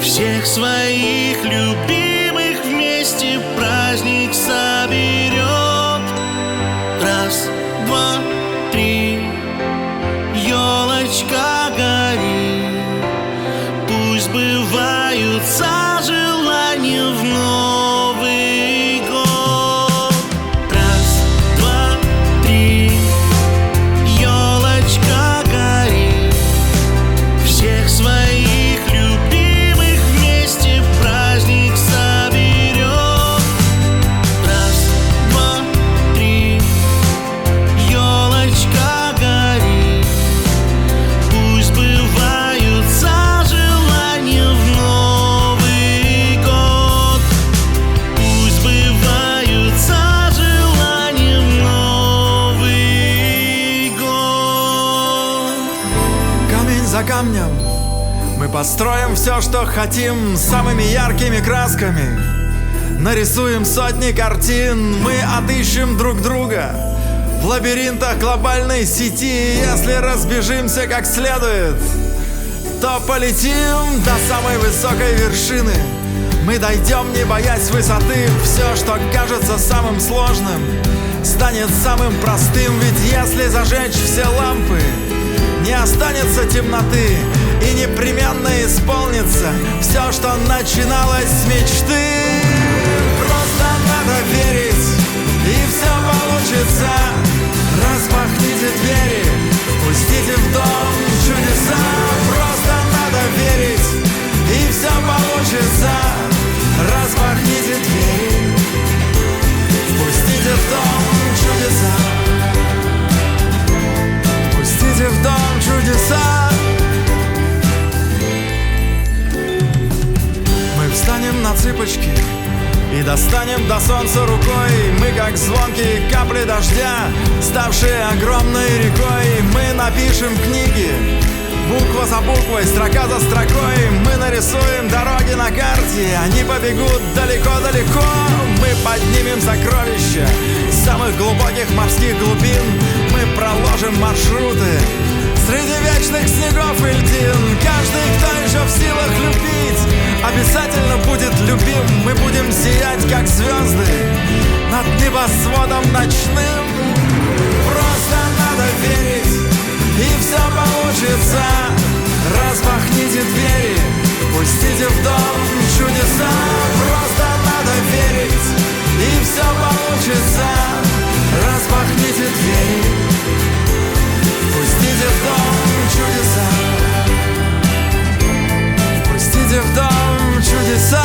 всех своих любимых вместе праздник соберет. Раз, два, три, елочка горит, пусть сбываются желания в Новый год. Раз, два, три, елочка горит, всех своих любимых вместе праздник соберет. Раз, два, три, елочка горит, пусть сбываются желания в Новый год. Пусть сбываются желания в Новый год.
Камень за камнем мы построим все, что хотим, самыми яркими красками. Нарисуем сотни картин, мы отыщем друг друга в лабиринтах глобальной сети. Если разбежимся как следует, то полетим до самой высокой вершины. Мы дойдем, не боясь высоты. Все, что кажется самым сложным, станет самым простым. Ведь если зажечь все лампы, не останется темноты, и непременно исполнится все, что начиналось с мечты. Просто надо верить, и все получится. Распахните двери, пустите в дом чудеса. Просто надо верить, и все получится. Распахните двери, впустите в дом чудеса. Впустите в дом чудеса. Мы встанем на цыпочки и достанем до солнца рукой. Мы как звонкие капли дождя, ставшие огромной рекой. Мы напишем книги, буква за буквой, строка за строкой. Мы нарисуем дороги на карте, они побегут далеко-далеко. Мы поднимем сокровища с самых глубоких морских глубин. Мы проложим маршруты среди вечных снегов и льдин. Каждый, кто еще в силах любить, обязательно будет любим. Мы будем сиять, как звезды, над небосводом ночным. Просто надо верить, и все получится. Распахните двери, пустите в дом чудеса. Просто надо верить, и все получится. Распахните двери, пустите в дом чудеса. Пустите в дом чудеса.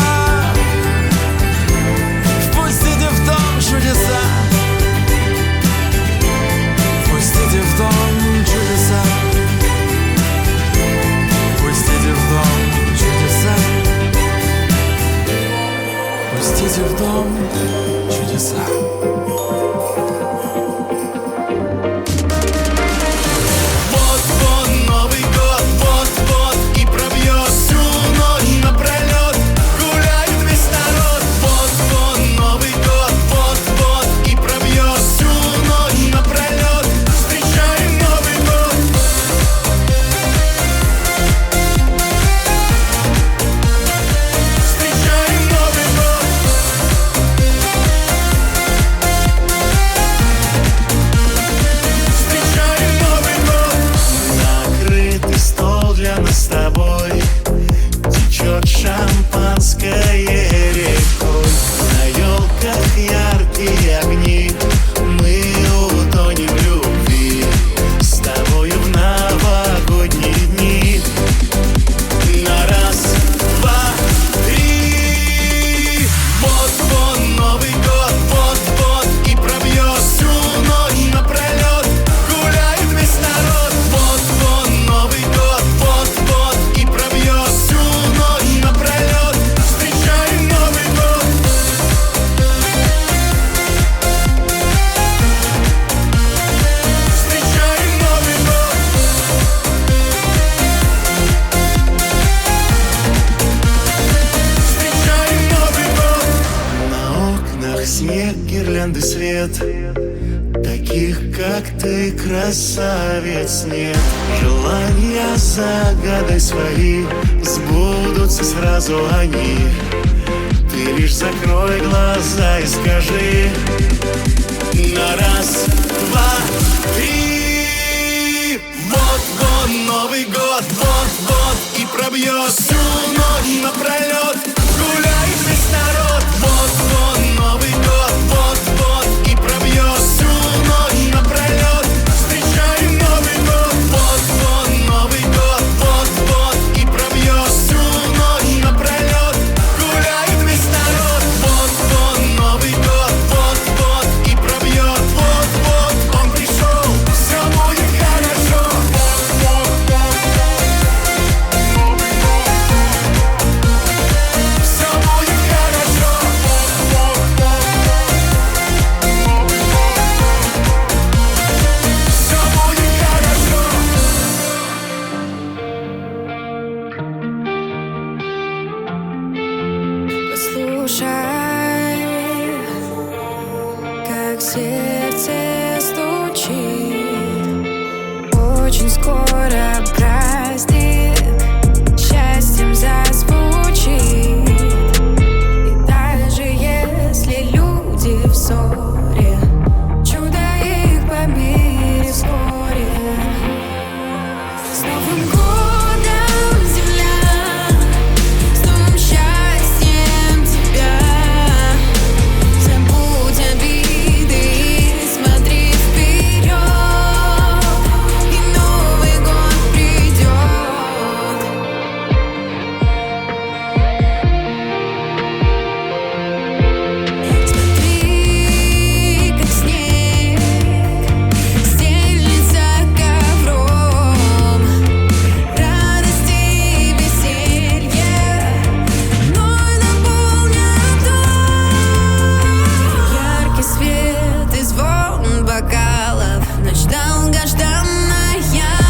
свет. Таких, как ты, красавиц нет. Желания, загадай свои, сбудутся сразу они. Ты лишь закрой глаза и скажи на раз, два, три. Вот-вот Новый год, вот-вот и пробьет всю ночь напролет, гуляет весь народ. Вот-вот Новый год, вот-вот и пробьет всю ночь напролет, встречаем Новый год. Вот-вот Новый год, вот-вот и пробьет всю ночь напролет, гуляет весь народ. Вот-вот Новый год, вот-вот и пробьет, вот-вот он пришел, все будет хорошо. Все будет хорошо. Все будет хорошо.
Послушай, как сердце стучит. Очень скоро праздник счастьем зазвучит. И даже если люди в ссоре, чудо их помирит вскоре. С Новым годом, земля! С новым счастьем тебя! Забудь обиды и смотри вперед, и Новый год придет. Смотри, как снег стелится ковром, радости и веселья вновь наполнят дом. Яркий свет и звон бокалов, ночь долгожданная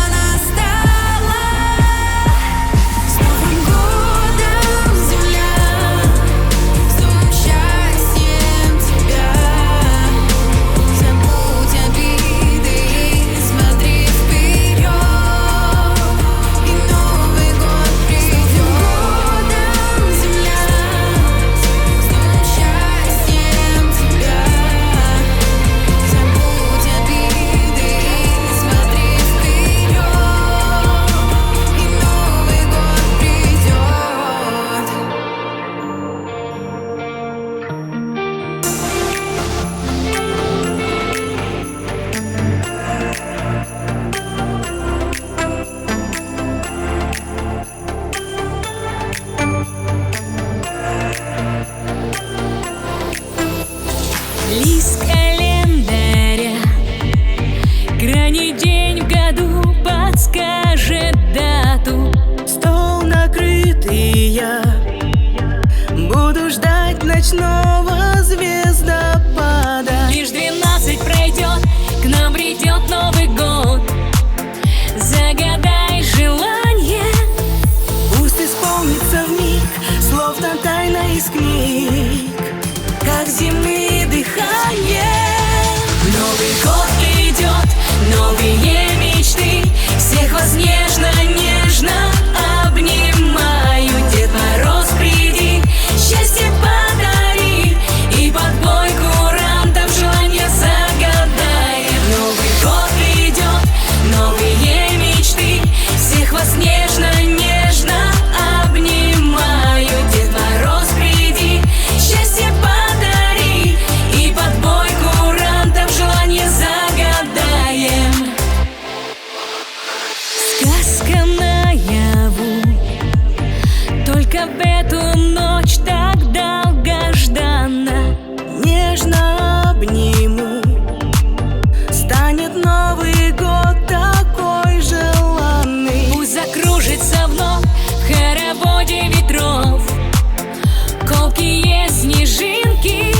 настала. С Новым годом, земля! С новым счастьем тебя! Забудь обиды и смотри вперед, и Новый год придет. С Новым годом, земля! С новым счастьем тебя! Забудь обиды и смотри вперед, и Новый год
Лист календаря, крайний день в году подскажет дату.
Стол накрыт, и я буду ждать ночного звездопада.
Лишь 12 пройдет, к нам придет Новый год. Загадай желание,
Пусть исполнится вмиг, словно тайна из книг, как зимнее дыхание.
Новый год идет, новые мечты, всех вас нежно-нежно обнимаю. Дед Мороз, приди, счастье подари, и под бой курантов желание загадаем. Новый год идет, новые мечты, всех вас нежно-нежно обнимаю. Дед Мороз, приди, счастье подари, и под бой курантов желание загадаем. Сказка наяву, только в эту ночь так долгожданно.
Нежно обниму, станет Новый год такой желанный.
Пусть закружится вновь в хороводе ветров колкие снежинки,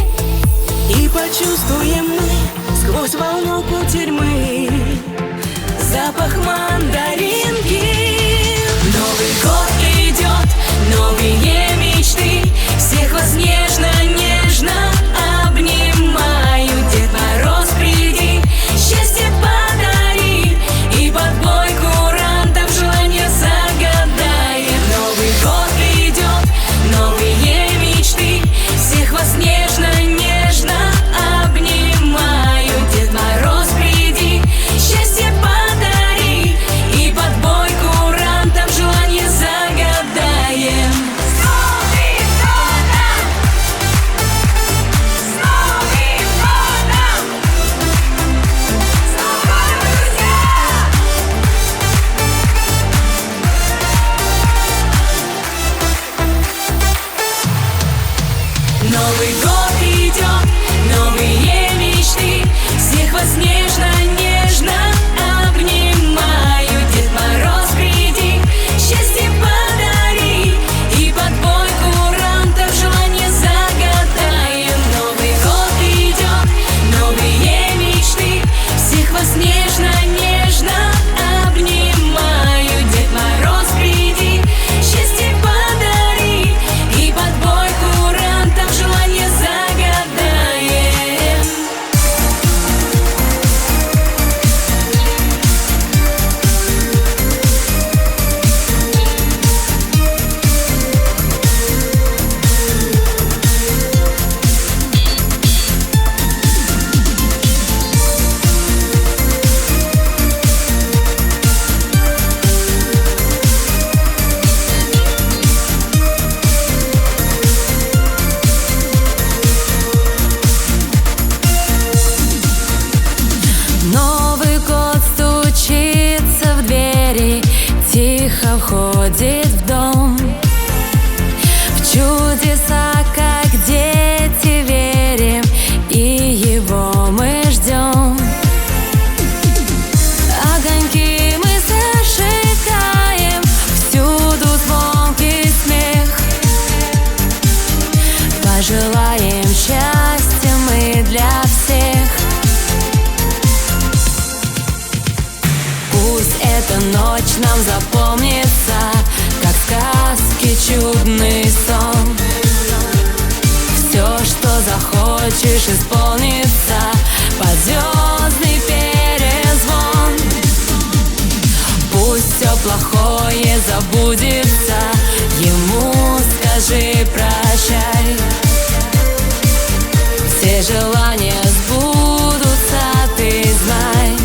И почувствуем мы сквозь волну кутерьмы запах мандаринки.
Новый год идет, новые мечты, всех вас нежно-нежно обнимаю. Дед Мороз,
приходит в дом. В чудеса, как дети, верим, и его мы ждем. Огоньки мы зажигаем, всюду звонкий смех. Пожелаем счастья мы для всех. Пусть эта ночь нам запомнится, как в сказке чудный сон. Все, что захочешь, исполнится под звездный перезвон. Пусть все плохое забудется, ему скажи прощай. Все желания сбудутся, ты знай.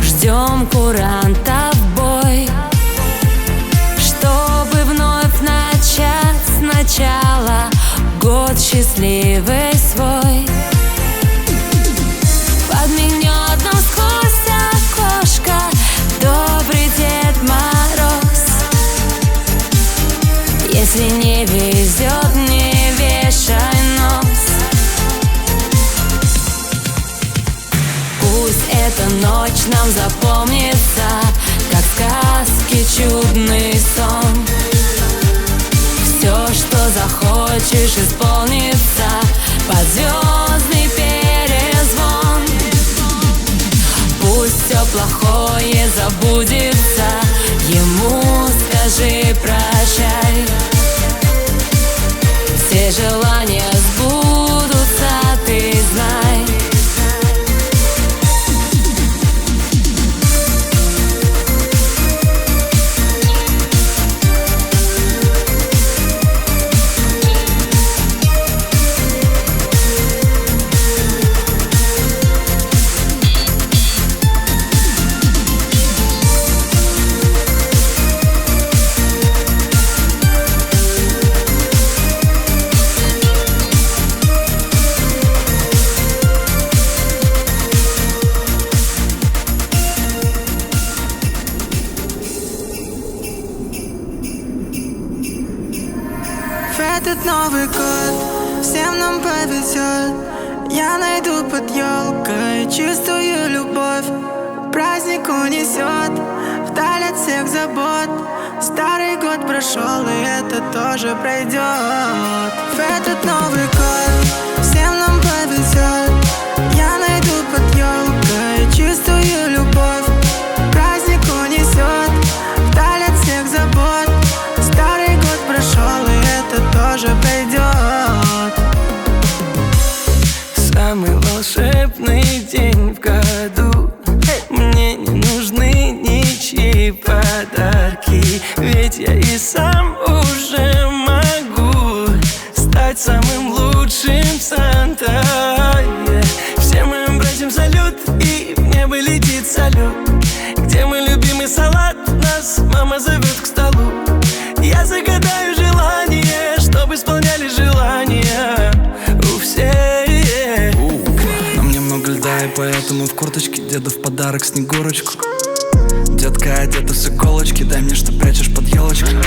Ждем куранта в бой, чтобы вновь начать сначала год счастливый свой. Подмигнет нам сквозь окошко добрый Дед Мороз. Если не везет, не вешай нос. Пусть эта ночь нам запомнится, как в сказке чудный сон. Все, что захочешь, исполнится под звездный перезвон. Пусть все плохое забудется, ему скажи прощай. Все желания сбудутся, ты знай.
Этот Новый год всем нам повезет. Я найду под елкой чистую любовь. Праздник унесет вдаль от всех забот. Старый год прошел, и это тоже пройдет. В этот Новый год всем нам повезет. Я найду под елкой чистую любовь. Праздник унесет вдаль от всех забот. Старый год прошел, и это тоже пройдет.
Самый волшебный день в году. Мне не нужны ничьи подарки, ведь я и сам уже могу стать самым лучшим Санта. Всем моим братьям салют, и в небо летит салют. Где мой любимый салат? Нас мама зовет к столу. Я загадаю желание, чтобы исполняли желания у всех.
На мне много льда, и поэтому в курточке деду в подарок снегурочку. Детка одета с иголочки, дай мне, что прячешь под елочкой.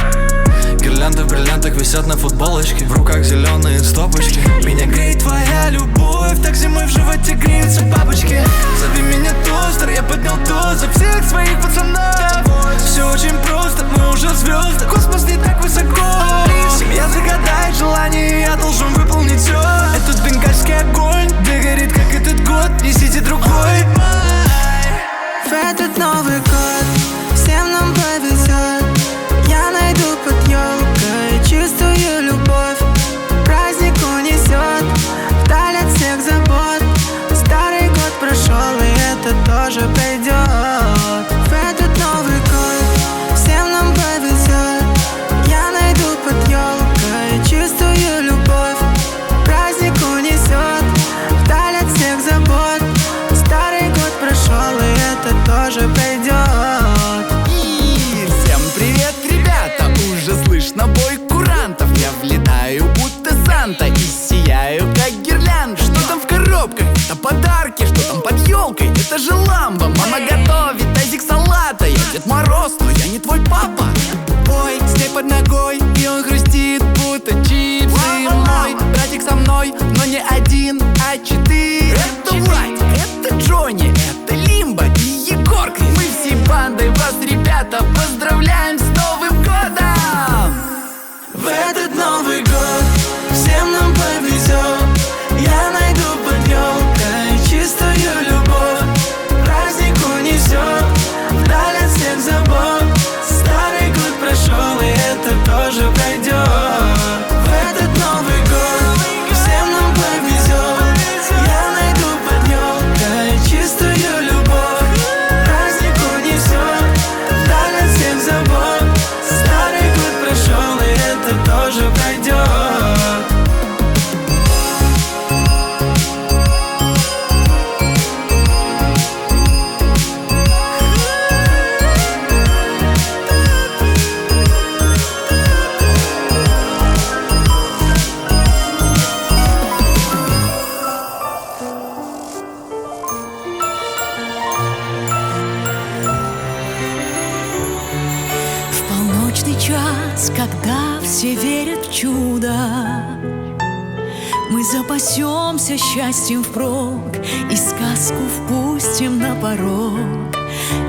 Гирлянды в бриллиантах висят на футболочке, в руках зеленые стопочки. Меня греет твоя любовь, так зимой в животе греются бабочки. Зови меня тостер, я поднял тост за всех своих пацанов. Все очень просто, мы уже звезды, космос не так высоко. Семья загадает желание, я должен выполнить все. Этот бенгальский огонь, да горит, как этот год, несите другой.
В этот Новый год всем нам повезет. Я найду под елкой чистую любовь. Праздник унесет
елкой, это же ламба. Мама готовит тазик салата. Я Дед Мороз, но я не твой папа. Ой, снег под ногой, и он хрустит, будто чипсы. Мой братик со мной, но не один, а 4. Это Владик, это Джонни, это Лимба и Егорка. Мы всей бандой вас, ребята, поздравляем с Новым годом!
В этот Новый год всем нам повезет. Я найду под елкой чистую любовь. Праздник унесет вдаль от всех забот. Старый год прошел, и это тоже пройдет. В этот Новый год всем нам повезет. Я найду под елкой чистую любовь. Праздник унесет вдаль от всех забот. Старый год прошел, и это тоже пройдет.
В полночный час, когда все верят в чудо, мы запасемся счастьем впрок и сказку впустим на порог.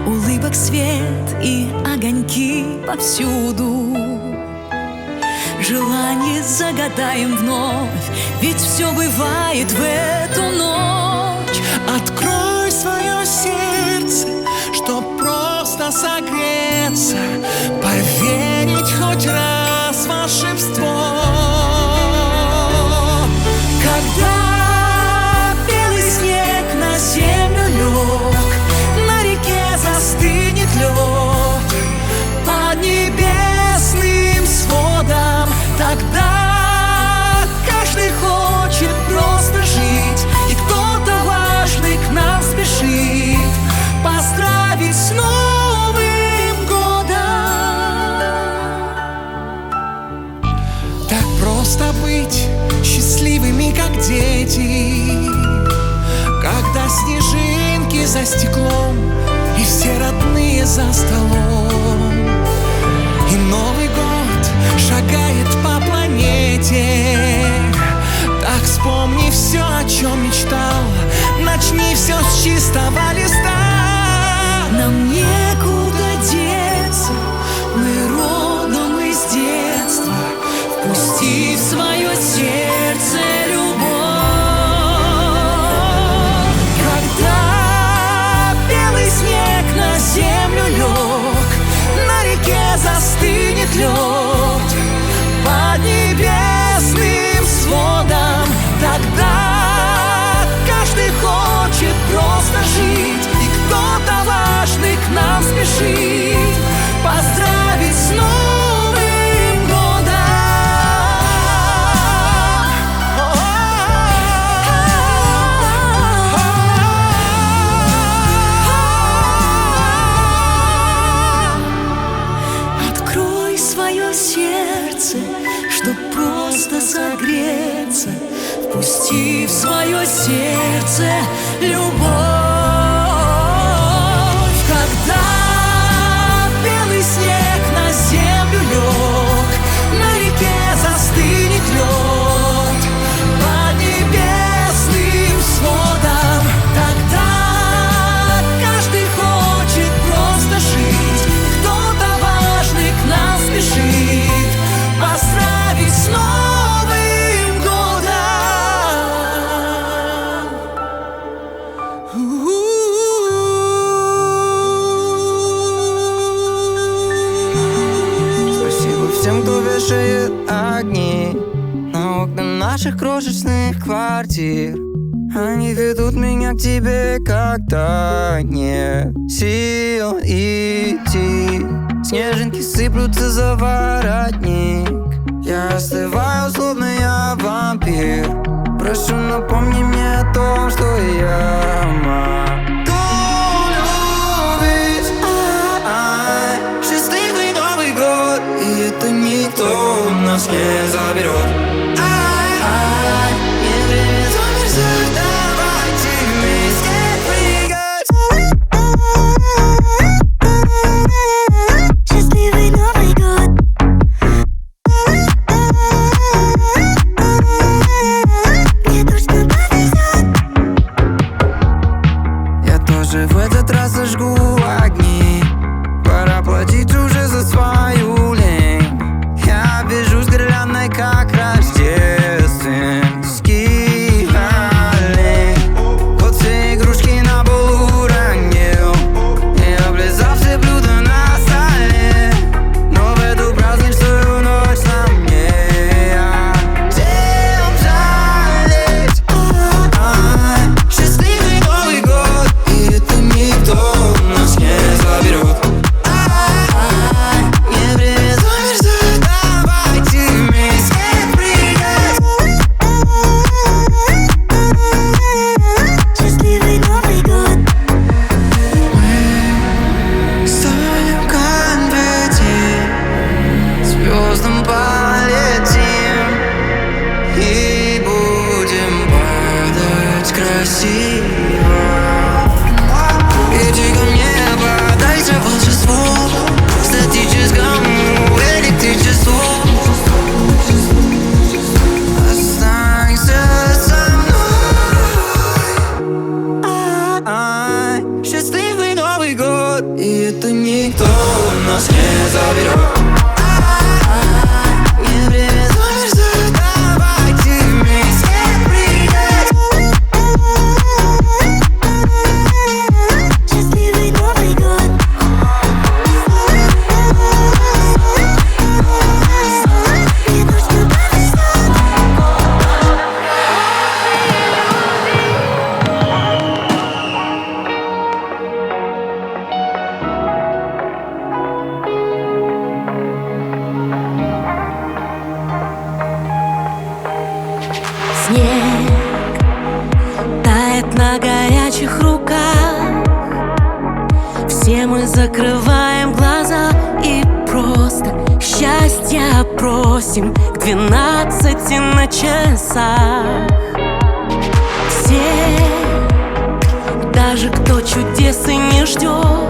Улыбок свет и огоньки повсюду. Желание загадаем вновь, ведь все бывает в эту ночь.
Открой свое сердце, чтоб просто согреться, поверить хоть раз в волшебство.
Когда белый снег на землю лег, на реке застынет лед под небесным сводом, тогда каждый хочет просто жить, и кто-то важный к нам спешит поздравить с Новым годом.
Так просто быть счастливыми, как дети, когда снежинки за стеклом и все родные за столом. И Новый год шагает по планете. Так вспомни все, о чем мечтал, начни все с чистого листа.
Нам некуда деться, мы родом из детства. Впусти в свое сердце любовь. Когда белый снег на землю лег, на реке застынет лед под небесным сводом, тогда каждый хочет просто жить, и кто-то важный к нам спешит поздравить с Новым годом. Открой свое сердце, чтоб просто согреться, впусти в свое сердце любовь. Когда белый снег на землю лег, на реке застынет лед под небесным сводом, тогда каждый хочет просто жить, кто-то важный к нам спешит поздравить с Новым годом.
Спасибо всем, кто вешает огни на окна наших крошечных квартир. Они ведут меня к тебе, когда нет сил идти. Снежинки сыплются за воротник. Я остываю, словно я вампир. Прошу, напомни мне о том, что я могу любить. Счастливый Новый год, и это никто у нас не заберет. Не время замерзать, давайте вместе прыгать. красиво. Иди ко мне, поддайся волшебству, статическому электричеству. Останься со мной. Счастливый Новый год, и это никто нас не заберет.
Снег тает на горячих руках. Все мы закрываем глаза и просто счастья просим к 12 на часах. Все, даже кто чудес и не ждет,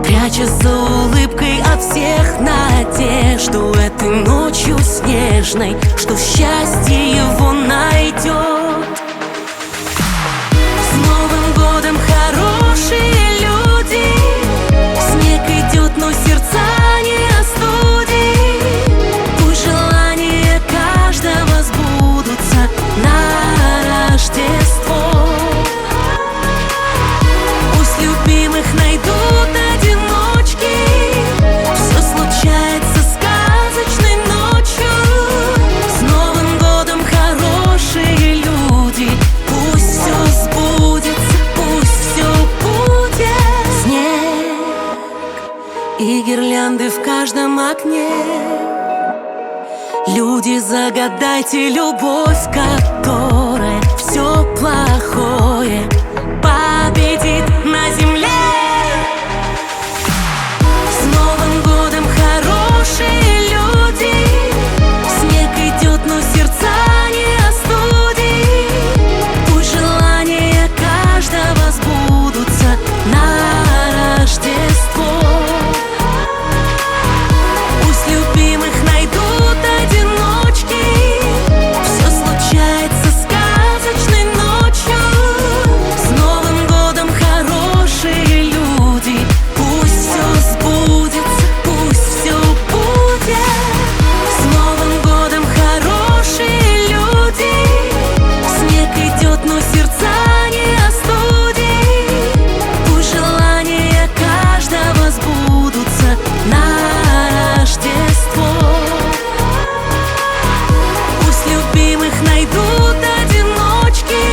пряча за улыбкой от всех надежду этой ночью снежной, что счастье его найдет. С Новым годом, хорошие люди! Снег идет, но сердца не остудит. Пусть желания каждого сбудутся на Рождество. Пусть любимых найдут одиночки. Все случается сказочной ночью. С Новым годом, хорошие люди! Пусть все сбудется, пусть все будет. Снег и гирлянды в каждом окне. Люди, загадайте любовь, которая все плохое победит на земле. С Новым годом, хорошие люди! Снег идет, но сердца не остудит. Пусть желания каждого сбудутся на Рождество. Пусть любимых найдут одиночки. Все случается сказочной ночью. С Новым годом, хорошие люди! Пусть все сбудется, пусть все будет. С Новым годом, хорошие люди! Снег идет, но сердца не остудит. Пусть желания каждого сбудутся на Рождество. Пусть любимых найдут одиночки.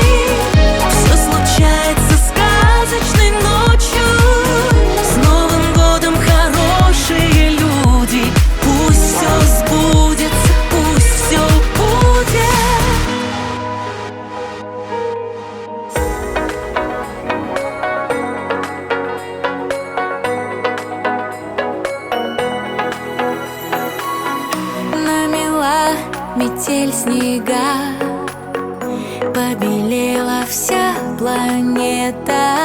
Все случается сказочной ночью. С Новым годом, хорошие люди! Пусть все сбудется, пусть все будет.
Намела метель снега, побелела вся планета.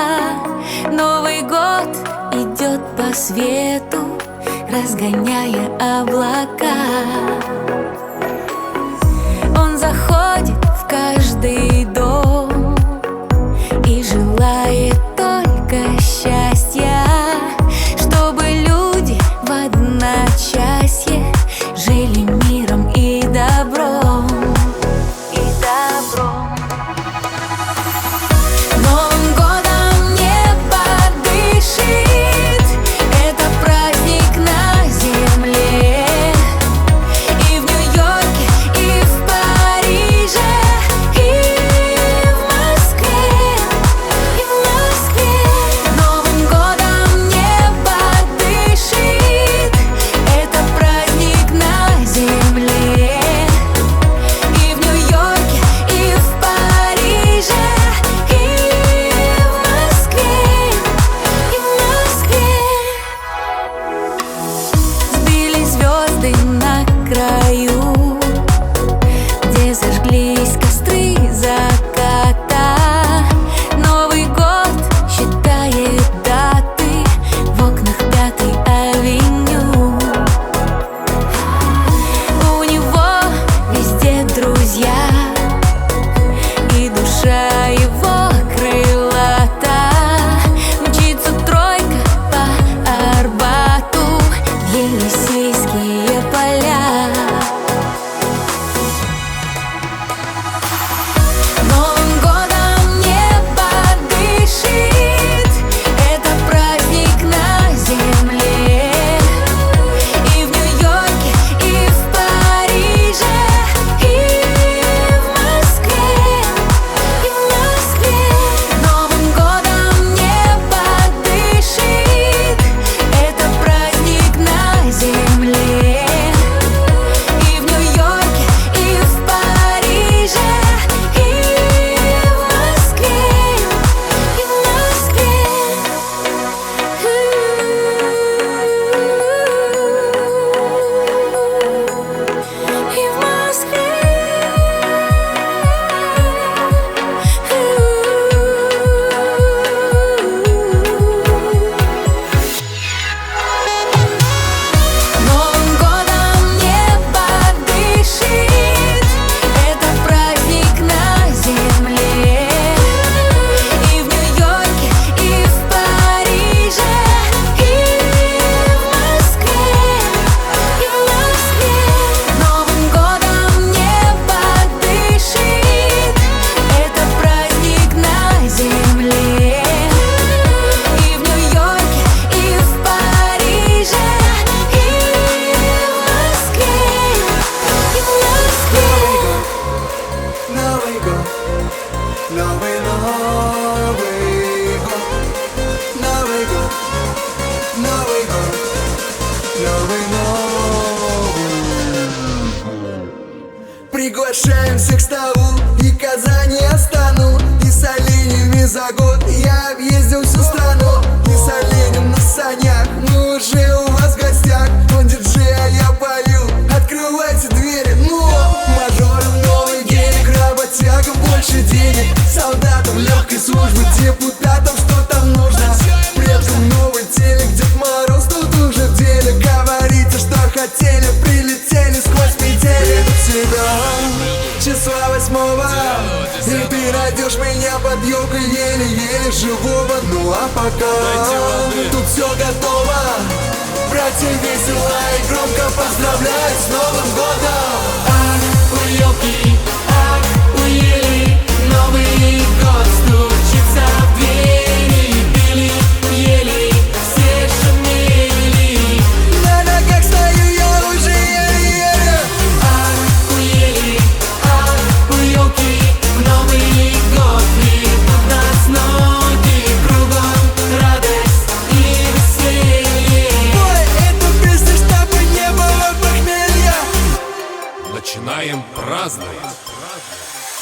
Новый год идет по свету, разгоняя облака. Он заходит в каждый дом и желает только счастья, чтобы люди в одночасье жили миром и добром. Новым годом небо дышит, это праздник на земле. И
Приглашаем всех к столу, и Казани я стану. И с оленями за год я объездил всю страну. И с оленем на санях мы уже у вас в гостях. Он диджей, а я пою, открывайте двери. Но мажорам новый гелик, работягам больше денег, солдатам легкой службы, депутатам что там нужно. Предкам новый телек, Дед Мороз тут уже в деле. Говорите, что хотели, прилетели сквозь метели. Приду к тебе числа 8-го, и ты найдешь меня под елкой еле-еле живого. Ну а пока тут все готово, братья весело и громко поздравляют с Новым годом. Ах, у елки, ах, у ели, Новый год стучится в двери. Пили, ели, все шумели. На ногах стою я уже еле-еле. Ах, у ели, ах, у елки, Новый год. И тут нас ноги кругом, радость и веселье. Ой, эту песню, чтобы не было похмелья.
Начинаем праздновать.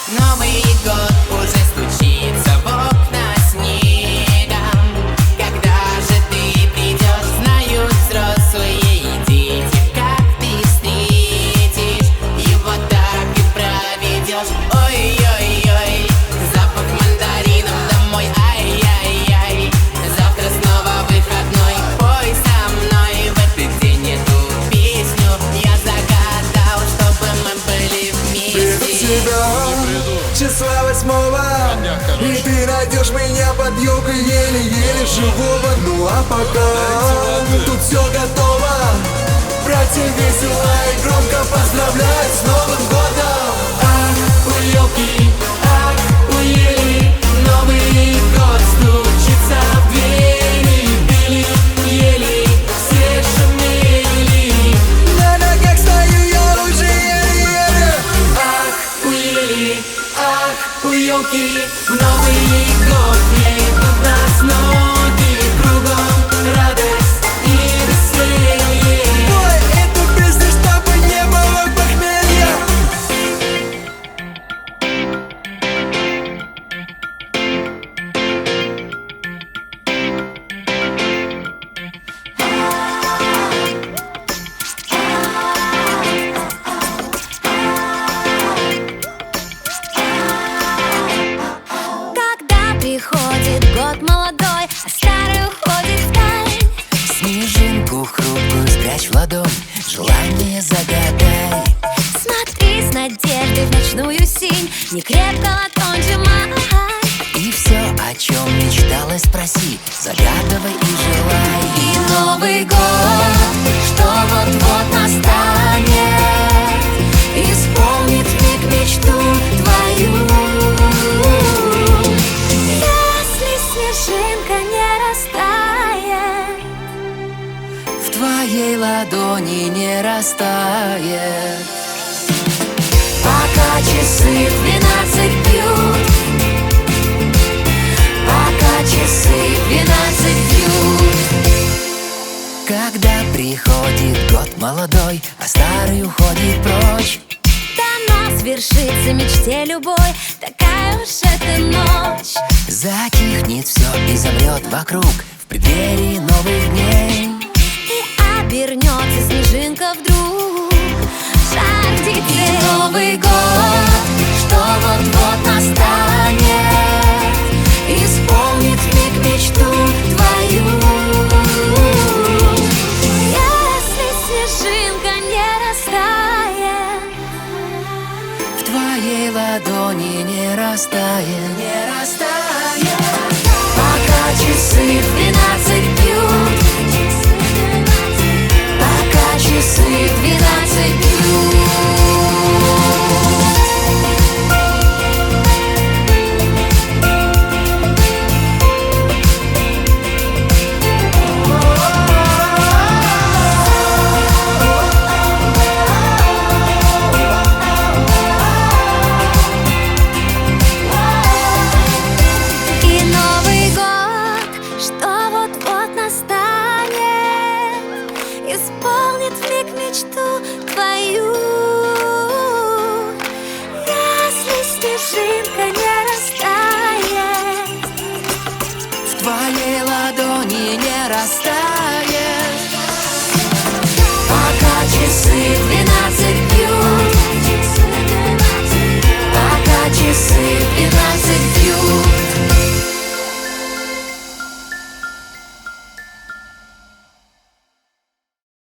Новый год уже стучится в окна снегом. Когда же ты придешь, знают взрослые и дети. Как ты встретишь, его так и проведешь. Ой-ой-ой, запах мандаринов домой. Ай-яй-яй, завтра снова выходной. Пой со мной в этот день эту песню. Я загадал, чтобы мы были вместе.
Числа 8-го, и ты найдешь меня под елкой еле-еле живого. Ну а пока тут все готово, братья весело и громко поздравляют с Новым годом. Ах, у елки, ах, у ели, Новый год стучится в двери. Пили, ели, все шумели. На ногах стою я уже еле-еле. Ах, у ели, ах, у елки, Новый год. И тут нас ноги кругом, радость и веселье. Ой, эту песню, чтобы не было похмелья.
Когда приходит год молодой, а старый уходит вдаль.
Снежинку хрупкую спрячь в ладонь, желание загадай.
Смотри с надеждой в ночную синь, не крепко ладонь сжимай.
И все, о чем мечтала, спроси, загадывай и желай.
И Новый год, что вот-вот настанет, исполнит миг мечту твою. Если снежинка не растает,
В твоей ладони не растает.
пока часы 12 бьют, пока часы 12 бьют.
Когда приходит год молодой, а старый уходит прочь.
Дано свершится мечте любой, такая уж эта ночь.
Затихнет все и замрет вокруг в преддверии новых дней.
И обернется снежинка вдруг шар птицей. Новый год, что вот-вот настанет, исполнит миг мечту твою. Если снежинка не растает,
В твоей ладони не растает, не растает.
пока часы 12 бьют, пока часы 12 бьют. И Новый год, что вот-вот настанет, исполнит вмиг мечту твою.
растаешь. Пока часы 12